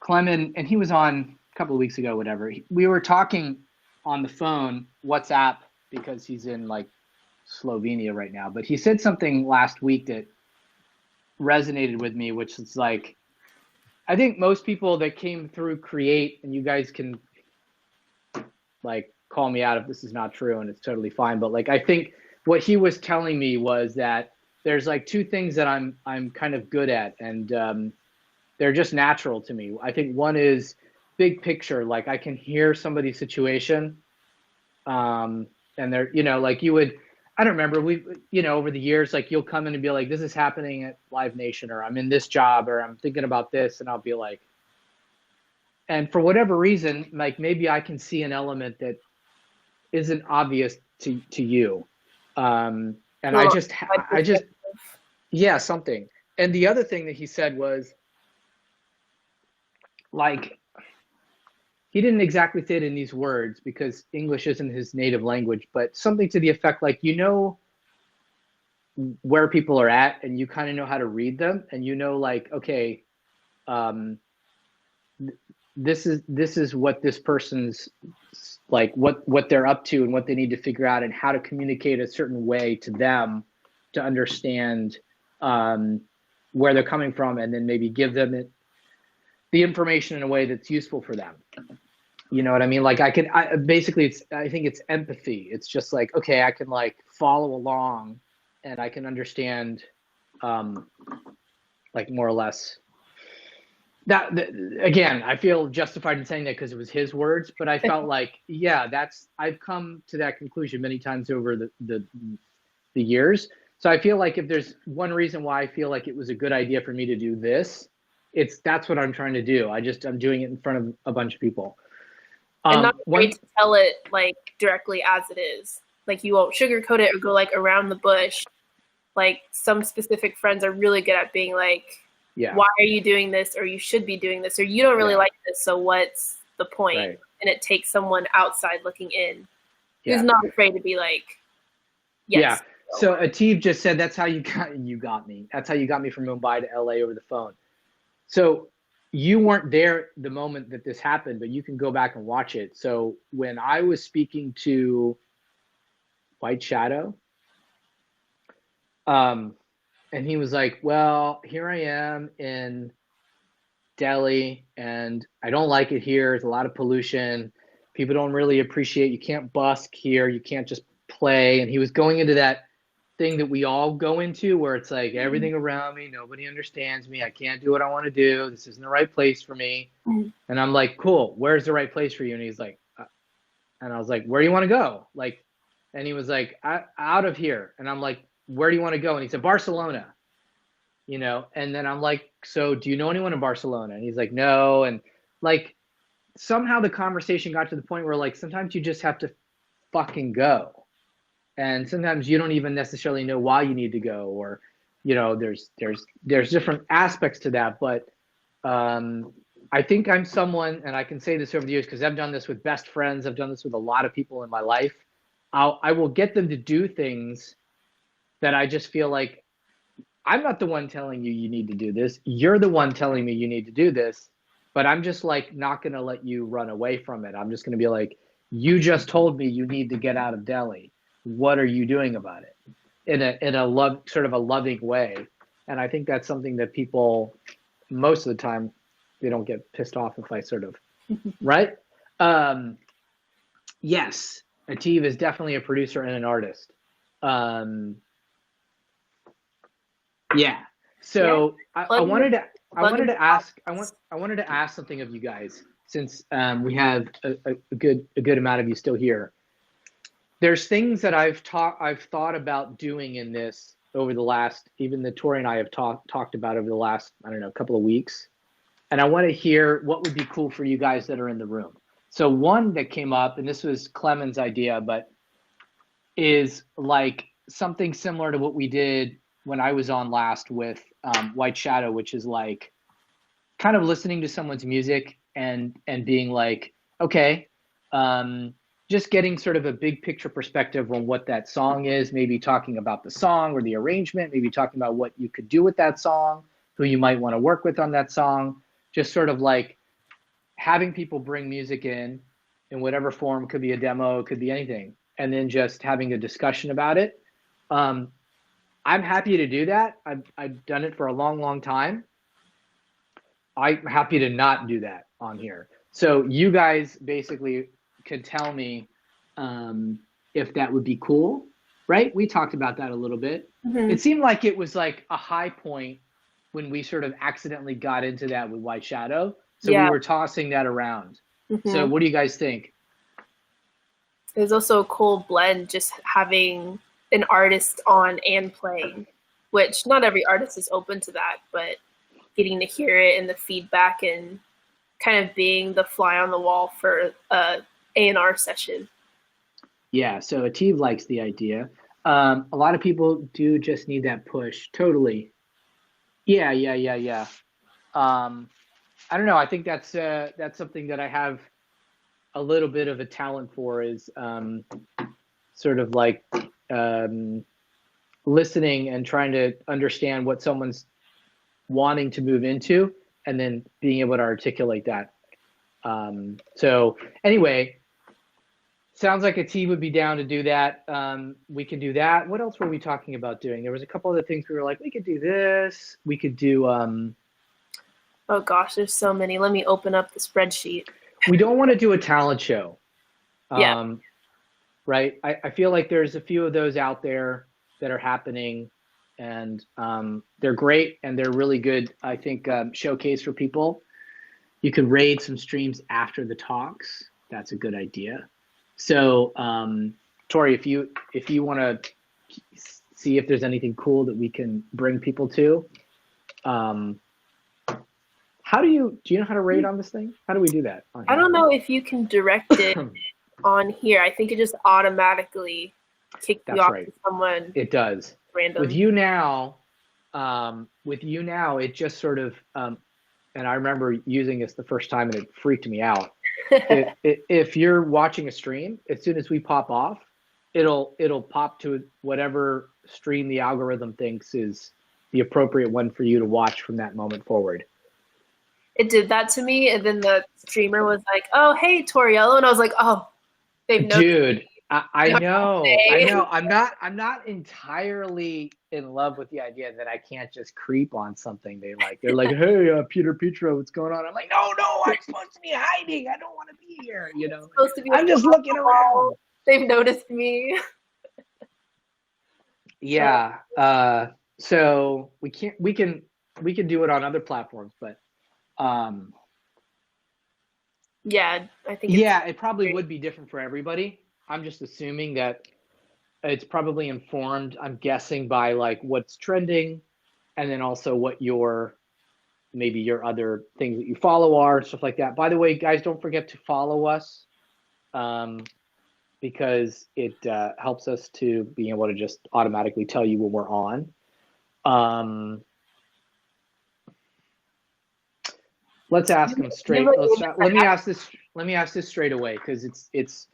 A: Clemen, and he was on a couple of weeks ago, whatever. We were talking on the phone, WhatsApp, because he's in like Slovenia right now. But he said something last week that resonated with me, which is like, I think most people that came through Create, and you guys can like call me out if this is not true, and it's totally fine. But like, I think what he was telling me was that there's like two things that I'm kind of good at, and they're just natural to me. I think one is big picture. Like I can hear somebody's situation, and they're, you know, like you would, I don't remember, we, you know, over the years, like you'll come in and be like, this is happening at Live Nation, or I'm in this job, or I'm thinking about this, and I'll be like, and for whatever reason, like maybe I can see an element that isn't obvious to you, and
C: Well,
A: I just, yeah, something. And the other thing that he said was like, he didn't exactly say it in these words because English isn't his native language, but something to the effect like, you know where people are at, and you kind of know how to read them, and you know, like, okay, um, this is what this person's like, what they're up to and what they need to figure out, and how to communicate a certain way to them to understand where they're coming from, and then maybe give them the information in a way that's useful for them. You know what I mean? Like basically it's, I think it's empathy. It's just like, okay, I can like follow along and I can understand, like more or less that, again, I feel justified in saying that because it was his words, but I felt like, yeah, I've come to that conclusion many times over the years. So I feel like if there's one reason why I feel like it was a good idea for me to do this, that's what I'm trying to do. I'm doing it in front of a bunch of people.
C: And not afraid to tell it like directly as it is. Like you won't sugarcoat it or go like around the bush. Like some specific friends are really good at being like,
A: yeah,
C: why are you doing this? Or you should be doing this, or you don't really like this, so what's the point?
A: Right.
C: And it takes someone outside looking in who's not afraid to be like, yes.
A: Yeah. So Ativ just said that's how you got me. That's how you got me from Mumbai to LA over the phone. So you weren't there the moment that this happened, but you can go back and watch it. So when I was speaking to White Shadow, and he was like, well, here I am in Delhi and I don't like it here. There's a lot of pollution. People don't really appreciate, you can't busk here. You can't just play. And he was going into that thing that we all go into where it's like everything around me, nobody understands me, I can't do what I want to do, this isn't the right place for me. And I'm like, cool, where's the right place for you? And he's like, and I was like, where do you want to go? Like, and he was like, out of here. And I'm like, where do you want to go? And he said, Barcelona, you know. And then I'm like, so do you know anyone in Barcelona? And he's like, no. And like somehow the conversation got to the point where like sometimes you just have to fucking go. And sometimes you don't even necessarily know why you need to go, or, you know, there's different aspects to that. But I think I'm someone, and I can say this over the years because I've done this with best friends, I've done this with a lot of people in my life. I will get them to do things that I just feel like I'm not the one telling you need to do this. You're the one telling me you need to do this, but I'm just like not going to let you run away from it. I'm just going to be like, you just told me you need to get out of Delhi. What are you doing about it? In a love, sort of a loving way. And I think that's something that people, most of the time, they don't get pissed off if I sort of, right? Yes, Ativ is definitely a producer and an artist. Yeah. So yeah. I wanted to ask something of you guys, since we have a good amount of you still here. There's things that I've thought about doing in this over the last, even the Tori and I have talked about over the last, I don't know, couple of weeks. And I want to hear what would be cool for you guys that are in the room. So one that came up, and this was Clemen's idea, but is like something similar to what we did when I was on last with White Shadow, which is like kind of listening to someone's music and being like, okay, just getting sort of a big picture perspective on what that song is, maybe talking about the song or the arrangement, maybe talking about what you could do with that song, who you might want to work with on that song, just sort of like having people bring music in whatever form. Could be a demo, it could be anything, and then just having a discussion about it. I'm happy to do that. I've done it for a long time. I'm happy to not do that on here. So you guys basically can tell me if that would be cool, right? We talked about that a little bit.
C: Mm-hmm.
A: It seemed like it was like a high point when we sort of accidentally got into that with White Shadow. So we
C: Yeah.
A: were tossing that around.
C: Mm-hmm.
A: So what do you guys think?
C: It was also a cool blend, just having an artist on and playing, which not every artist is open to that, but getting to hear it and the feedback and kind of being the fly on the wall for a A&R session.
A: Yeah, so Ativ likes the idea. A lot of people do just need that push. Totally. Yeah. I don't know. I think that's something that I have a little bit of a talent for, is sort of like listening and trying to understand what someone's wanting to move into, and then being able to articulate that. So anyway, sounds like a team would be down to do that. We can do that. What else were we talking about doing? There was a couple other things we were like, we could do this. We could do.
C: Oh gosh, there's so many. Let me open up the spreadsheet.
A: We don't want to do a talent show.
C: Yeah.
A: Right. I feel like there's a few of those out there that are happening, and they're great and they're really good. I think showcase for people. You could raid some streams after the talks. That's a good idea. So, Tori, if you want to see if there's anything cool that we can bring people to, how do you know how to raid on this thing? How do we do that?
C: I don't know if you can direct it on here. I think it just automatically kicks you off to someone.
A: It does.
C: Random.
A: With you now, it just sort of, and I remember using this the first time and it freaked me out. If you're watching a stream, as soon as we pop off, it'll pop to whatever stream the algorithm thinks is the appropriate one for you to watch from that moment forward.
C: It did that to me, and then the streamer was like, "Oh, hey, Toriello," and I was like, "Oh, they've noticed."
A: Dude, I know. I'm not entirely in love with the idea that I can't just creep on something they like. They're like, "Hey, Peter Petro, what's going on?" I'm like, "No, I'm supposed to be hiding. I don't want to be here. You know, I'm just looking around."
C: They've noticed me.
A: Yeah. So we can do it on other platforms, but
C: yeah, I think.
A: It probably would be different for everybody. I'm just assuming that it's probably informed, I'm guessing, by like what's trending, and then also what maybe your other things that you follow are and stuff like that. By the way, guys, don't forget to follow us, because it helps us to be able to just automatically tell you when we're on. Let's ask them straight. Let me ask this straight away, because it's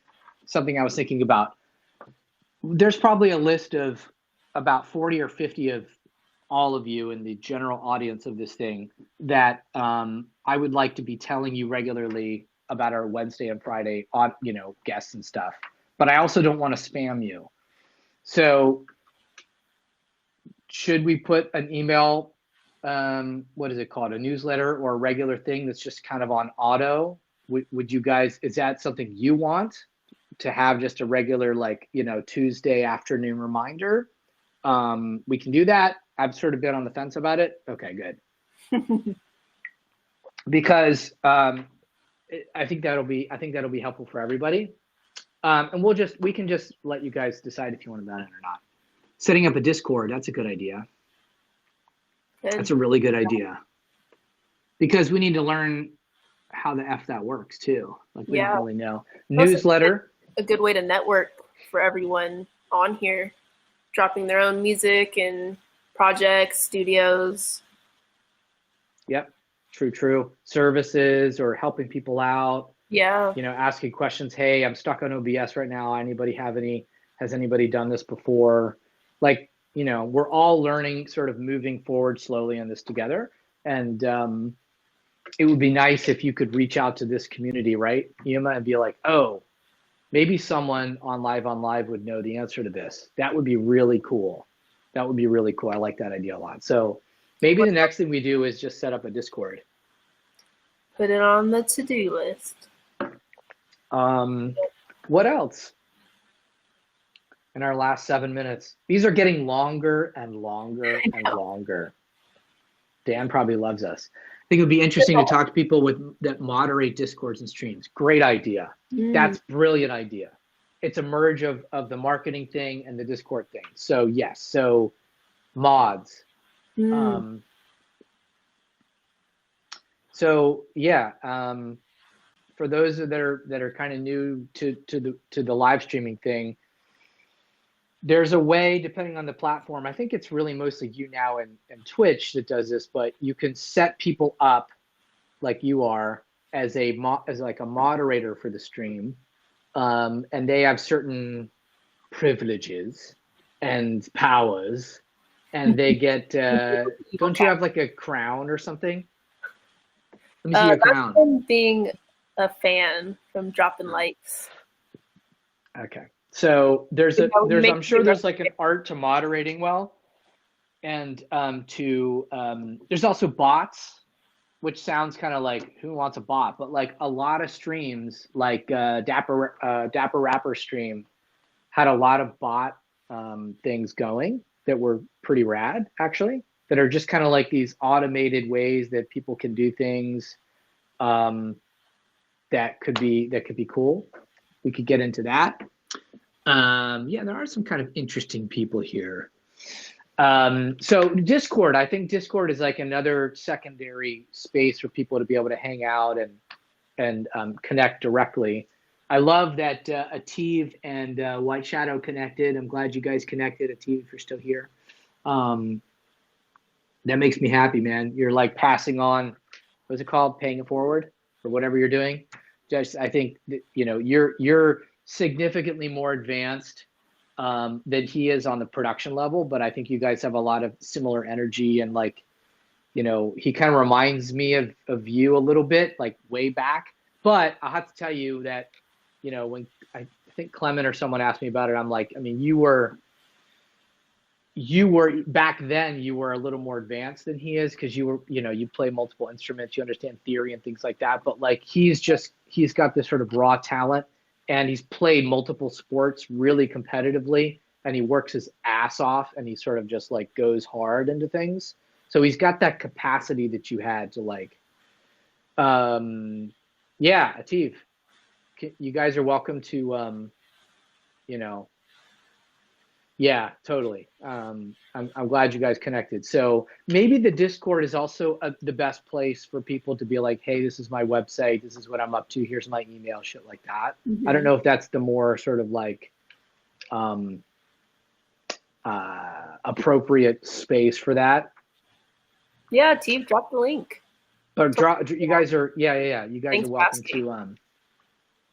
A: something I was thinking about. There's probably a list of about 40 or 50 of all of you in the general audience of this thing that I would like to be telling you regularly about our Wednesday and Friday guests and stuff. But I also don't want to spam you. So should we put an email, what is it called, a newsletter or a regular thing that's just kind of on auto? Would you guys, is that something you want to have, just a regular, like, Tuesday afternoon reminder? We can do that. I've sort of been on the fence about it. Okay, good. Because I think that'll be helpful for everybody. And we can just let you guys decide if you want to run it or not. Setting up a Discord, that's a good idea. That's a really good idea. Because we need to learn how the F that works too. Like, we don't really know. Newsletter.
C: A good way to network for everyone on here, dropping their own music and projects, studios. Yep.
A: True. Services, or helping people out.
C: Yeah.
A: Asking questions. Hey, I'm stuck on OBS right now. Has anybody done this before? Like, we're all learning, sort of moving forward slowly on this together. And it would be nice if you could reach out to this community, right, Yuma, and be like, oh, maybe someone on LiveonLive would know the answer to this. That would be really cool. I like that idea a lot. So maybe the next thing we do is just set up a Discord.
C: Put it on the to-do list.
A: What else? in our last 7 minutes. These are getting longer and longer and longer. Dan probably loves us. I think it would be interesting to talk to people that moderate Discords and streams. Great idea. That's brilliant idea. It's a merge of the marketing thing and the Discord thing. So yes, so mods. So yeah, for those that are kind of new to the live streaming thing, there's a way, depending on the platform. I think it's really mostly you now and Twitch that does this, but you can set people up like you are as like a moderator for the stream, and they have certain privileges and powers, and they get. Don't you have like a crown or something? Let me see your crown.
C: From being a fan from dropping likes.
A: Okay. So I'm sure there's like an art to moderating well, and there's also bots, which sounds kind of like who wants a bot, but like a lot of streams, like Dapper Rapper stream, had a lot of bot things going that were pretty rad actually, that are just kind of like these automated ways that people can do things that could be cool. We could get into that. Yeah, there are some kind of interesting people here. So Discord, I think Discord is like another secondary space for people to be able to hang out and connect directly. I love that Ativ and White Shadow connected. I'm glad you guys connected, Ativ, if you're still here. That makes me happy, man. You're like passing on, what's it called? Paying it forward for whatever you're doing. Just, I think that, you're significantly more advanced than he is on the production level, but I think you guys have a lot of similar energy, and like, he kind of reminds me of you a little bit, like way back. But I'll have to tell you that, when I think Clement or someone asked me about it, I'm like, I mean, you were back then, you were a little more advanced than he is, because you play multiple instruments, you understand theory and things like that. But like, he's got this sort of raw talent, and he's played multiple sports really competitively, and he works his ass off, and he sort of just like goes hard into things. So he's got that capacity that you had to like, yeah, Ativ, you guys are welcome to, yeah, totally. I'm glad you guys connected. So maybe the Discord is also the best place for people to be like, hey, this is my website, this is what I'm up to, here's my email, shit like that. I don't know if that's the more sort of like appropriate space for that.
C: Yeah, Team, drop the link.
A: But you guys are, yeah. You guys are welcome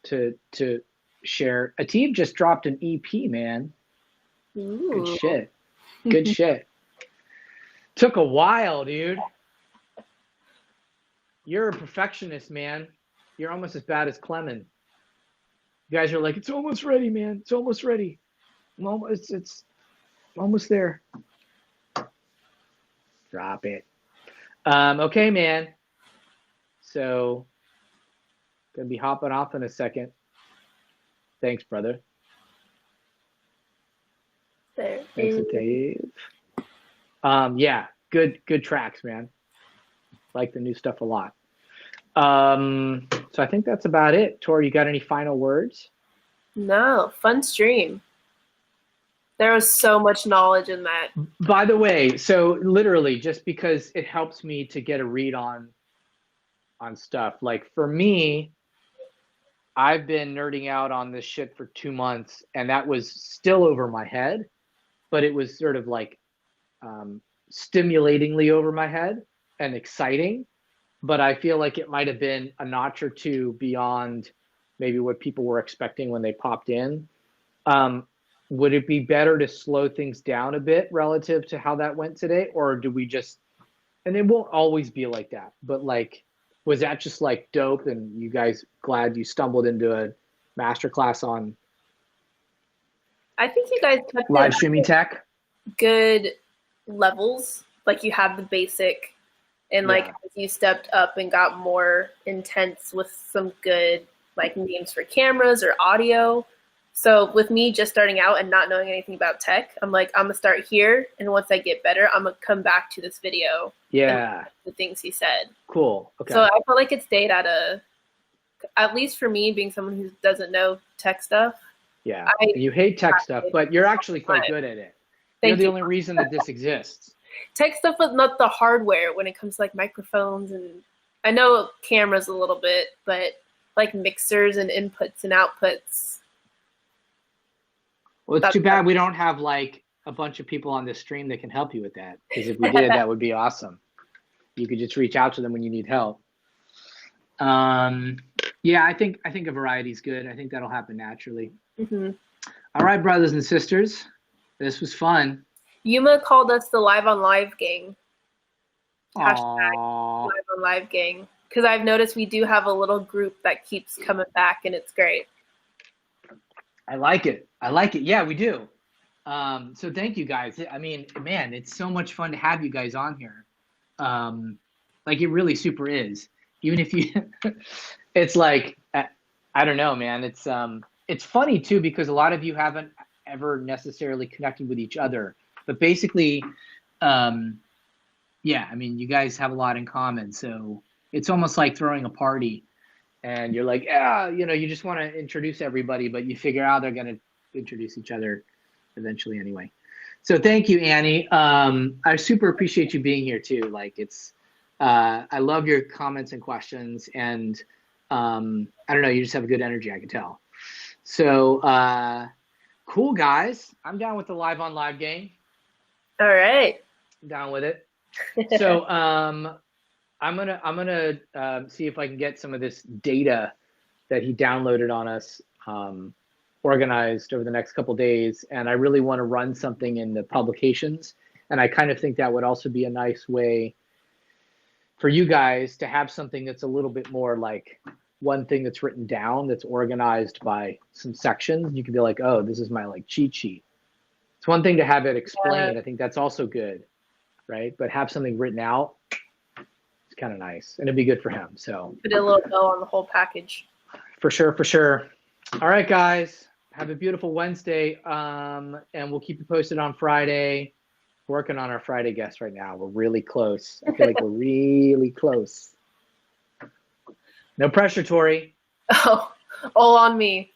A: to share. Ativ just dropped an EP, man.
C: Ooh.
A: Good shit. Good shit. Took a while, dude. You're a perfectionist, man. You're almost as bad as Clement. You guys are like, it's almost ready, man. It's almost ready. It's almost there. Drop it. Okay, man. So, gonna be hopping off in a second. Thanks, brother. Thanks, Dave. Yeah, good tracks, man. Like the new stuff a lot. So I think that's about it. Tor, you got any final words?
C: No, fun stream. There was so much knowledge in that.
A: By the way, so literally, just because it helps me to get a read on stuff. Like for me, I've been nerding out on this shit for 2 months, and that was still over my head, but it was sort of like stimulatingly over my head and exciting. But I feel like it might have been a notch or two beyond maybe what people were expecting when they popped in. Would it be better to slow things down a bit relative to how that went today? Or do we just, and it won't always be like that, but like, was that just like dope and you guys glad you stumbled into a masterclass on
C: I think you guys kept
A: live streaming tech?
C: Good levels. Like you have the basic, and like as you stepped up and got more intense with some good like names for cameras or audio, So with me just starting out and not knowing anything about tech, I'm like, I'm gonna start here, and once I get better, I'm gonna come back to this video.
A: Yeah.
C: And the things he said.
A: Cool. Okay.
C: So I feel like it stayed at least for me, being someone who doesn't know tech stuff.
A: Yeah. You hate tech stuff, but you're actually quite good at it. You're the only reason that this exists.
C: Tech stuff, but not the hardware when it comes to like microphones, and I know cameras a little bit, but like mixers and inputs and outputs.
A: Well, it's too bad we don't have like a bunch of people on this stream that can help you with that. Because if we did, that would be awesome. You could just reach out to them when you need help. Yeah, I think a variety is good. I think that'll happen naturally.
C: Mm-hmm.
A: All right, brothers and sisters, this was fun.
C: Yuma called us the LiveonLive gang.
A: Aww.
C: #LiveonLive gang. Because I've noticed we do have a little group that keeps coming back, and it's great.
A: I like it. I like it. Yeah, we do. So thank you guys. I mean, man, it's so much fun to have you guys on here. Like it really super is. Even if you, it's like, I don't know, man. It's funny too, because a lot of you haven't ever necessarily connected with each other, but basically, yeah, I mean, you guys have a lot in common. So it's almost like throwing a party and you're like, yeah, you know, you just want to introduce everybody, but you figure out they're going to introduce each other eventually anyway. So thank you, Annie. I super appreciate you being here too. Like I love your comments and questions, and I don't know, you just have a good energy, I can tell. So cool, guys. I'm down with the LiveonLive game.
C: All right.
A: I'm down with it. So I'm gonna see if I can get some of this data that he downloaded on us organized over the next couple days, and I really want to run something in the publications, and I kind of think that would also be a nice way for you guys to have something that's a little bit more like one thing that's written down, that's organized by some sections. You can be like, oh, this is my like cheat sheet. It's one thing to have it explained. Yeah. I think that's also good, right? But have something written out, it's kind of nice, and it'd be good for him. So
C: put a little bow on the whole package.
A: For sure, for sure. All right, guys, have a beautiful Wednesday, and we'll keep you posted on Friday. Working on our Friday guest right now. We're really close. I feel like we're really close. No pressure, Tori.
C: Oh, all on me.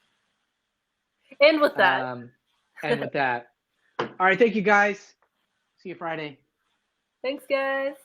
C: And with that.
A: All right, thank you, guys. See you Friday.
C: Thanks, guys.